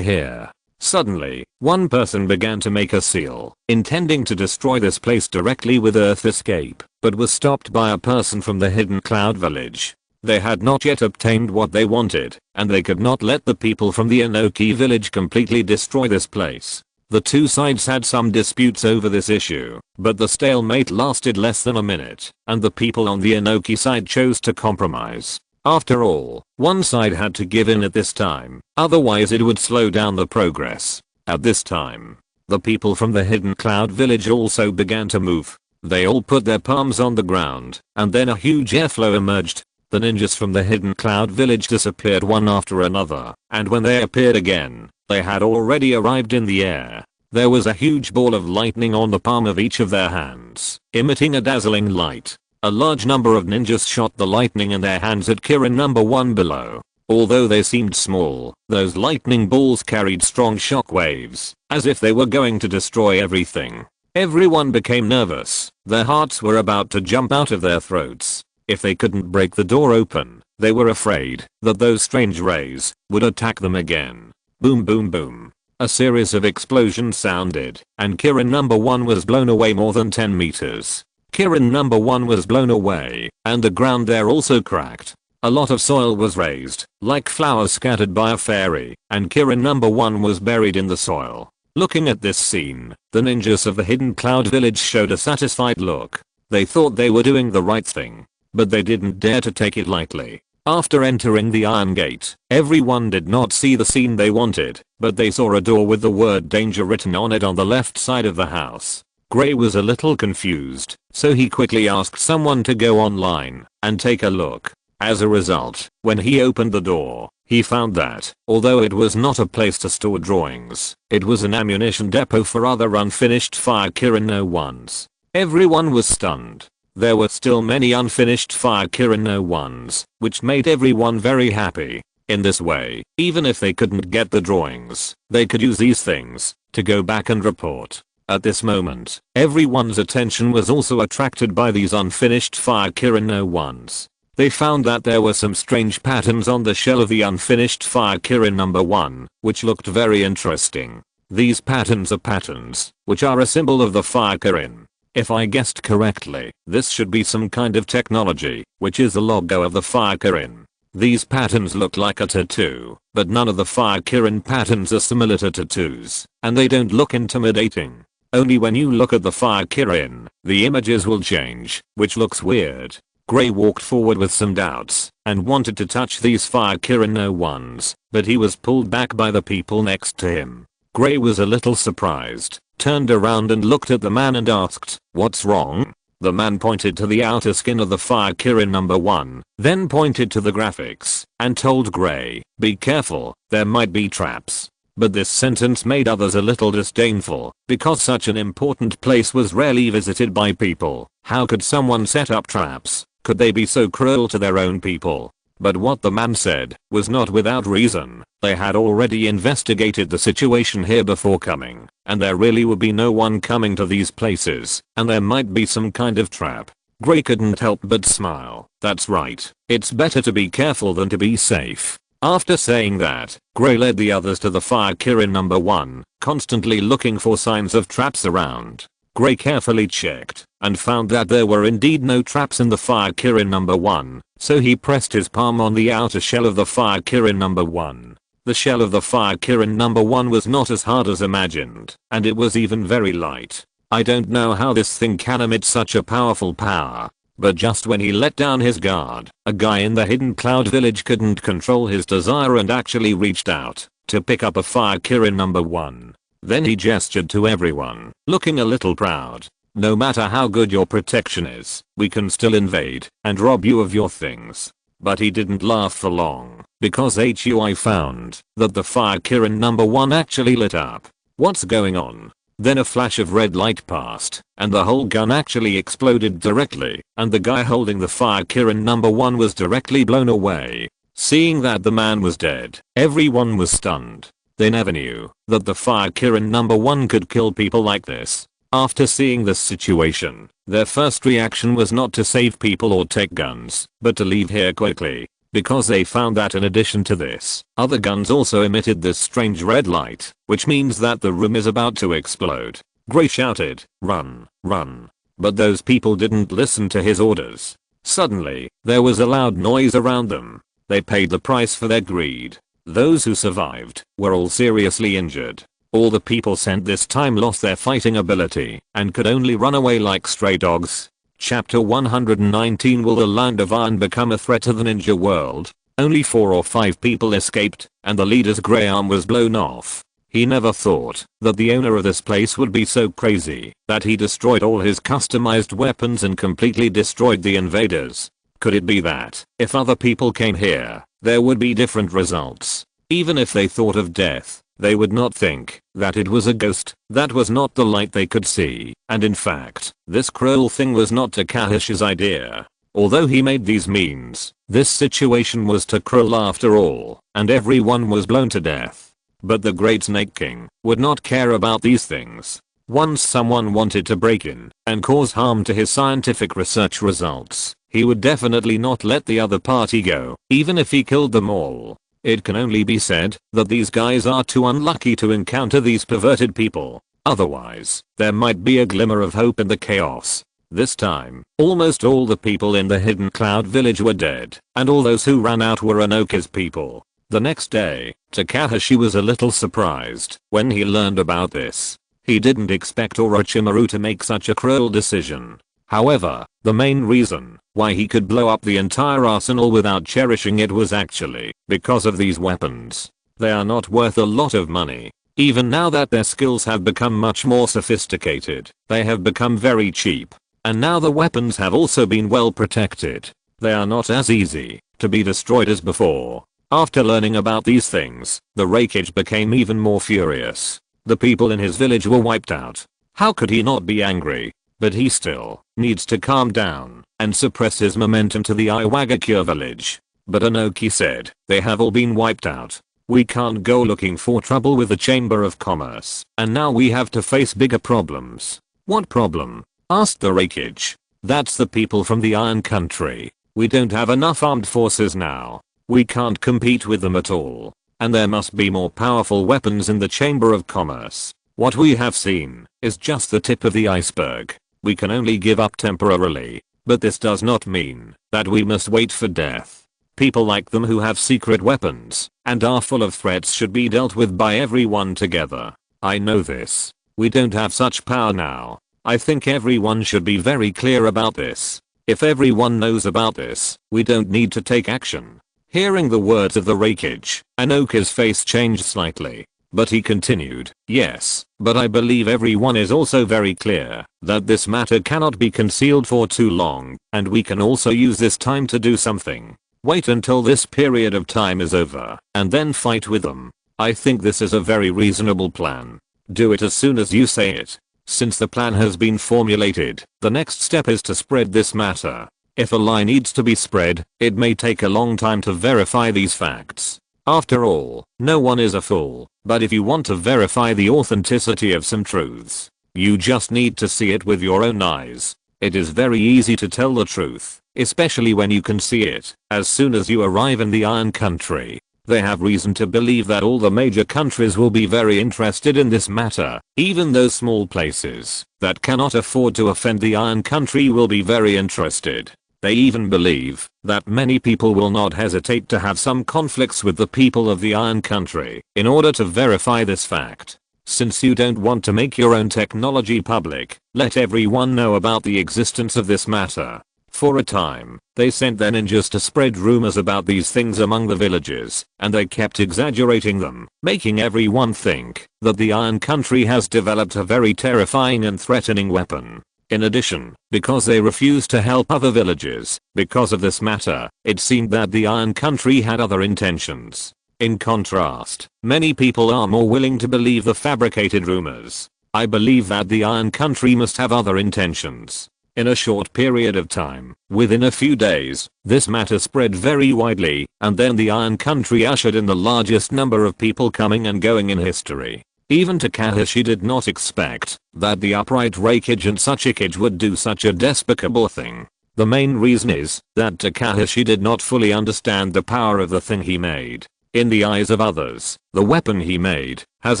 here. Suddenly, one person began to make a seal, intending to destroy this place directly with Earth Escape, but was stopped by a person from the Hidden Cloud Village. They had not yet obtained what they wanted, and they could not let the people from the Inoki village completely destroy this place. The two sides had some disputes over this issue, but the stalemate lasted less than a minute, and the people on the Inoki side chose to compromise. After all, one side had to give in at this time, otherwise it would slow down the progress. At this time, the people from the Hidden Cloud village also began to move. They all put their palms on the ground, and then a huge airflow emerged. The ninjas from the Hidden Cloud village disappeared one after another, and when they appeared again, they had already arrived in the air. There was a huge ball of lightning on the palm of each of their hands, emitting a dazzling light. A large number of ninjas shot the lightning in their hands at Kirin number 1 below. Although they seemed small, those lightning balls carried strong shock waves, as if they were going to destroy everything. Everyone became nervous. Their hearts were about to jump out of their throats. If they couldn't break the door open, they were afraid that those strange rays would attack them again. Boom boom boom. A series of explosions sounded, and Kirin number 1 was blown away more than 10 meters. Kirin number 1 was blown away, and the ground there also cracked. A lot of soil was raised, like flowers scattered by a fairy, and Kirin number 1 was buried in the soil. Looking at this scene, the ninjas of the Hidden Cloud village showed a satisfied look. They thought they were doing the right thing, but they didn't dare to take it lightly. After entering the Iron Gate, everyone did not see the scene they wanted, but they saw a door with the word danger written on it on the left side of the house. Gray was a little confused, so he quickly asked someone to go online and take a look. As a result, when he opened the door, he found that, although it was not a place to store drawings, it was an ammunition depot for other unfinished Fire Kirin no 1s. Everyone was stunned. There were still many unfinished Fire Kirin no 1s, which made everyone very happy. In this way, even if they couldn't get the drawings, they could use these things to go back and report. At this moment, everyone's attention was also attracted by these unfinished Fire Kirin no 1s. They found that there were some strange patterns on the shell of the unfinished Fire Kirin number 1, which looked very interesting. These patterns are patterns, which are a symbol of the Fire Kirin. If I guessed correctly, this should be some kind of technology, which is the logo of the Fire Kirin. These patterns look like a tattoo, but none of the Fire Kirin patterns are similar to tattoos, and they don't look intimidating. Only when you look at the Fire Kirin, the images will change, which looks weird. Gray walked forward with some doubts, and wanted to touch these Fire Kirin no 1s, but he was pulled back by the people next to him. Gray was a little surprised, turned around and looked at the man and asked, "What's wrong?" The man pointed to the outer skin of the Fire Kirin number 1, then pointed to the graphics, and told Gray, "Be careful, there might be traps." But this sentence made others a little disdainful, because such an important place was rarely visited by people. How could someone set up traps? Could they be so cruel to their own people? But what the man said was not without reason. They had already investigated the situation here before coming, and there really would be no one coming to these places, and there might be some kind of trap. Gray couldn't help but smile. That's right. It's better to be careful than to be safe. After saying that, Gray led the others to the Fire Kirin number 1, constantly looking for signs of traps around. Gray carefully checked, and found that there were indeed no traps in the Fire Kirin number 1, so he pressed his palm on the outer shell of the Fire Kirin number 1. The shell of the Fire Kirin number 1 was not as hard as imagined, and it was even very light. I don't know how this thing can emit such a powerful power, but just when he let down his guard, a guy in the Hidden Cloud village couldn't control his desire and actually reached out to pick up a Fire Kirin number 1. Then he gestured to everyone, looking a little proud. "No matter how good your protection is, we can still invade and rob you of your things." But he didn't last for long, because HUI found that the Fire Kirin number 1 actually lit up. What's going on? Then a flash of red light passed, and the whole gun actually exploded directly, and the guy holding the Fire Kirin number 1 was directly blown away. Seeing that the man was dead, everyone was stunned. They never knew that the Fire Kirin number 1 could kill people like this. After seeing this situation, their first reaction was not to save people or take guns, but to leave here quickly. Because they found that in addition to this, other guns also emitted this strange red light, which means that the room is about to explode. Gray shouted, "Run, run." But those people didn't listen to his orders. Suddenly, there was a loud noise around them. They paid the price for their greed. Those who survived were all seriously injured. All the people sent this time lost their fighting ability and could only run away like stray dogs. Chapter 119. Will the Land of Iron become a threat to the ninja world? Only 4 or 5 people escaped, and the leader's grey arm was blown off. He never thought that the owner of this place would be so crazy that he destroyed all his customized weapons and completely destroyed the invaders. Could it be that, if other people came here, there would be different results? Even if they thought of death, they would not think that it was a ghost. That was not the light they could see, and in fact, this cruel thing was not Takashi's idea. Although he made these memes, this situation was too cruel after all, and everyone was blown to death. But the Great Snake King would not care about these things. Once someone wanted to break in and cause harm to his scientific research results, he would definitely not let the other party go, even if he killed them all. It can only be said that these guys are too unlucky to encounter these perverted people. Otherwise, there might be a glimmer of hope in the chaos. This time, almost all the people in the hidden cloud village were dead, and all those who ran out were Anoka's people. The next day, Takashi was a little surprised when he learned about this. He didn't expect Orochimaru to make such a cruel decision. However, the main reason why he could blow up the entire arsenal without cherishing it was actually because of these weapons. They are not worth a lot of money. Even now that their skills have become much more sophisticated, they have become very cheap. And now the weapons have also been well protected. They are not as easy to be destroyed as before. After learning about these things, the Raikage became even more furious. The people in his village were wiped out. How could he not be angry? But he still needs to calm down and suppress his momentum to the Iwagakure village. But Anoki said, they have all been wiped out. We can't go looking for trouble with the Chamber of Commerce, and now we have to face bigger problems. What problem? Asked the Raikage. That's the people from the Iron Country. We don't have enough armed forces now. We can't compete with them at all. And there must be more powerful weapons in the Chamber of Commerce. What we have seen is just the tip of the iceberg. We can only give up temporarily, but this does not mean that we must wait for death. People like them who have secret weapons and are full of threats should be dealt with by everyone together. I know this. We don't have such power now. I think everyone should be very clear about this. If everyone knows about this, we don't need to take action. Hearing the words of the Raikage, Anoka's face changed slightly. But he continued, yes, but I believe everyone is also very clear that this matter cannot be concealed for too long, and we can also use this time to do something. Wait until this period of time is over, and then fight with them. I think this is a very reasonable plan. Do it as soon as you say it. Since the plan has been formulated, the next step is to spread this matter. If a lie needs to be spread, it may take a long time to verify these facts. After all, no one is a fool, but if you want to verify the authenticity of some truths, you just need to see it with your own eyes. It is very easy to tell the truth, especially when you can see it. As soon as you arrive in the Iron Country, they have reason to believe that all the major countries will be very interested in this matter. Even those small places that cannot afford to offend the Iron Country will be very interested. They even believe that many people will not hesitate to have some conflicts with the people of the Iron Country in order to verify this fact. Since you don't want to make your own technology public, let everyone know about the existence of this matter. For a time, they sent their ninjas to spread rumors about these things among the villages, and they kept exaggerating them, making everyone think that the Iron Country has developed a very terrifying and threatening weapon. In addition, because they refused to help other villages, because of this matter, it seemed that the Iron Country had other intentions. In contrast, many people are more willing to believe the fabricated rumors. I believe that the Iron Country must have other intentions. In a short period of time, within a few days, this matter spread very widely, and then the Iron Country ushered in the largest number of people coming and going in history. Even Takashi did not expect that the upright Raikage and Tsuchikage would do such a despicable thing. The main reason is that Takashi did not fully understand the power of the thing he made. In the eyes of others, the weapon he made has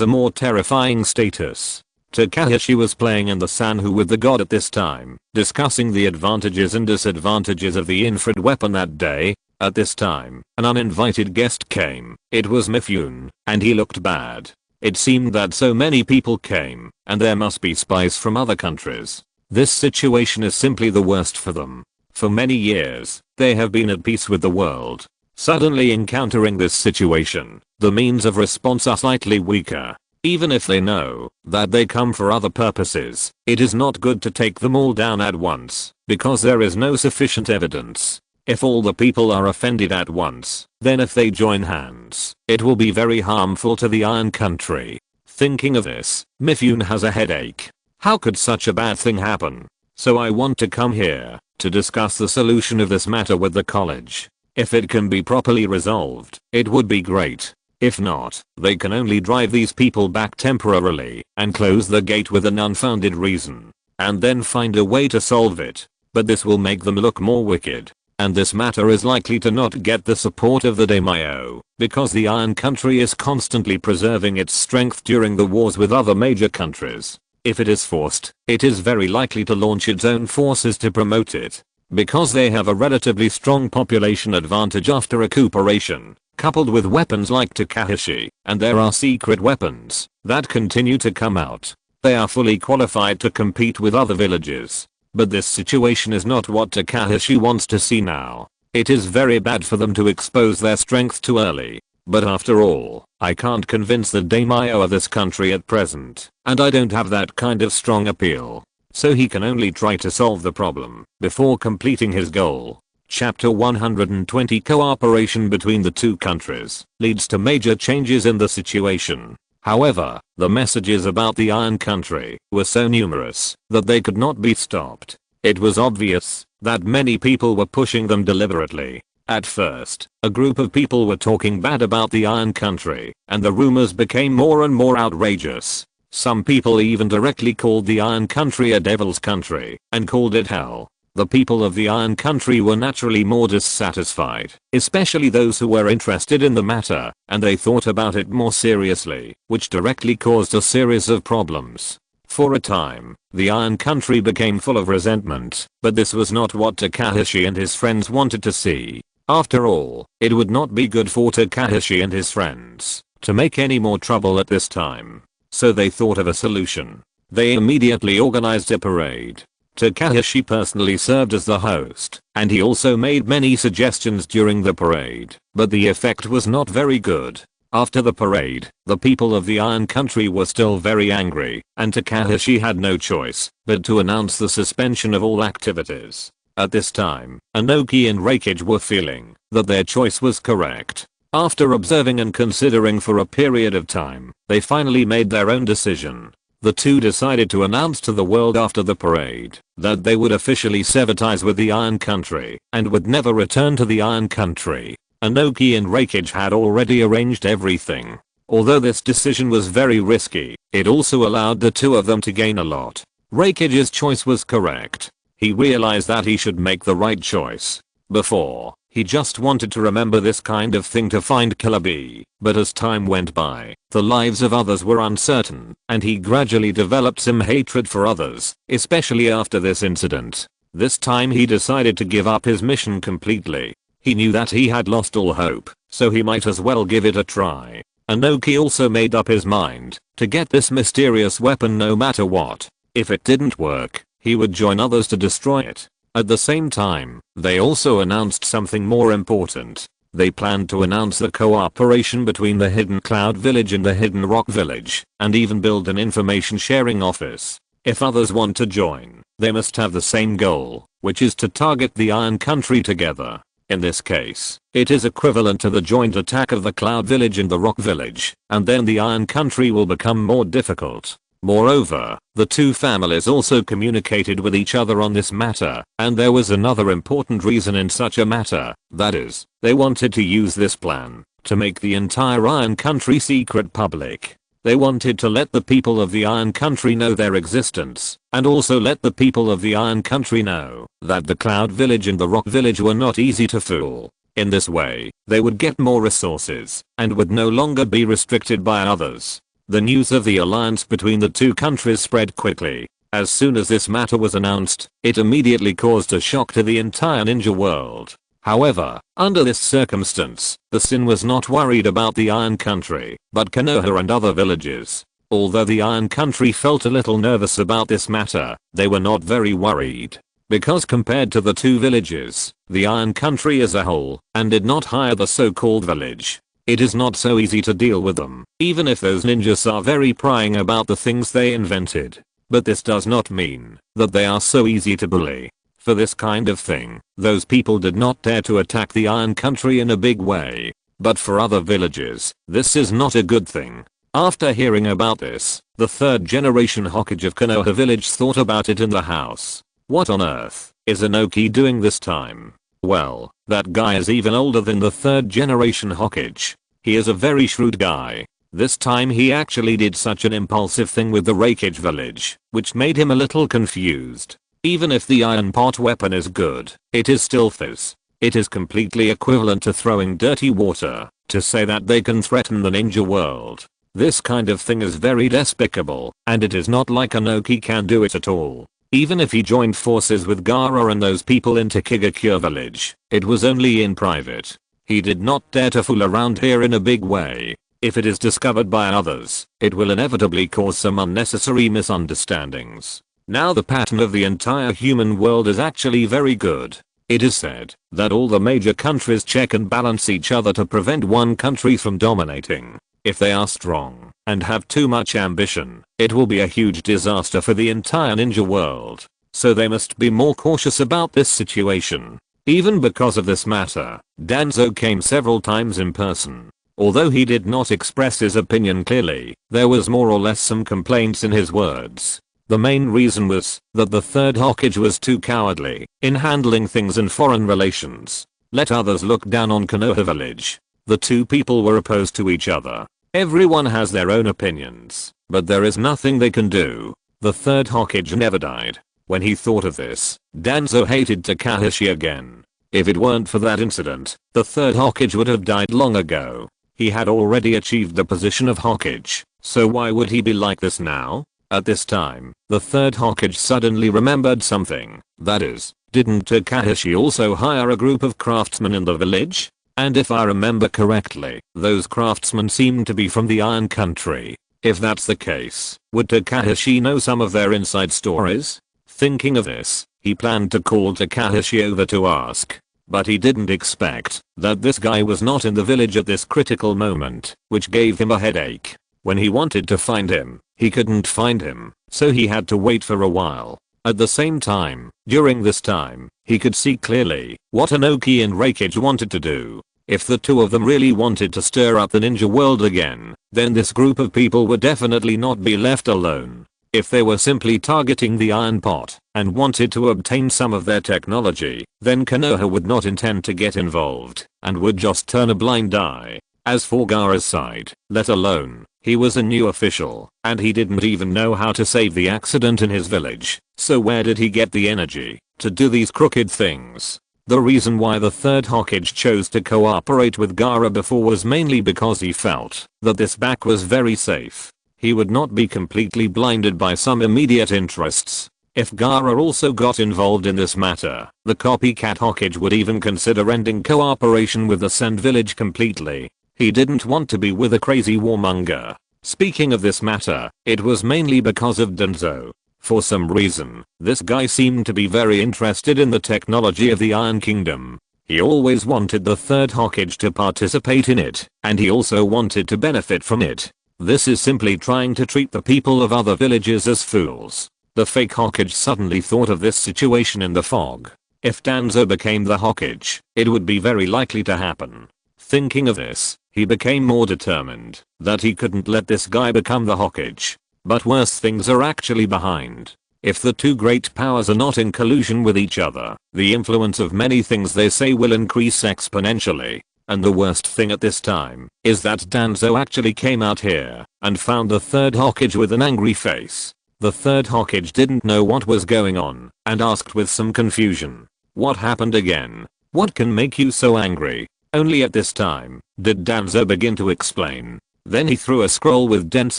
a more terrifying status. Takashi was playing in the Sanhu with the god at this time, discussing the advantages and disadvantages of the infrared weapon that day. At this time, an uninvited guest came. It was Mifune, and he looked bad. It seemed that so many people came, and there must be spies from other countries. This situation is simply the worst for them. For many years, they have been at peace with the world. Suddenly encountering this situation, the means of response are slightly weaker. Even if they know that they come for other purposes, it is not good to take them all down at once, because there is no sufficient evidence. If all the people are offended at once, then if they join hands, it will be very harmful to the Iron Country. Thinking of this, Mifune has a headache. How could such a bad thing happen? So I want to come here to discuss the solution of this matter with the college. If it can be properly resolved, it would be great. If not, they can only drive these people back temporarily and close the gate with an unfounded reason. And then find a way to solve it. But this will make them look more wicked. And this matter is likely to not get the support of the daimyo, because the Iron Country is constantly preserving its strength during the wars with other major countries. If it is forced, it is very likely to launch its own forces to promote it. Because they have a relatively strong population advantage after recuperation, coupled with weapons like Takashi, and there are secret weapons that continue to come out. They are fully qualified to compete with other villages. But this situation is not what Takashi wants to see now. It is very bad for them to expose their strength too early. But after all, I can't convince the daimyo of this country at present, and I don't have that kind of strong appeal. So he can only try to solve the problem before completing his goal. Chapter 120 Cooperation between the two countries leads to major changes in the situation. However, the messages about the Iron Country were so numerous that they could not be stopped. It was obvious that many people were pushing them deliberately. At first, a group of people were talking bad about the Iron Country, and the rumors became more and more outrageous. Some people even directly called the Iron Country a devil's country and called it hell. The people of the Iron Country were naturally more dissatisfied, especially those who were interested in the matter, and they thought about it more seriously, which directly caused a series of problems. For a time, the Iron Country became full of resentment, but this was not what Takashi and his friends wanted to see. After all, it would not be good for Takashi and his friends to make any more trouble at this time. So they thought of a solution. They immediately organized a parade. Takashi personally served as the host, and he also made many suggestions during the parade, but the effect was not very good. After the parade, the people of the Iron Country were still very angry, and Takashi had no choice but to announce the suspension of all activities. At this time, Anoki and Raikage were feeling that their choice was correct. After observing and considering for a period of time, they finally made their own decision. The two decided to announce to the world after the parade that they would officially sever ties with the Iron Country and would never return to the Iron Country. Anoki and Raikage had already arranged everything. Although this decision was very risky, it also allowed the two of them to gain a lot. Raikage's choice was correct. He realized that he should make the right choice. Before, he just wanted to remember this kind of thing to find Killer Bee, but as time went by, the lives of others were uncertain, and he gradually developed some hatred for others, especially after this incident. This time he decided to give up his mission completely. He knew that he had lost all hope, so he might as well give it a try. Anoki also made up his mind to get this mysterious weapon no matter what. If it didn't work, he would join others to destroy it. At the same time, they also announced something more important. They planned to announce the cooperation between the Hidden Cloud Village and the Hidden Rock Village, and even build an information sharing office. If others want to join, they must have the same goal, which is to target the Iron Country together. In this case, it is equivalent to the joint attack of the Cloud Village and the Rock Village, and then the Iron Country will become more difficult. Moreover, the two families also communicated with each other on this matter, and there was another important reason in such a matter, that is, they wanted to use this plan to make the entire Iron Country secret public. They wanted to let the people of the Iron Country know their existence, and also let the people of the Iron Country know that the Cloud Village and the Rock Village were not easy to fool. In this way, they would get more resources, and would no longer be restricted by others. The news of the alliance between the two countries spread quickly. As soon as this matter was announced, it immediately caused a shock to the entire ninja world. However, under this circumstance, the Shin was not worried about the Iron Country, but Konoha and other villages. Although the Iron Country felt a little nervous about this matter, they were not very worried. Because compared to the two villages, the Iron Country as a whole, and did not hire the so-called village, it is not so easy to deal with them, even if those ninjas are very prying about the things they invented. But this does not mean that they are so easy to bully. For this kind of thing, those people did not dare to attack the Iron Country in a big way. But for other villages, this is not a good thing. After hearing about this, the third generation Hokage of Konoha village thought about it in the house. What on earth is Inoki doing this time? Well, that guy is even older than the third generation Hokage. He is a very shrewd guy. This time he actually did such an impulsive thing with the Raikage village, which made him a little confused. Even if the iron pot weapon is good, it is still fizz. It is completely equivalent to throwing dirty water. To say that they can threaten the ninja world, this kind of thing is very despicable, and it is not like Inoki can do it at all. Even if he joined forces with Gaara and those people into Kigakure village, it was only in private. He did not dare to fool around here in a big way. If it is discovered by others, it will inevitably cause some unnecessary misunderstandings. Now the pattern of the entire human world is actually very good. It is said that all the major countries check and balance each other to prevent one country from dominating. If they are strong and have too much ambition, it will be a huge disaster for the entire ninja world. So they must be more cautious about this situation. Even because of this matter, Danzo came several times in person. Although he did not express his opinion clearly, there was more or less some complaints in his words. The main reason was that the third Hokage was too cowardly in handling things in foreign relations. Let others look down on Konoha village. The two people were opposed to each other. Everyone has their own opinions, but there is nothing they can do. The third Hokage never died. When he thought of this, Danzo hated Takashi again. If it weren't for that incident, the third Hokage would have died long ago. He had already achieved the position of Hokage, so why would he be like this now? At this time, the third Hokage suddenly remembered something. That is, didn't Takashi also hire a group of craftsmen in the village? And if I remember correctly, those craftsmen seemed to be from the Iron Country. If that's the case, would Takashi know some of their inside stories? Thinking of this, he planned to call Takashi over to ask. But he didn't expect that this guy was not in the village at this critical moment, which gave him a headache. When he wanted to find him, he couldn't find him, so he had to wait for a while. At the same time, during this time, he could see clearly what Inoki and Raikage wanted to do. If the two of them really wanted to stir up the ninja world again, then this group of people would definitely not be left alone. If they were simply targeting the iron pot and wanted to obtain some of their technology, then Konoha would not intend to get involved and would just turn a blind eye. As for Gaara's side, let alone, he was a new official, and he didn't even know how to save the accident in his village, so where did he get the energy to do these crooked things? The reason why the third Hokage chose to cooperate with Gaara before was mainly because he felt that this back was very safe. He would not be completely blinded by some immediate interests. If Gaara also got involved in this matter, the copycat Hokage would even consider ending cooperation with the Sand village completely. He didn't want to be with a crazy warmonger. Speaking of this matter, it was mainly because of Danzo. For some reason, this guy seemed to be very interested in the technology of the Iron Kingdom. He always wanted the third Hokage to participate in it, and he also wanted to benefit from it. This is simply trying to treat the people of other villages as fools. The fake Hokage suddenly thought of this situation in the fog. If Danzo became the Hokage, it would be very likely to happen. Thinking of this, he became more determined that he couldn't let this guy become the Hokage. But worse things are actually behind. If the two great powers are not in collusion with each other, the influence of many things they say will increase exponentially. And the worst thing at this time is that Danzo actually came out here and found the third Hokage with an angry face. The third Hokage didn't know what was going on and asked with some confusion, "What happened again? What can make you so angry?" Only at this time did Danzo begin to explain. Then he threw a scroll with dense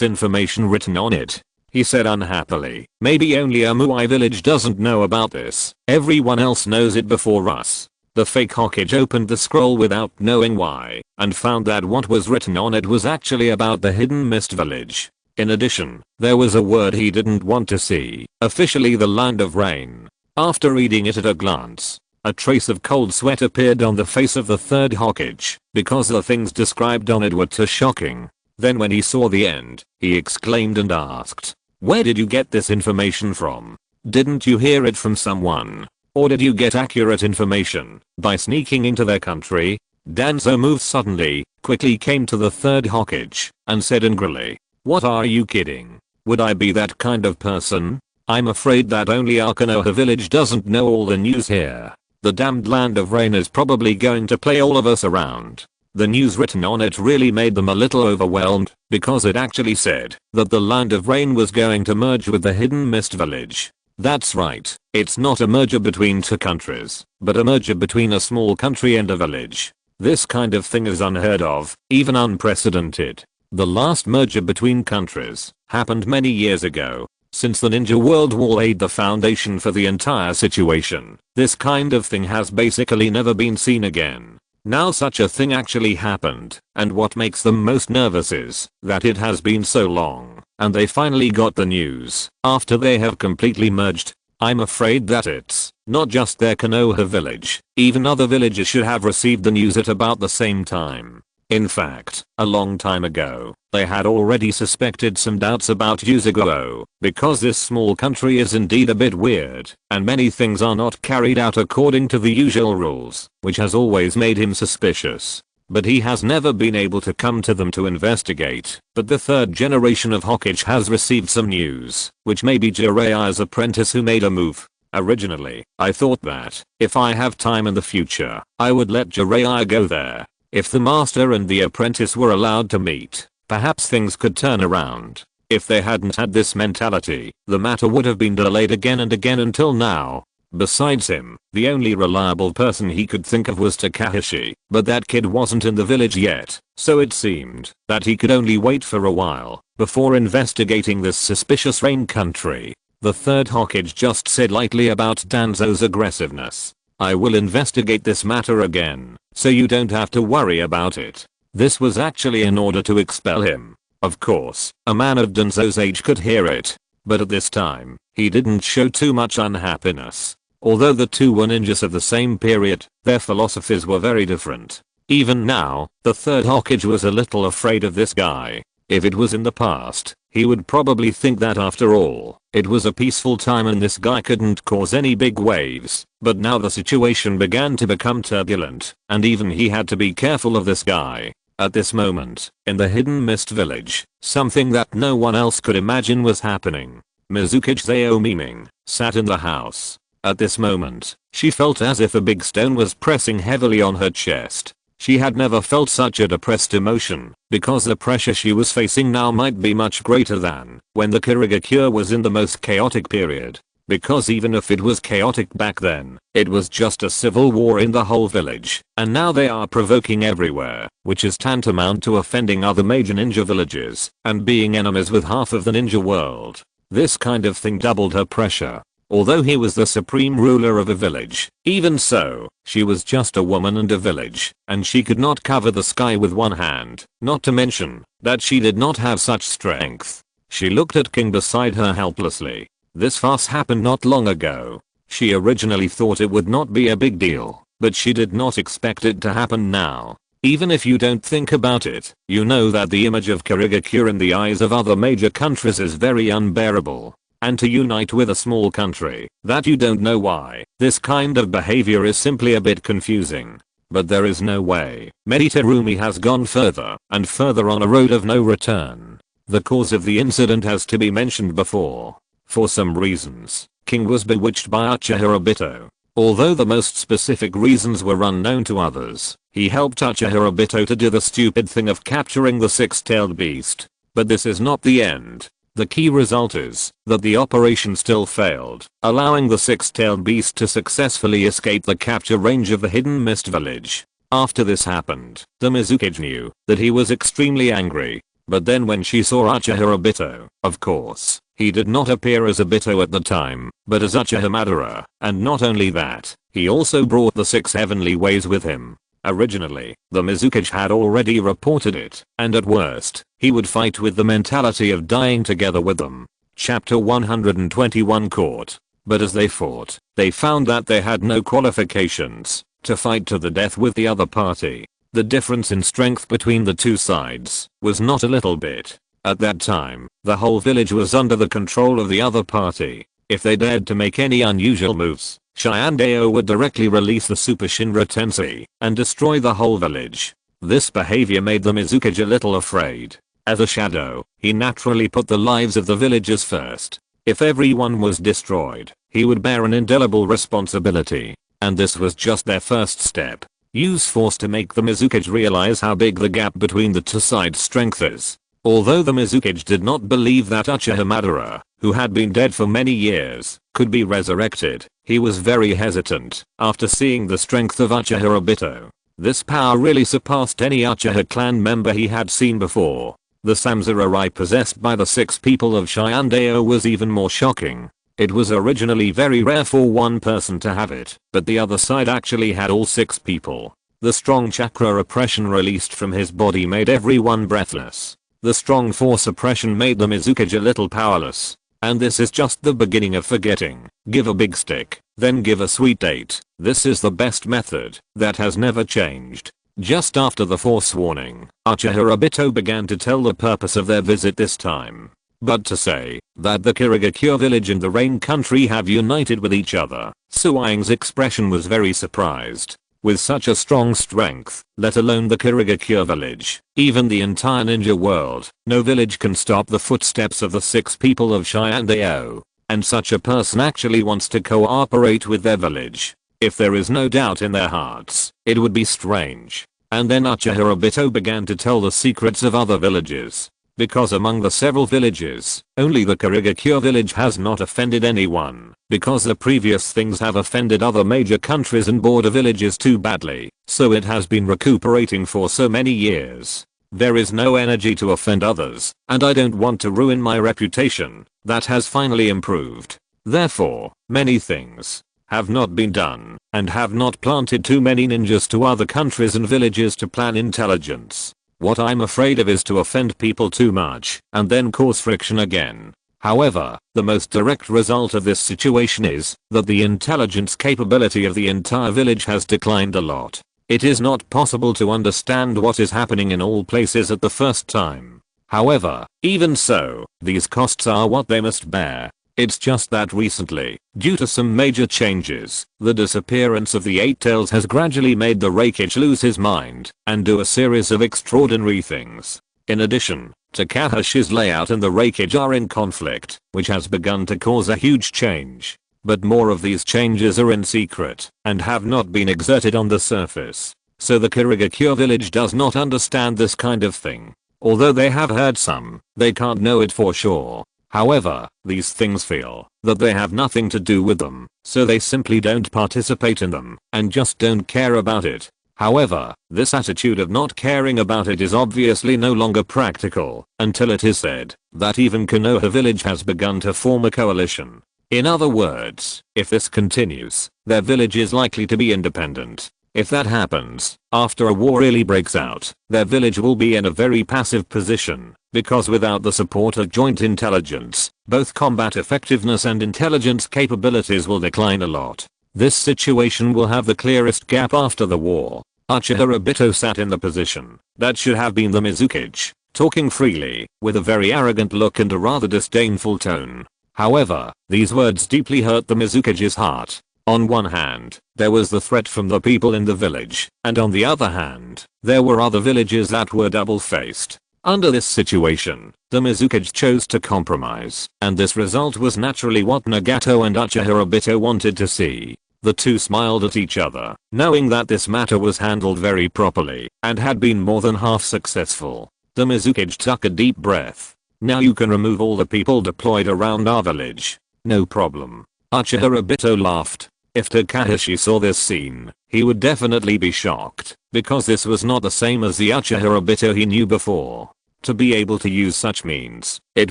information written on it. He said unhappily, "Maybe only Amuai village doesn't know about this. Everyone else knows it before us." The fake Hokage opened the scroll without knowing why and found that what was written on it was actually about the hidden mist village. In addition, there was a word he didn't want to see, officially the land of rain. After reading it at a glance, a trace of cold sweat appeared on the face of the third Hokage because the things described on it were too shocking. Then when he saw the end, he exclaimed and asked, "Where did you get this information from? Didn't you hear it from someone? Or did you get accurate information by sneaking into their country?" Danzo moved suddenly, quickly came to the third Hokage, and said angrily, "What, are you kidding? Would I be that kind of person? I'm afraid that only our Konoha village doesn't know all the news here. The damned land of rain is probably going to play all of us around." The news written on it really made them a little overwhelmed because it actually said that the land of rain was going to merge with the hidden mist village. That's right, it's not a merger between two countries, but a merger between a small country and a village. This kind of thing is unheard of, even unprecedented. The last merger between countries happened many years ago. Since the Ninja World War laid the foundation for the entire situation, this kind of thing has basically never been seen again. Now such a thing actually happened, and what makes them most nervous is that it has been so long, and they finally got the news after they have completely merged. I'm afraid that it's not just their Konoha village, even other villages should have received the news at about the same time. In fact, a long time ago, they had already suspected some doubts about Yuzugo, because this small country is indeed a bit weird, and many things are not carried out according to the usual rules, which has always made him suspicious. But he has never been able to come to them to investigate. But the third generation of Hokage has received some news, which may be Jiraiya's apprentice who made a move. Originally, I thought that, if I have time in the future, I would let Jiraiya go there. If the master and the apprentice were allowed to meet, perhaps things could turn around. If they hadn't had this mentality, the matter would have been delayed again and again until now. Besides him, the only reliable person he could think of was Takashi, but that kid wasn't in the village yet, so it seemed that he could only wait for a while before investigating this suspicious rain country. The third Hokage just said lightly about Danzo's aggressiveness, "I will investigate this matter again, so you don't have to worry about it." This was actually in order to expel him. Of course, a man of Danzo's age could hear it, but at this time, he didn't show too much unhappiness. Although the two were ninjas of the same period, their philosophies were very different. Even now, the third Hokage was a little afraid of this guy. If it was in the past, he would probably think that after all, it was a peaceful time and this guy couldn't cause any big waves. But now the situation began to become turbulent, and even he had to be careful of this guy. At this moment, in the hidden mist village, something that no one else could imagine was happening. Mizukage Zaomiming sat in the house. At this moment, she felt as if a big stone was pressing heavily on her chest. She had never felt such a depressed emotion, because the pressure she was facing now might be much greater than when the Kirigakure was in the most chaotic period. Because even if it was chaotic back then, it was just a civil war in the whole village, and now they are provoking everywhere, which is tantamount to offending other major ninja villages, and being enemies with half of the ninja world. This kind of thing doubled her pressure. Although he was the supreme ruler of a village, even so, she was just a woman and a village, and she could not cover the sky with one hand, not to mention that she did not have such strength. She looked at King beside her helplessly. This fuss happened not long ago. She originally thought it would not be a big deal, but she did not expect it to happen now. Even if you don't think about it, you know that the image of Kirigakure in the eyes of other major countries is very unbearable. And to unite with a small country that you don't know why, this kind of behavior is simply a bit confusing. But there is no way. Terumi has gone further and further on a road of no return. The cause of the incident has to be mentioned before. For some reasons, King was bewitched by Uchiha Obito. Although the most specific reasons were unknown to others, he helped Uchiha Obito to do the stupid thing of capturing the six-tailed beast. But this is not the end. The key result is that the operation still failed, allowing the six-tailed beast to successfully escape the capture range of the Hidden Mist village. After this happened, the Mizukage knew that he was extremely angry. But then when she saw Uchiha Obito, of course, he did not appear as Obito at the time, but as Uchiha Madara, and not only that, he also brought the 6 heavenly ways with him. Originally, the Mizukage had already reported it, and at worst, he would fight with the mentality of dying together with them. Chapter 121 Court. But as they fought, they found that they had no qualifications to fight to the death with the other party. The difference in strength between the two sides was not a little bit. At that time, the whole village was under the control of the other party. If they dared to make any unusual moves, Shyandao would directly release the Super Shinra Tensei and destroy the whole village. This behavior made the Mizukage a little afraid. As a shadow, he naturally put the lives of the villagers first. If everyone was destroyed, he would bear an indelible responsibility. And this was just their first step. Use force to make the Mizukage realize how big the gap between the two sides' strength is. Although the Mizukage did not believe that Uchiha Madara, who had been dead for many years, could be resurrected, he was very hesitant after seeing the strength of Uchiha Obito. This power really surpassed any Uchiha clan member he had seen before. The Samsara possessed by the 6 people of Shyandao was even more shocking. It was originally very rare for one person to have it, but the other side actually had all 6 people. The strong chakra oppression released from his body made everyone breathless. The strong force oppression made the Mizukage a little powerless. And this is just the beginning of forgetting. Give a big stick, then give a sweet date. This is the best method that has never changed. Just after the force warning, Uchiha Obito began to tell the purpose of their visit this time. But to say that the Kirigakure village and the Rain country have united with each other, Suwang's expression was very surprised. With such a strong strength, let alone the Kirigakure village, even the entire ninja world, no village can stop the footsteps of the 6 people of Shyandao. And such a person actually wants to cooperate with their village. If there is no doubt in their hearts, it would be strange. And then Uchiha Obito began to tell the secrets of other villages. Because among the several villages, only the Kirigakure village has not offended anyone, because the previous things have offended other major countries and border villages too badly, so it has been recuperating for so many years. There is no energy to offend others, and I don't want to ruin my reputation, that has finally improved. Therefore, many things have not been done, and have not planted too many ninjas to other countries and villages to plan intelligence. What I'm afraid of is to offend people too much, and then cause friction again. However, the most direct result of this situation is that the intelligence capability of the entire village has declined a lot. It is not possible to understand what is happening in all places at the first time. However, even so, these costs are what they must bear. It's just that recently, due to some major changes, the disappearance of the 8 tails has gradually made the Reikage lose his mind and do a series of extraordinary things. In addition, Takashi's layout and the Reikage are in conflict, which has begun to cause a huge change. But more of these changes are in secret and have not been exerted on the surface. So the Kirigakure village does not understand this kind of thing. Although they have heard some, they can't know it for sure. However, these things feel that they have nothing to do with them, so they simply don't participate in them and just don't care about it. However, this attitude of not caring about it is obviously no longer practical until it is said that even Konoha village has begun to form a coalition. In other words, if this continues, their village is likely to be independent. If that happens, after a war really breaks out, their village will be in a very passive position, because without the support of joint intelligence, both combat effectiveness and intelligence capabilities will decline a lot. This situation will have the clearest gap after the war. Uchiha Obito sat in the position that should have been the Mizukage, talking freely, with a very arrogant look and a rather disdainful tone. However, these words deeply hurt the Mizukage's heart. On one hand, there was the threat from the people in the village, and on the other hand, there were other villages that were double-faced. Under this situation, the Mizukage chose to compromise, and this result was naturally what Nagato and Uchiha Obito wanted to see. The two smiled at each other, knowing that this matter was handled very properly and had been more than half successful. The Mizukage took a deep breath. Now you can remove all the people deployed around our village. No problem. Uchiha Obito laughed. If Takashi saw this scene, he would definitely be shocked, because this was not the same as the Uchiha Obito he knew before. To be able to use such means, it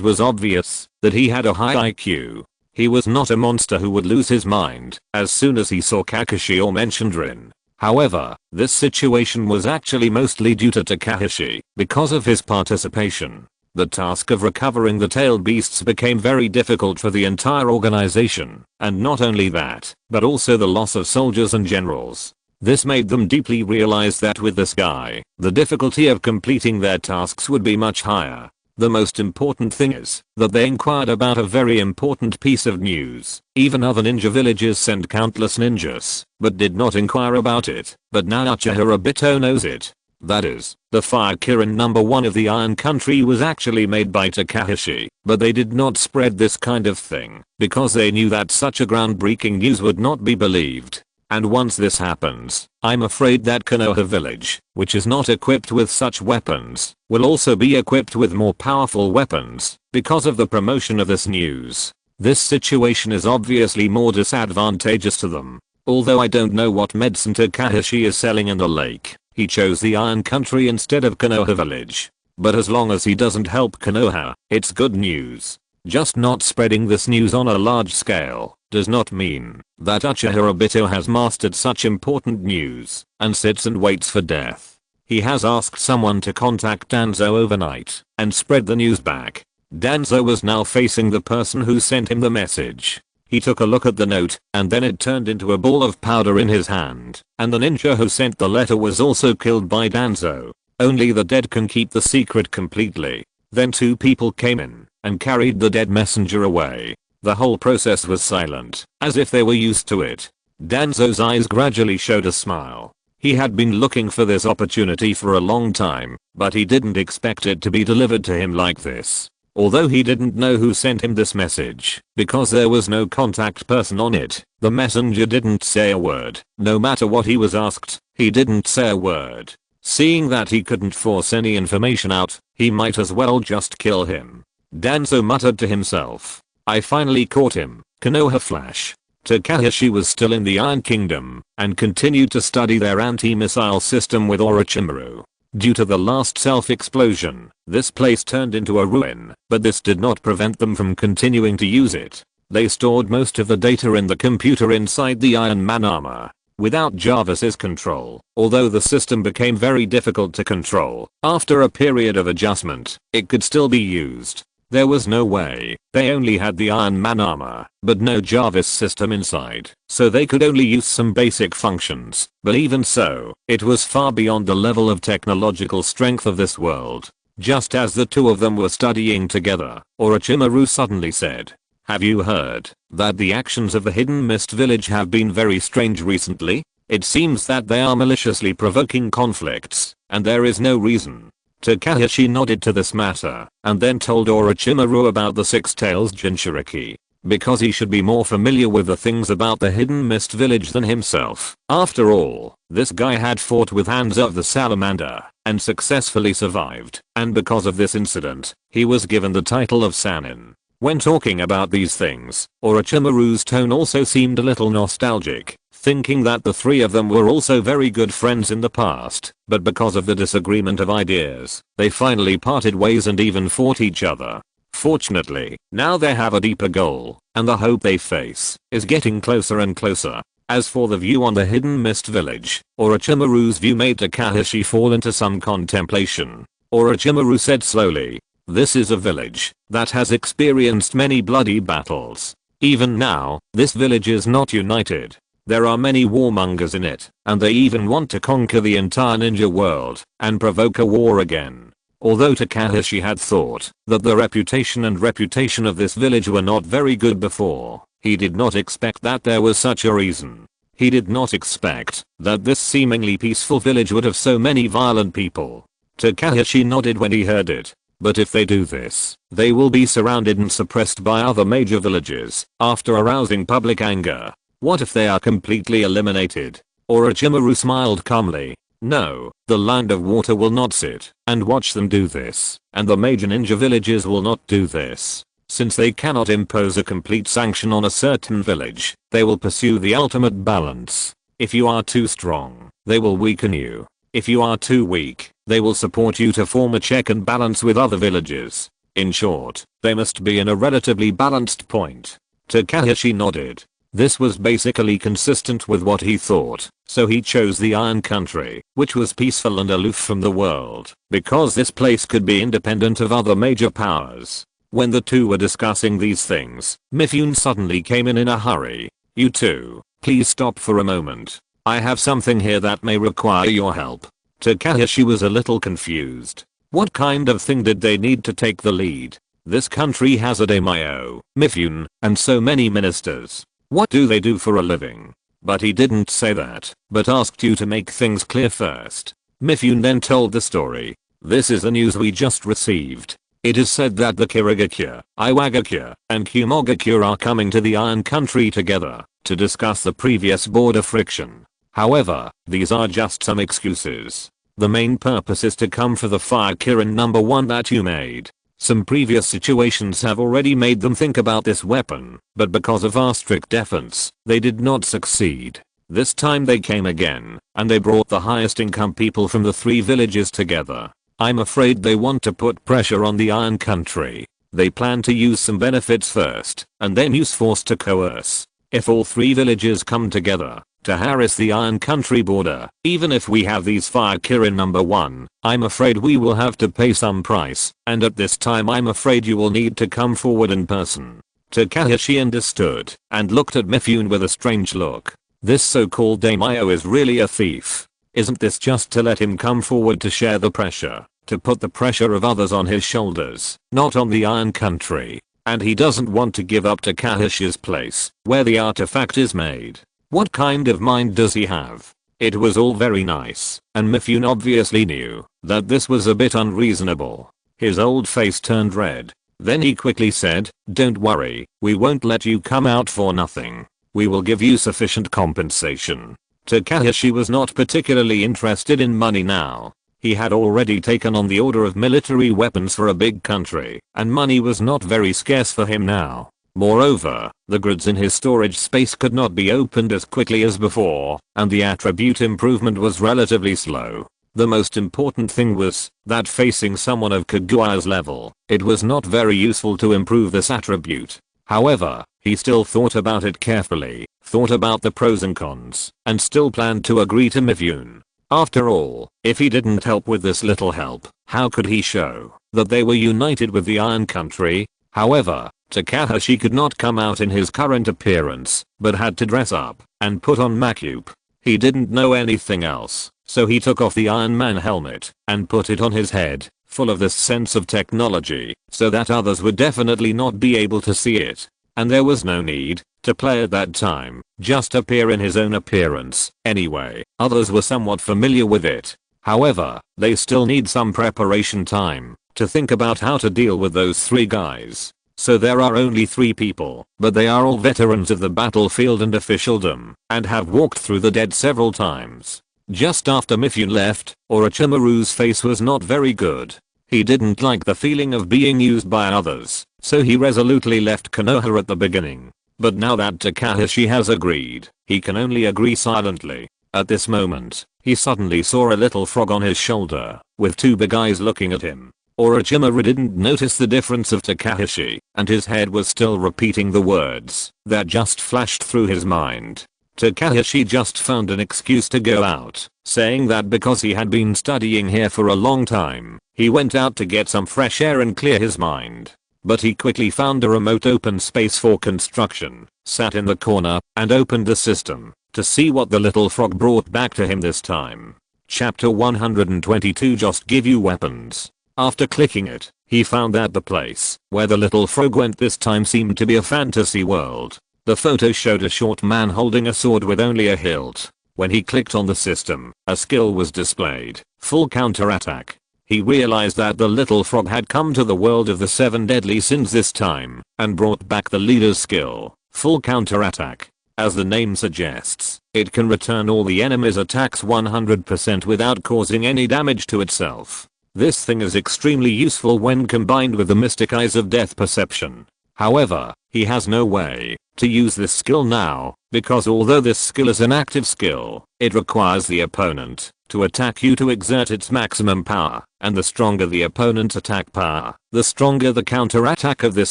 was obvious that he had a high IQ. He was not a monster who would lose his mind as soon as he saw Kakashi or mentioned Rin. However, this situation was actually mostly due to Takashi because of his participation. The task of recovering the tailed beasts became very difficult for the entire organization, and not only that, but also the loss of soldiers and generals. This made them deeply realize that with this guy, the difficulty of completing their tasks would be much higher. The most important thing is that they inquired about a very important piece of news. Even other ninja villages send countless ninjas, but did not inquire about it. But now Uchiha Obito knows it. That is, the Fire Kirin #1 of the Iron Country was actually made by Takashi, but they did not spread this kind of thing because they knew that such a groundbreaking news would not be believed. And once this happens, I'm afraid that Konoha village, which is not equipped with such weapons, will also be equipped with more powerful weapons because of the promotion of this news. This situation is obviously more disadvantageous to them. Although I don't know what medicine Takashi is selling in the lake, he chose the Iron Country instead of Konoha village. But as long as he doesn't help Konoha, it's good news. Just not spreading this news on a large scale does not mean that Uchiha Obito has mastered such important news and sits and waits for death. He has asked someone to contact Danzo overnight and spread the news back. Danzo was now facing the person who sent him the message. He took a look at the note and then it turned into a ball of powder in his hand, and the ninja who sent the letter was also killed by Danzo. Only the dead can keep the secret completely. Then two people came in and carried the dead messenger away. The whole process was silent, as if they were used to it. Danzo's eyes gradually showed a smile. He had been looking for this opportunity for a long time, but he didn't expect it to be delivered to him like this. Although he didn't know who sent him this message, because there was no contact person on it, the messenger didn't say a word. No matter what he was asked, he didn't say a word. Seeing that he couldn't force any information out, he might as well just kill him. Danzo muttered to himself. I finally caught him. Konoha flash. Takashi was still in the Iron Kingdom and continued to study their anti-missile system with Orochimaru. Due to the last self-explosion, this place turned into a ruin, but this did not prevent them from continuing to use it. They stored most of the data in the computer inside the Iron Man armor. Without Jarvis's control, although the system became very difficult to control, after a period of adjustment, it could still be used. There was no way. They only had the Iron Man armor, but no Jarvis system inside, so they could only use some basic functions. But even so, it was far beyond the level of technological strength of this world. Just as the two of them were studying together, Orochimaru suddenly said, have you heard that the actions of the Hidden Mist village have been very strange recently? It seems that they are maliciously provoking conflicts, and there is no reason. Takashi nodded to this matter, and then told Orochimaru about the Six Tails Jinchuriki, because he should be more familiar with the things about the Hidden Mist village than himself. After all, this guy had fought with Hands of the Salamander, and successfully survived, and because of this incident, he was given the title of Sannin. When talking about these things, Orochimaru's tone also seemed a little nostalgic, thinking that the three of them were also very good friends in the past, but because of the disagreement of ideas, they finally parted ways and even fought each other. Fortunately, now they have a deeper goal, and the hope they face is getting closer and closer. As for the view on the Hidden Mist village, Orochimaru's view made Takashi fall into some contemplation. Orochimaru said slowly, this is a village that has experienced many bloody battles. Even now, this village is not united. There are many warmongers in it, and they even want to conquer the entire ninja world and provoke a war again. Although Takashi had thought that the reputation of this village were not very good before, he did not expect that there was such a reason. He did not expect that this seemingly peaceful village would have so many violent people. Takashi nodded when he heard it. But if they do this, they will be surrounded and suppressed by other major villages after arousing public anger. What if they are completely eliminated? Orochimaru smiled calmly. No, the Land of Water will not sit and watch them do this, and the major ninja villages will not do this. Since they cannot impose a complete sanction on a certain village, they will pursue the ultimate balance. If you are too strong, they will weaken you. If you are too weak, they will support you to form a check and balance with other villages. In short, they must be in a relatively balanced point. Takashi nodded. This was basically consistent with what he thought, so he chose the Iron Country, which was peaceful and aloof from the world, because this place could be independent of other major powers. When the two were discussing these things, Mifune suddenly came in a hurry. You two, please stop for a moment. I have something here that may require your help. Takashi was a little confused. What kind of thing did they need to take the lead? This country has a daimyo, Mifune, and so many ministers. What do they do for a living? But he didn't say that, but asked you to make things clear first. Mifune then told the story. This is the news we just received. It is said that the Kirigakure, Iwagakure, and Kumogakure are coming to the Iron Country together to discuss the previous border friction. However, these are just some excuses. The main purpose is to come for the Fire Kirin number 1 that you made. Some previous situations have already made them think about this weapon, but because of our strict defense, they did not succeed. This time they came again, and they brought the highest income people from the 3 villages together. I'm afraid they want to put pressure on the Iron Country. They plan to use some benefits first, and then use force to coerce. If all 3 villages come together to harass the Iron Country border, even if we have these Fire Kirin number 1, I'm afraid we will have to pay some price, and at this time I'm afraid you will need to come forward in person. Takashi understood, and looked at Mifune with a strange look. This so-called daimyo is really a thief. Isn't this just to let him come forward to share the pressure, to put the pressure of others on his shoulders, not on the Iron Country? And he doesn't want to give up Takashi's place, where the artifact is made. What kind of mind does he have? It was all very nice, and Mifune obviously knew that this was a bit unreasonable. His old face turned red. Then he quickly said, "Don't worry, we won't let you come out for nothing. We will give you sufficient compensation." Takashi was not particularly interested in money now. He had already taken on the order of military weapons for a big country, and money was not very scarce for him now. Moreover, the grids in his storage space could not be opened as quickly as before, and the attribute improvement was relatively slow. The most important thing was that facing someone of Kaguya's level, it was not very useful to improve this attribute. However, he still thought about it carefully, thought about the pros and cons, and still planned to agree to Mifune. After all, if he didn't help with this little help, how could he show that they were united with the Iron Country? However, Takashi could not come out in his current appearance, but had to dress up and put on makeup. He didn't know anything else, so he took off the Iron Man helmet and put it on his head, full of this sense of technology, so that others would definitely not be able to see it. And there was no need to play at that time, just appear in his own appearance. Anyway, others were somewhat familiar with it. However, they still need some preparation time to think about how to deal with those 3 guys. So there are only 3 people, but they are all veterans of the battlefield and officialdom, and have walked through the dead several times. Just after Mifune left, Orochimaru's face was not very good. He didn't like the feeling of being used by others, so he resolutely left Konoha at the beginning. But now that Takashi has agreed, he can only agree silently. At this moment, he suddenly saw a little frog on his shoulder, with 2 big eyes looking at him. Orochimaru didn't notice the difference of Takashi, and his head was still repeating the words that just flashed through his mind. Takashi just found an excuse to go out, saying that because he had been studying here for a long time, he went out to get some fresh air and clear his mind. But he quickly found a remote open space for construction, sat in the corner, and opened the system to see what the little frog brought back to him this time. Chapter 122 Just give you weapons. After clicking it, he found that the place where the little frog went this time seemed to be a fantasy world. The photo showed a short man holding a sword with only a hilt. When he clicked on the system, a skill was displayed, full counterattack. He realized that the little frog had come to the world of the 7 deadly sins this time, and brought back the leader's skill, full counterattack. As the name suggests, it can return all the enemy's attacks 100% without causing any damage to itself. This thing is extremely useful when combined with the mystic eyes of death perception. However, he has no way to use this skill now, because although this skill is an active skill, it requires the opponent to attack you to exert its maximum power, and the stronger the opponent's attack power, the stronger the counter-attack of this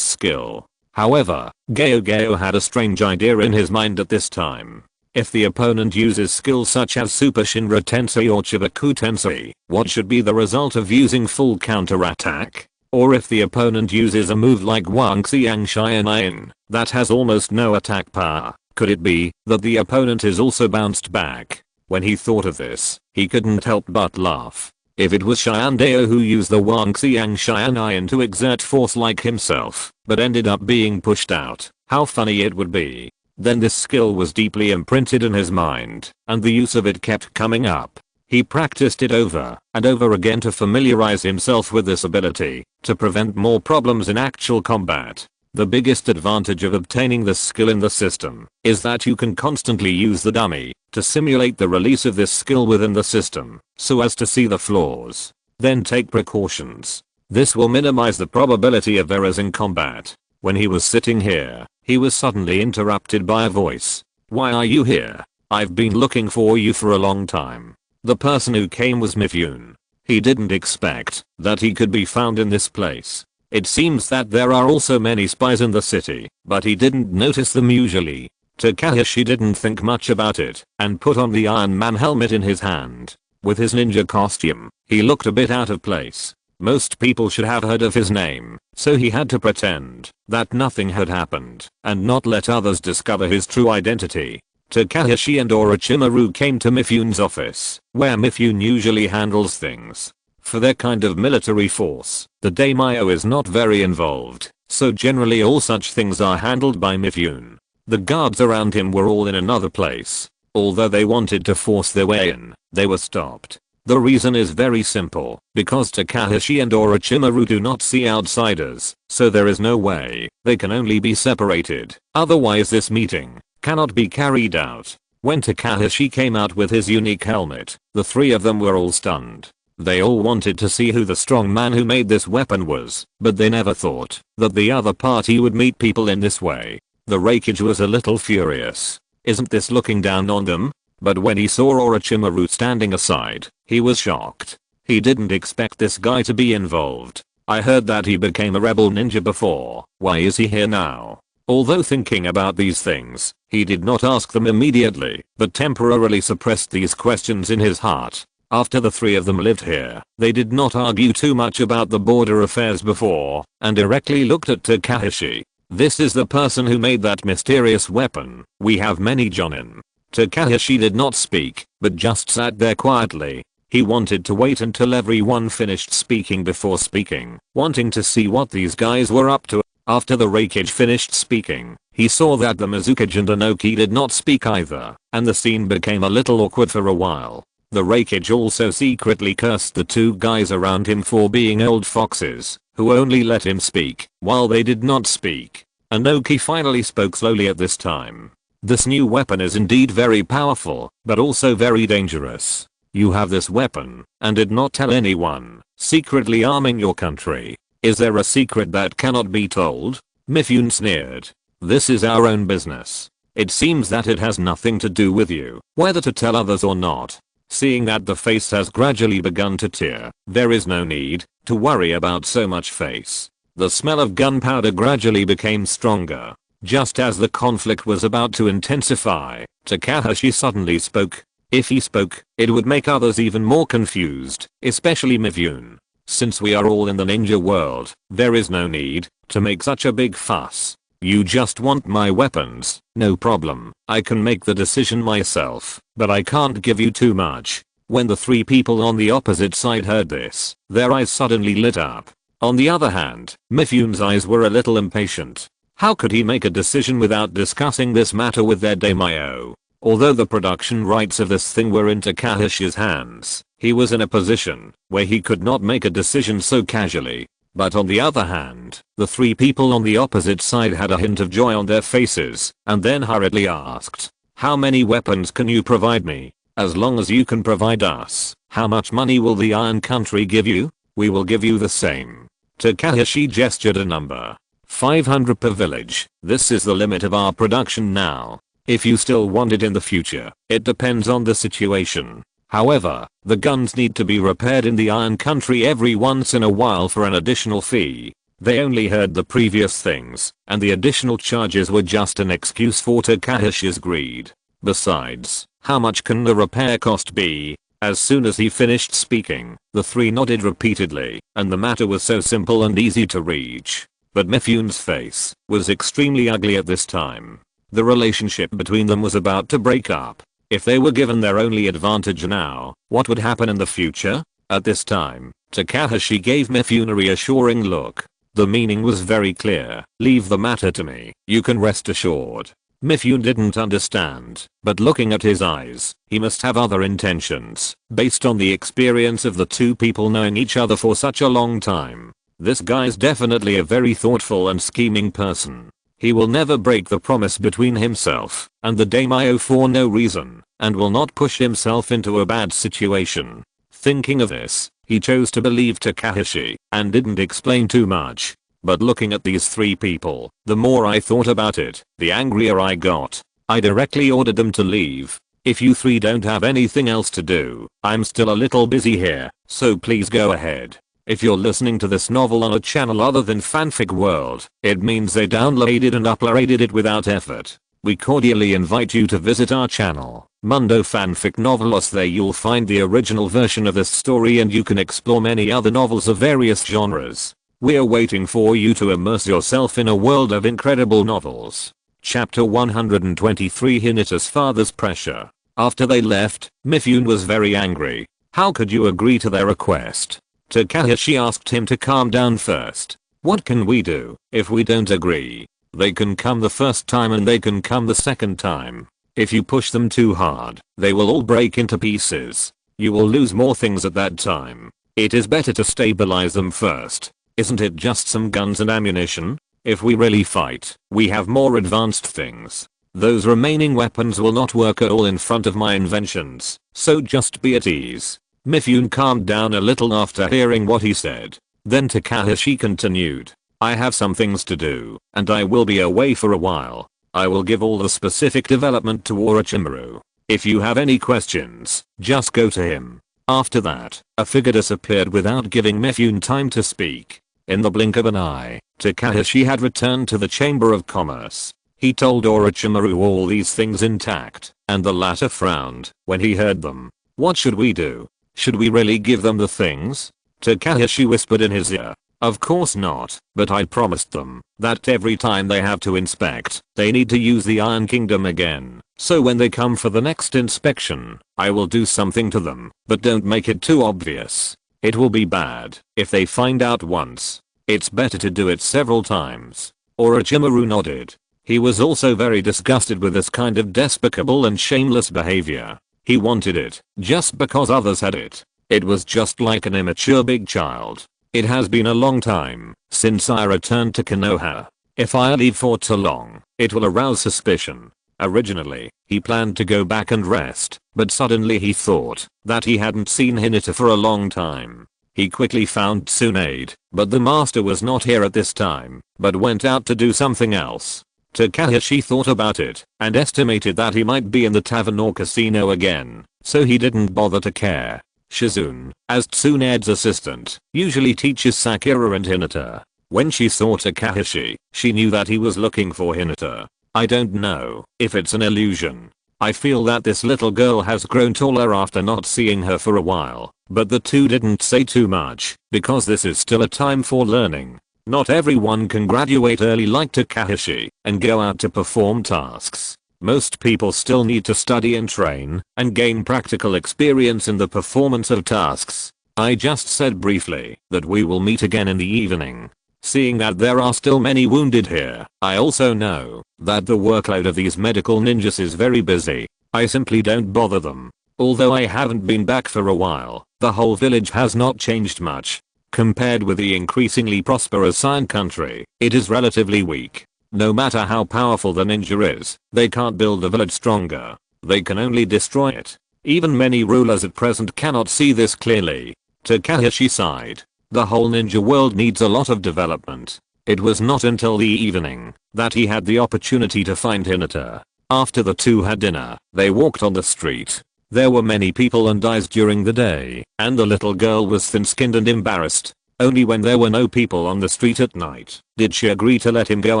skill. However, Geo had a strange idea in his mind at this time. If the opponent uses skills such as Super Shinra Tensei or Chibaku Tensei, what should be the result of using full counter-attack? Or if the opponent uses a move like Wangxiang Xian that has almost no attack power, could it be that the opponent is also bounced back? When he thought of this, he couldn't help but laugh. If it was Xiandao who used the Wangxiang Xian to exert force like himself, but ended up being pushed out, how funny it would be. Then this skill was deeply imprinted in his mind, and the use of it kept coming up. He practiced it over and over again to familiarize himself with this ability, to prevent more problems in actual combat. The biggest advantage of obtaining this skill in the system is that you can constantly use the dummy to simulate the release of this skill within the system, so as to see the flaws. Then take precautions. This will minimize the probability of errors in combat. When he was sitting here, he was suddenly interrupted by a voice. "Why are you here? I've been looking for you for a long time." The person who came was Mifune. He didn't expect that he could be found in this place. It seems that there are also many spies in the city, but he didn't notice them usually. Takashi didn't think much about it and put on the Iron Man helmet in his hand. With his ninja costume, he looked a bit out of place. Most people should have heard of his name, so he had to pretend that nothing had happened and not let others discover his true identity. Takashi and Orochimaru came to Mifune's office, where Mifune usually handles things. For their kind of military force, the daimyo is not very involved, so generally all such things are handled by Mifune. The guards around him were all in another place. Although they wanted to force their way in, they were stopped. The reason is very simple, because Takashi and Orochimaru do not see outsiders, so there is no way they can only be separated. Otherwise this meeting cannot be carried out. When Takashi came out with his unique helmet, the three of them were all stunned. They all wanted to see who the strong man who made this weapon was, but they never thought that the other party would meet people in this way. The Raikage was a little furious. Isn't this looking down on them? But when he saw Orochimaru standing aside, he was shocked. He didn't expect this guy to be involved. I heard that he became a rebel ninja before. Why is he here now? Although thinking about these things, he did not ask them immediately, but temporarily suppressed these questions in his heart. After the three of them lived here, they did not argue too much about the border affairs before, and directly looked at Takashi. This is the person who made that mysterious weapon. We have many Jonin. Takashi did not speak, but just sat there quietly. He wanted to wait until everyone finished speaking before speaking, wanting to see what these guys were up to. After the Raikage finished speaking, he saw that the Mizukage and Inoki did not speak either, and the scene became a little awkward for a while. The Raikage also secretly cursed the two guys around him for being old foxes, who only let him speak, while they did not speak. Inoki finally spoke slowly at this time. "This new weapon is indeed very powerful, but also very dangerous. You have this weapon, and did not tell anyone, secretly arming your country. Is there a secret that cannot be told?" Mifune sneered. "This is our own business. It seems that it has nothing to do with you, whether to tell others or not." Seeing that the face has gradually begun to tear, there is no need to worry about so much face. The smell of gunpowder gradually became stronger. Just as the conflict was about to intensify, Takashi suddenly spoke. If he spoke, it would make others even more confused, especially Mifune. "Since we are all in the ninja world, there is no need to make such a big fuss. You just want my weapons, no problem. I can make the decision myself, but I can't give you too much." When the three people on the opposite side heard this, their eyes suddenly lit up. On the other hand, Mifune's eyes were a little impatient. How could he make a decision without discussing this matter with their daimyo? Although the production rights of this thing were in Takashi's hands, he was in a position where he could not make a decision so casually. But on the other hand, the three people on the opposite side had a hint of joy on their faces and then hurriedly asked, "How many weapons can you provide me? As long as you can provide us, how much money will the Iron Country give you? We will give you the same." Takashi gestured a number. 500 per village. This is the limit of our production now. If you still want it in the future, it depends on the situation. However, the guns need to be repaired in the Iron Country every once in a while for an additional fee. They only heard the previous things, and the additional charges were just an excuse for Takashi's greed. Besides, how much can the repair cost be? As soon as he finished speaking, the three nodded repeatedly, and the matter was so simple and easy to reach. But Mifune's face was extremely ugly at this time. The relationship between them was about to break up. If they were given their only advantage now, what would happen in the future? At this time, Takashi gave Mifune a reassuring look. The meaning was very clear. Leave the matter to me, you can rest assured. Mifune didn't understand, but looking at his eyes, he must have other intentions, based on the experience of the two people knowing each other for such a long time. This guy's definitely a very thoughtful and scheming person. He will never break the promise between himself and the daimyo for no reason, and will not push himself into a bad situation. Thinking of this, he chose to believe Takashi and didn't explain too much. But looking at these three people, the more I thought about it, the angrier I got. I directly ordered them to leave. If you three don't have anything else to do, I'm still a little busy here, so please go ahead. If you're listening to this novel on a channel other than Fanfic World, it means they downloaded and uploaded it without effort. We cordially invite you to visit our channel, Mundo Fanfic Novelos. There you'll find the original version of this story and you can explore many other novels of various genres. We're waiting for you to immerse yourself in a world of incredible novels. Chapter 123 Hinata's Father's Pressure. After they left, Mifune was very angry. How could you agree to their request? Takashi asked him to calm down first. What can we do if we don't agree? They can come the first time and they can come the second time. If you push them too hard, they will all break into pieces. You will lose more things at that time. It is better to stabilize them first. Isn't it just some guns and ammunition? If we really fight, we have more advanced things. Those remaining weapons will not work at all in front of my inventions, so just be at ease. Mifune calmed down a little after hearing what he said. Then Takashi continued. I have some things to do, and I will be away for a while. I will give all the specific development to Orochimaru. If you have any questions, just go to him. After that, a figure disappeared without giving Mifune time to speak. In the blink of an eye, Takashi had returned to the Chamber of Commerce. He told Orochimaru all these things intact, and the latter frowned when he heard them. What should we do? Should we really give them the things? Takashi whispered in his ear. Of course not, but I promised them that every time they have to inspect, they need to use the Iron Kingdom again. So when they come for the next inspection, I will do something to them, but don't make it too obvious. It will be bad if they find out once. It's better to do it several times. Orochimaru nodded. He was also very disgusted with this kind of despicable and shameless behavior. He wanted it just because others had it. It was just like an immature big child. It has been a long time since I returned to Konoha. If I leave for too long, it will arouse suspicion. Originally, he planned to go back and rest, but suddenly he thought that he hadn't seen Hinata for a long time. He quickly found Tsunade, but the master was not here at this time, but went out to do something else. Takashi thought about it and estimated that he might be in the tavern or casino again, so he didn't bother to care. Shizune, as Tsunade's assistant, usually teaches Sakura and Hinata. When she saw Takashi, she knew that he was looking for Hinata. I don't know if it's an illusion. I feel that this little girl has grown taller after not seeing her for a while, but the two didn't say too much, because this is still a time for learning. Not everyone can graduate early like Takashi and go out to perform tasks. Most people still need to study and train and gain practical experience in the performance of tasks. I just said briefly that we will meet again in the evening. Seeing that there are still many wounded here, I also know that the workload of these medical ninjas is very busy. I simply don't bother them. Although I haven't been back for a while, the whole village has not changed much. Compared with the increasingly prosperous Iron Country, it is relatively weak. No matter how powerful the ninja is, they can't build a village stronger. They can only destroy it. Even many rulers at present cannot see this clearly. Takashi sighed. The whole ninja world needs a lot of development. It was not until the evening that he had the opportunity to find Hinata. After the two had dinner, they walked on the street. There were many people and eyes during the day, and the little girl was thin-skinned and embarrassed. Only when there were no people on the street at night did she agree to let him go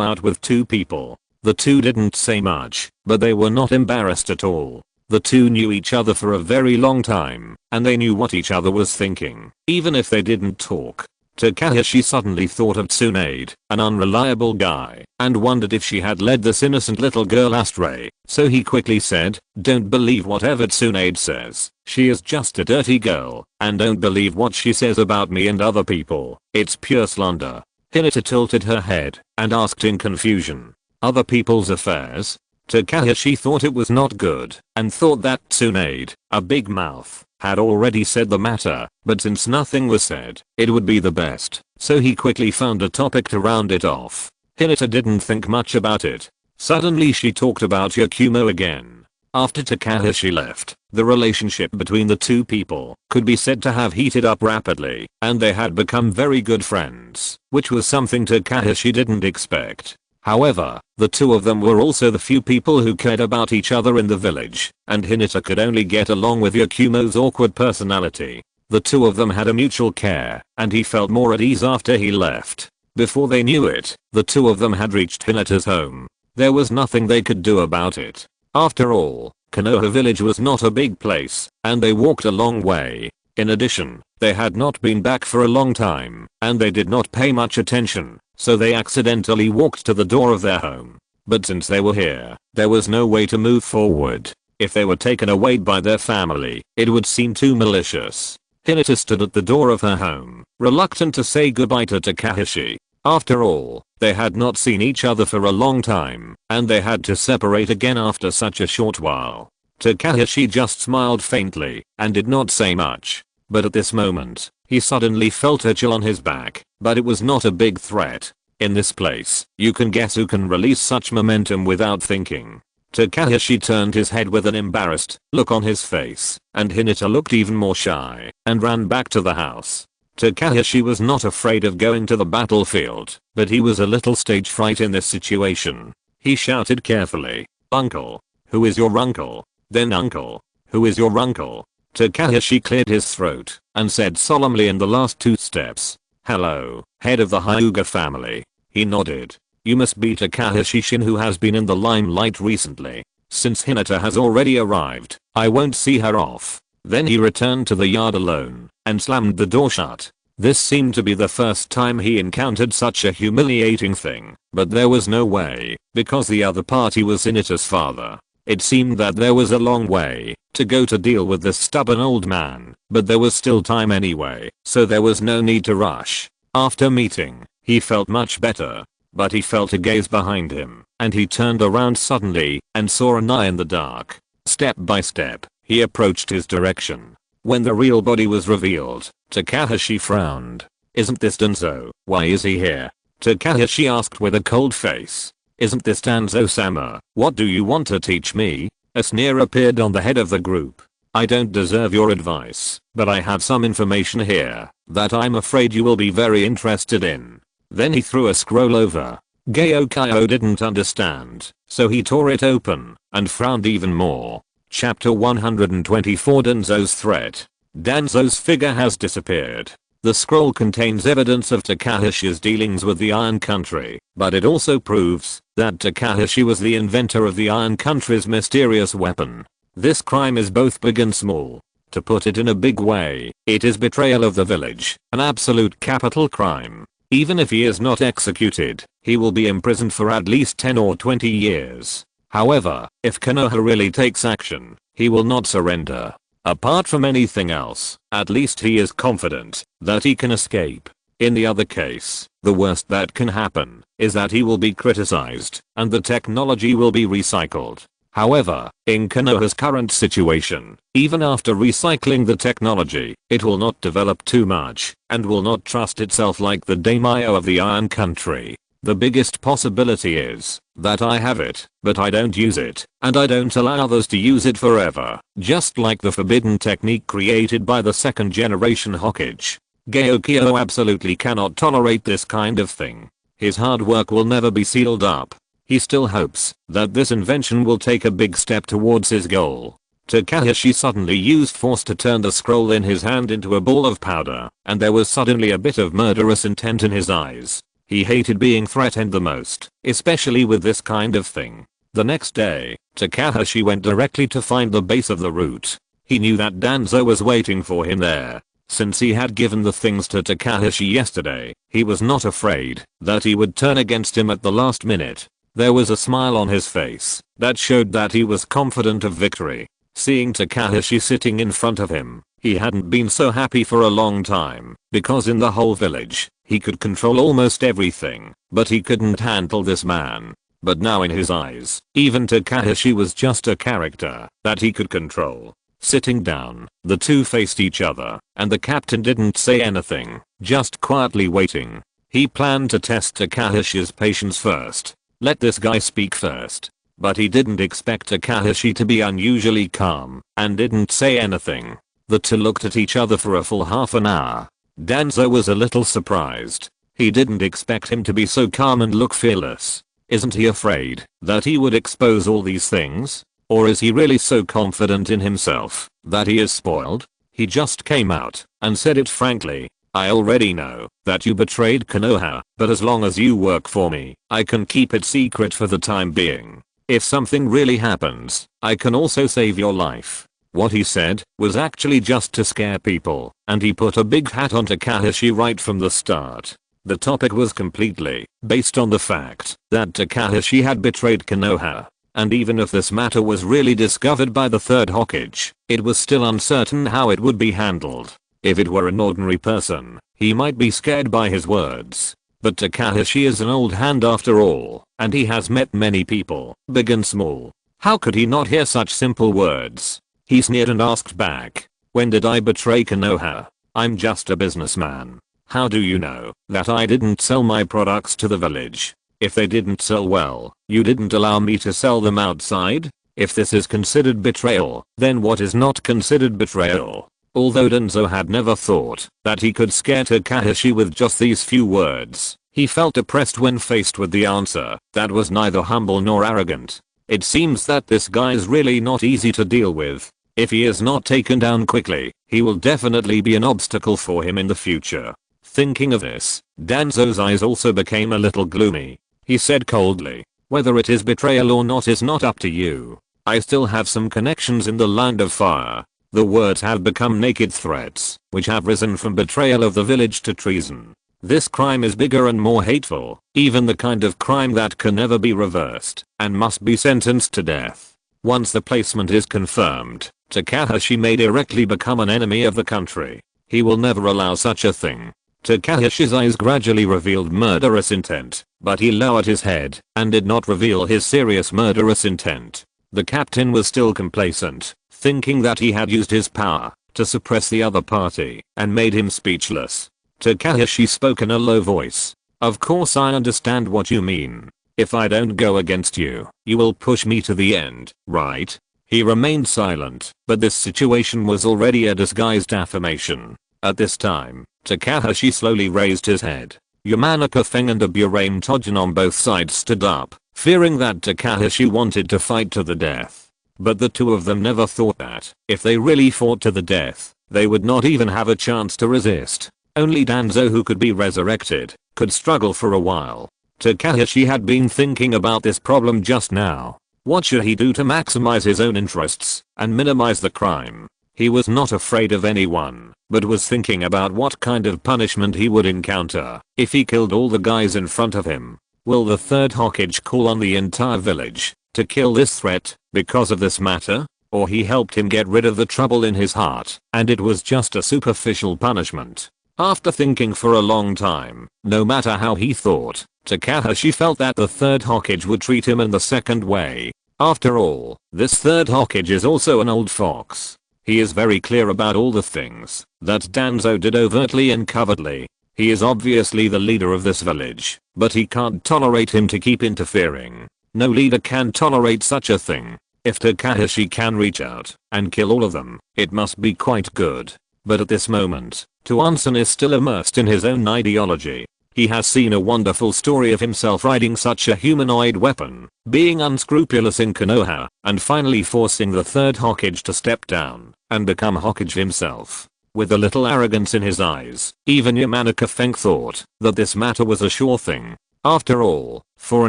out with two people. The two didn't say much, but they were not embarrassed at all. The two knew each other for a very long time, and they knew what each other was thinking, even if they didn't talk. Takashi suddenly thought of Tsunade, an unreliable guy, and wondered if she had led this innocent little girl astray, so he quickly said, "Don't believe whatever Tsunade says. She is just a dirty girl, and don't believe what she says about me and other people. It's pure slander." Hinata tilted her head and asked in confusion, "Other people's affairs?" Takashi thought it was not good, and thought that Tsunade, a big mouth, had already said the matter, but since nothing was said, it would be the best, so he quickly found a topic to round it off. Hinata didn't think much about it. Suddenly she talked about Yakumo again. After Takashi left, the relationship between the two people could be said to have heated up rapidly, and they had become very good friends, which was something Takashi didn't expect. However, the two of them were also the few people who cared about each other in the village, and Hinata could only get along with Yakumo's awkward personality. The two of them had a mutual care, and he felt more at ease after he left. Before they knew it, the two of them had reached Hinata's home. There was nothing they could do about it. After all, Konoha village was not a big place, and they walked a long way. In addition, they had not been back for a long time, and they did not pay much attention, so they accidentally walked to the door of their home. But since they were here, there was no way to move forward. If they were taken away by their family, it would seem too malicious. Hinata stood at the door of her home, reluctant to say goodbye to Takashi. After all, they had not seen each other for a long time, and they had to separate again after such a short while. Takashi just smiled faintly, and did not say much. But at this moment, he suddenly felt a chill on his back, but it was not a big threat. In this place, you can guess who can release such momentum without thinking. Takashi turned his head with an embarrassed look on his face, and Hinata looked even more shy, and ran back to the house. Takashi was not afraid of going to the battlefield, but he was a little stage fright in this situation. He shouted carefully, "Uncle? Who is your uncle?" Then "Uncle? Who is your uncle?" Takashi cleared his throat and said solemnly in the last two steps, "Hello, head of the Hyuga family." He nodded. "You must be Takashi Shin, who has been in the limelight recently. Since Hinata has already arrived, I won't see her off." Then he returned to the yard alone and slammed the door shut. This seemed to be the first time he encountered such a humiliating thing, but there was no way, because the other party was Hinata's father. It seemed that there was a long way to go to deal with this stubborn old man, but there was still time anyway, so there was no need to rush. After meeting, he felt much better, but he felt a gaze behind him, and he turned around suddenly and saw an eye in the dark. Step by step, he approached his direction. When the real body was revealed, Takashi frowned. "Isn't this Danzo? Why is he here?" Takashi asked with a cold face. "Isn't this Danzo-sama? What do you want to teach me?" A sneer appeared on the head of the group. "I don't deserve your advice, but I have some information here that I'm afraid you will be very interested in." Then he threw a scroll over. Gaokyo didn't understand, so he tore it open and frowned even more. Chapter 124, Danzo's Threat. Danzo's figure has disappeared. The scroll contains evidence of Takashi's dealings with the Iron Country, but it also proves that Takashi was the inventor of the Iron Country's mysterious weapon. This crime is both big and small. To put it in a big way, it is betrayal of the village, an absolute capital crime. Even if he is not executed, he will be imprisoned for at least 10 or 20 years. However, if Konoha really takes action, he will not surrender. Apart from anything else, at least he is confident that he can escape. In the other case, the worst that can happen is that he will be criticized and the technology will be recycled. However, in Konoha's current situation, even after recycling the technology, it will not develop too much, and will not trust itself like the daimyo of the Iron Country. The biggest possibility is that I have it, but I don't use it, and I don't allow others to use it forever, just like the forbidden technique created by the second generation Hokage. Gyokyo absolutely cannot tolerate this kind of thing. His hard work will never be sealed up. He still hopes that this invention will take a big step towards his goal. Takashi suddenly used force to turn the scroll in his hand into a ball of powder, and there was suddenly a bit of murderous intent in his eyes. He hated being threatened the most, especially with this kind of thing. The next day, Takashi went directly to find the base of the route. He knew that Danzo was waiting for him there. Since he had given the things to Takashi yesterday, he was not afraid that he would turn against him at the last minute. There was a smile on his face that showed that he was confident of victory. Seeing Takashi sitting in front of him, he hadn't been so happy for a long time, because in the whole village, he could control almost everything, but he couldn't handle this man. But now in his eyes, even Takashi was just a character that he could control. Sitting down, the two faced each other, and the captain didn't say anything, just quietly waiting. He planned to test Takashi's patience first. Let this guy speak first. But he didn't expect Takashi to be unusually calm, and didn't say anything. The two looked at each other for a full half an hour. Danzo was a little surprised. He didn't expect him to be so calm and look fearless. Isn't he afraid that he would expose all these things? Or is he really so confident in himself that he is spoiled? He just came out and said it frankly. I already know that you betrayed Konoha, but as long as you work for me, I can keep it secret for the time being. If something really happens, I can also save your life. What he said was actually just to scare people, and he put a big hat on Takashi right from the start. The topic was completely based on the fact that Takashi had betrayed Konoha. And even if this matter was really discovered by the third Hokage, it was still uncertain how it would be handled. If it were an ordinary person, he might be scared by his words. But Takashi is an old hand after all, and he has met many people, big and small. How could he not hear such simple words? He sneered and asked back, when did I betray Konoha? I'm just a businessman. How do you know that I didn't sell my products to the village? If they didn't sell well, you didn't allow me to sell them outside? If this is considered betrayal, then what is not considered betrayal? Although Danzo had never thought that he could scare Takashi with just these few words, he felt depressed when faced with the answer that was neither humble nor arrogant. It seems that this guy is really not easy to deal with. If he is not taken down quickly, he will definitely be an obstacle for him in the future. Thinking of this, Danzo's eyes also became a little gloomy. He said coldly, whether it is betrayal or not is not up to you. I still have some connections in the land of fire. The words have become naked threats, which have risen from betrayal of the village to treason. This crime is bigger and more hateful, even the kind of crime that can never be reversed, and must be sentenced to death. Once the placement is confirmed, Takashi may directly become an enemy of the country. He will never allow such a thing. Takashi's eyes gradually revealed murderous intent, but he lowered his head and did not reveal his serious murderous intent. The captain was still complacent, thinking that he had used his power to suppress the other party and made him speechless. Takashi spoke in a low voice. Of course I understand what you mean. If I don't go against you, you will push me to the end, right? He remained silent, but this situation was already a disguised affirmation. At this time, Takashi slowly raised his head. Yamanaka Feng and Aburame Tojin on both sides stood up, fearing that Takashi wanted to fight to the death. But the two of them never thought that, if they really fought to the death, they would not even have a chance to resist. Only Danzo, who could be resurrected, could struggle for a while. Takashi had been thinking about this problem just now. What should he do to maximize his own interests and minimize the crime? He was not afraid of anyone, but was thinking about what kind of punishment he would encounter if he killed all the guys in front of him. Will the third Hokage call on the entire village to kill this threat because of this matter? Or he helped him get rid of the trouble in his heart and it was just a superficial punishment? After thinking for a long time, no matter how he thought, Takashi felt that the third Hokage would treat him in the second way. After all, this third Hokage is also an old fox. He is very clear about all the things that Danzo did overtly and covertly. He is obviously the leader of this village, but he can't tolerate him to keep interfering. No leader can tolerate such a thing. If Takashi can reach out and kill all of them, it must be quite good. But at this moment, Tuansan is still immersed in his own ideology. He has seen a wonderful story of himself riding such a humanoid weapon, being unscrupulous in Konoha, and finally forcing the third Hokage to step down and become Hokage himself. With a little arrogance in his eyes, even Yamanaka Feng thought that this matter was a sure thing. After all, for a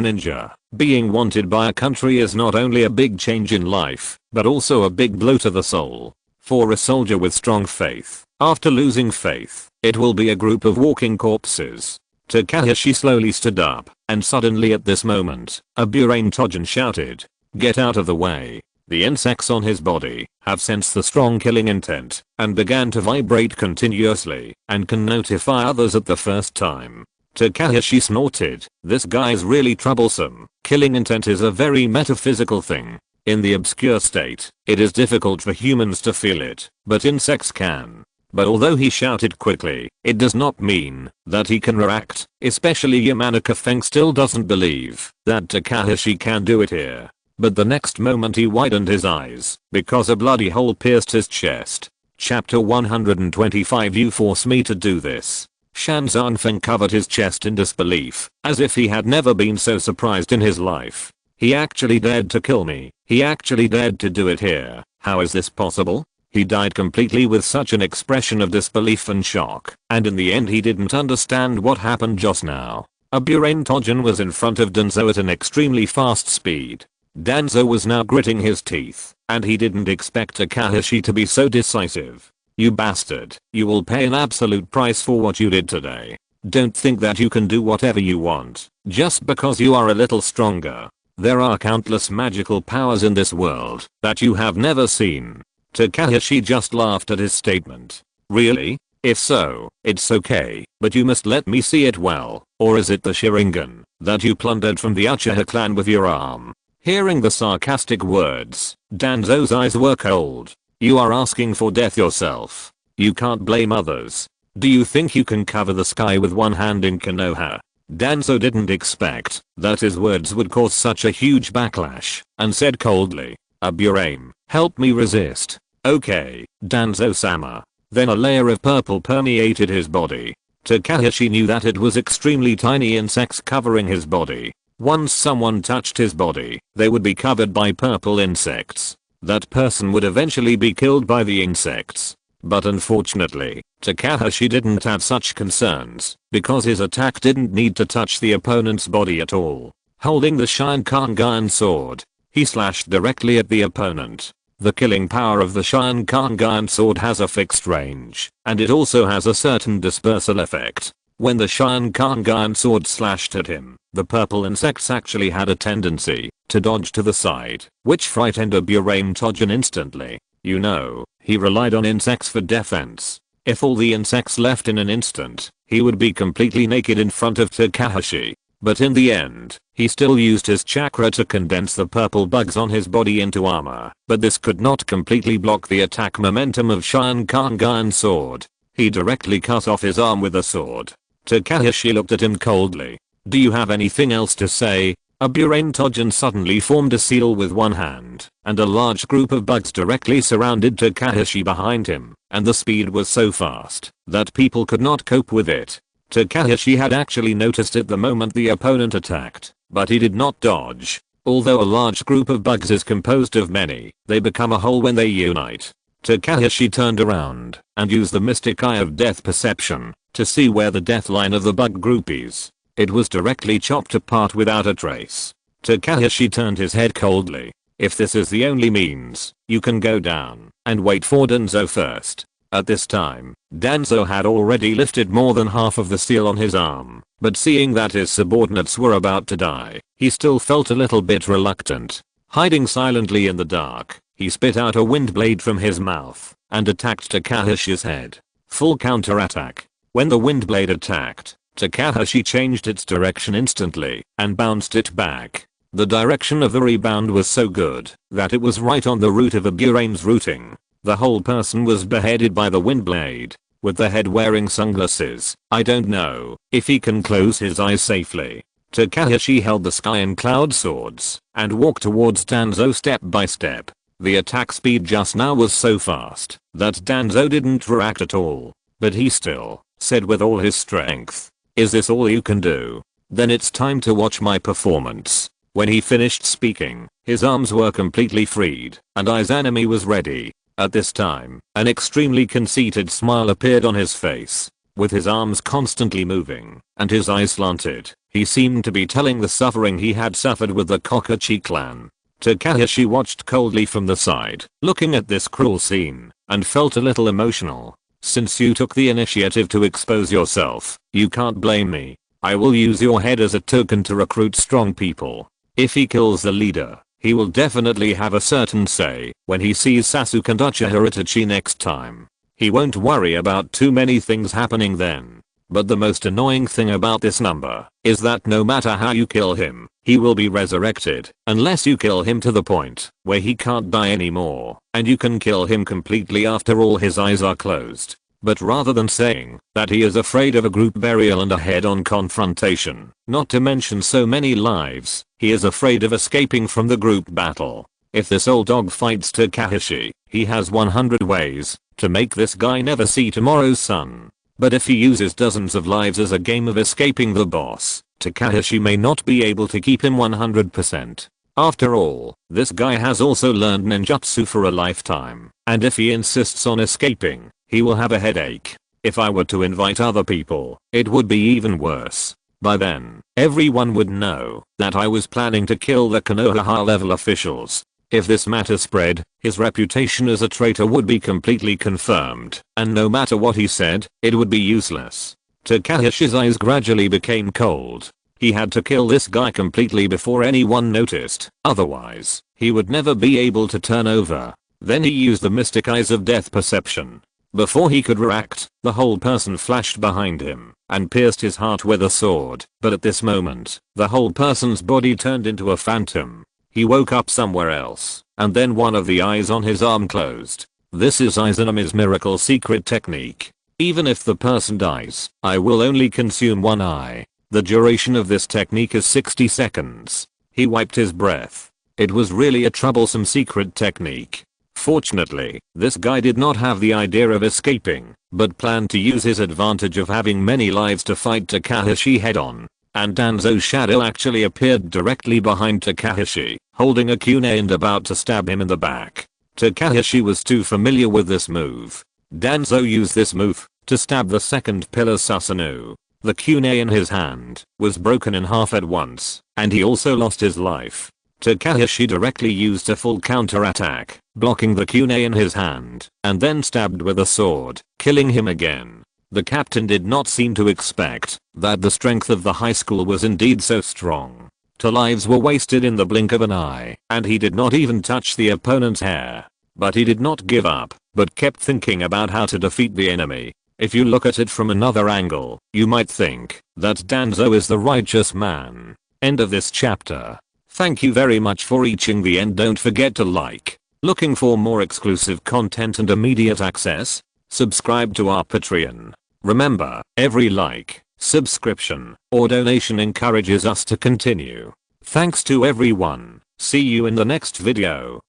ninja, being wanted by a country is not only a big change in life, but also a big blow to the soul. For a soldier with strong faith, after losing faith, it will be a group of walking corpses. Takashi slowly stood up, and suddenly at this moment, a Burain Tojin shouted, "Get out of the way." The insects on his body have sensed the strong killing intent and began to vibrate continuously and can notify others at the first time. Takashi snorted, "This guy's really troublesome. Killing intent is a very metaphysical thing. In the obscure state, it is difficult for humans to feel it, but insects can." But although he shouted quickly, it does not mean that he can react, especially Yamanaka Feng still doesn't believe that Takashi can do it here. But the next moment he widened his eyes because a bloody hole pierced his chest. Chapter 125 You force me to do this. Shan Zanfeng covered his chest in disbelief, as if he had never been so surprised in his life. He actually dared to kill me. He actually dared to do it here. How is this possible? He died completely with such an expression of disbelief and shock, and in the end he didn't understand what happened just now. A Burain Tojin was in front of Danzo at an extremely fast speed. Danzo was now gritting his teeth, and he didn't expect Takashi to be so decisive. "You bastard, you will pay an absolute price for what you did today. Don't think that you can do whatever you want, just because you are a little stronger. There are countless magical powers in this world that you have never seen." Takashi just laughed at his statement. "Really? If so, it's okay, but you must let me see it well, or is it the Sharingan that you plundered from the Uchiha clan with your arm?" Hearing the sarcastic words, Danzo's eyes were cold. "You are asking for death yourself. You can't blame others. Do you think you can cover the sky with one hand in Konoha?" Danzo didn't expect that his words would cause such a huge backlash, and said coldly, "Aburaim, help me resist." "Okay, Danzo-sama." Then a layer of purple permeated his body. Takashi knew that it was extremely tiny insects covering his body. Once someone touched his body, they would be covered by purple insects. That person would eventually be killed by the insects. But unfortunately, Takashi didn't have such concerns, because his attack didn't need to touch the opponent's body at all. Holding the Sharingan sword, he slashed directly at the opponent. The killing power of the Sharingan sword has a fixed range, and it also has a certain dispersal effect. When the Sharingan sword slashed at him, the purple insects actually had a tendency to dodge to the side, which frightened a Burain Tojin instantly. You know, he relied on insects for defense. If all the insects left in an instant, he would be completely naked in front of Takashi. But in the end, he still used his chakra to condense the purple bugs on his body into armor, but this could not completely block the attack momentum of Sharingan sword. He directly cut off his arm with the sword. Takashi looked at him coldly. "Do you have anything else to say?" A Burain Tojin suddenly formed a seal with one hand, and a large group of bugs directly surrounded Takashi behind him, and the speed was so fast that people could not cope with it. Takashi had actually noticed it the moment the opponent attacked, but he did not dodge. Although a large group of bugs is composed of many, they become a whole when they unite. Takashi turned around and used the mystic eye of death perception to see where the death line of the bug group is. It was directly chopped apart without a trace. Takashi turned his head coldly. "If this is the only means, you can go down and wait for Danzo first." At this time, Danzo had already lifted more than half of the seal on his arm, but seeing that his subordinates were about to die, he still felt a little bit reluctant. Hiding silently in the dark, he spit out a wind blade from his mouth and attacked Takashi's head. Full counterattack. When the wind blade attacked, Takashi changed its direction instantly and bounced it back. The direction of the rebound was so good that it was right on the route of Aburame's routing. The whole person was beheaded by the wind blade, with the head wearing sunglasses. I don't know if he can close his eyes safely. Takashi held the sky and cloud swords and walked towards Danzo step by step. The attack speed just now was so fast that Danzo didn't react at all, but he still said with all his strength, "Is this all you can do? Then it's time to watch my performance." When he finished speaking, his arms were completely freed and Izanami was ready. At this time, an extremely conceited smile appeared on his face. With his arms constantly moving and his eyes slanted, he seemed to be telling the suffering he had suffered with the Kokachi clan. Takashi watched coldly from the side, looking at this cruel scene, and felt a little emotional. "Since you took the initiative to expose yourself, you can't blame me. I will use your head as a token to recruit strong people. If he kills the leader, he will definitely have a certain say when he sees Sasuke and Uchiha Itachi next time. He won't worry about too many things happening then. But the most annoying thing about this number is that no matter how you kill him, he will be resurrected unless you kill him to the point where he can't die anymore, and you can kill him completely after all his eyes are closed." But rather than saying that he is afraid of a group burial and a head-on confrontation, not to mention so many lives, he is afraid of escaping from the group battle. If this old dog fights Takashi, he has 100 ways to make this guy never see tomorrow's sun. But if he uses dozens of lives as a game of escaping the boss, Takashi may not be able to keep him 100%. After all, this guy has also learned ninjutsu for a lifetime, and if he insists on escaping, he will have a headache. If I were to invite other people, it would be even worse. By then, everyone would know that I was planning to kill the Konoha high-level officials. If this matter spread, his reputation as a traitor would be completely confirmed, and no matter what he said, it would be useless. Takashi's eyes gradually became cold. He had to kill this guy completely before anyone noticed, otherwise, he would never be able to turn over. Then he used the mystic eyes of death perception. Before he could react, the whole person flashed behind him and pierced his heart with a sword, but at this moment, the whole person's body turned into a phantom. He woke up somewhere else, and then one of the eyes on his arm closed. This is Izanami's miracle secret technique. Even if the person dies, I will only consume one eye. The duration of this technique is 60 seconds. He wiped his breath. It was really a troublesome secret technique. Fortunately, this guy did not have the idea of escaping, but planned to use his advantage of having many lives to fight Takashi head on. And Danzo's shadow actually appeared directly behind Takashi, holding a kunai and about to stab him in the back. Takashi was too familiar with this move. Danzo used this move to stab the second pillar Susanoo. The kunai in his hand was broken in half at once, and he also lost his life. Takashi directly used a full counterattack, blocking the kunai in his hand, and then stabbed with a sword, killing him again. The captain did not seem to expect that the strength of the high school was indeed so strong. 2 lives were wasted in the blink of an eye, and he did not even touch the opponent's hair. But he did not give up, but kept thinking about how to defeat the enemy. If you look at it from another angle, you might think that Danzo is the righteous man. End of this chapter. Thank you very much for reaching the end. Don't forget to like. Looking for more exclusive content and immediate access? Subscribe to our Patreon. Remember, every like, subscription, or donation encourages us to continue. Thanks to everyone. See you in the next video.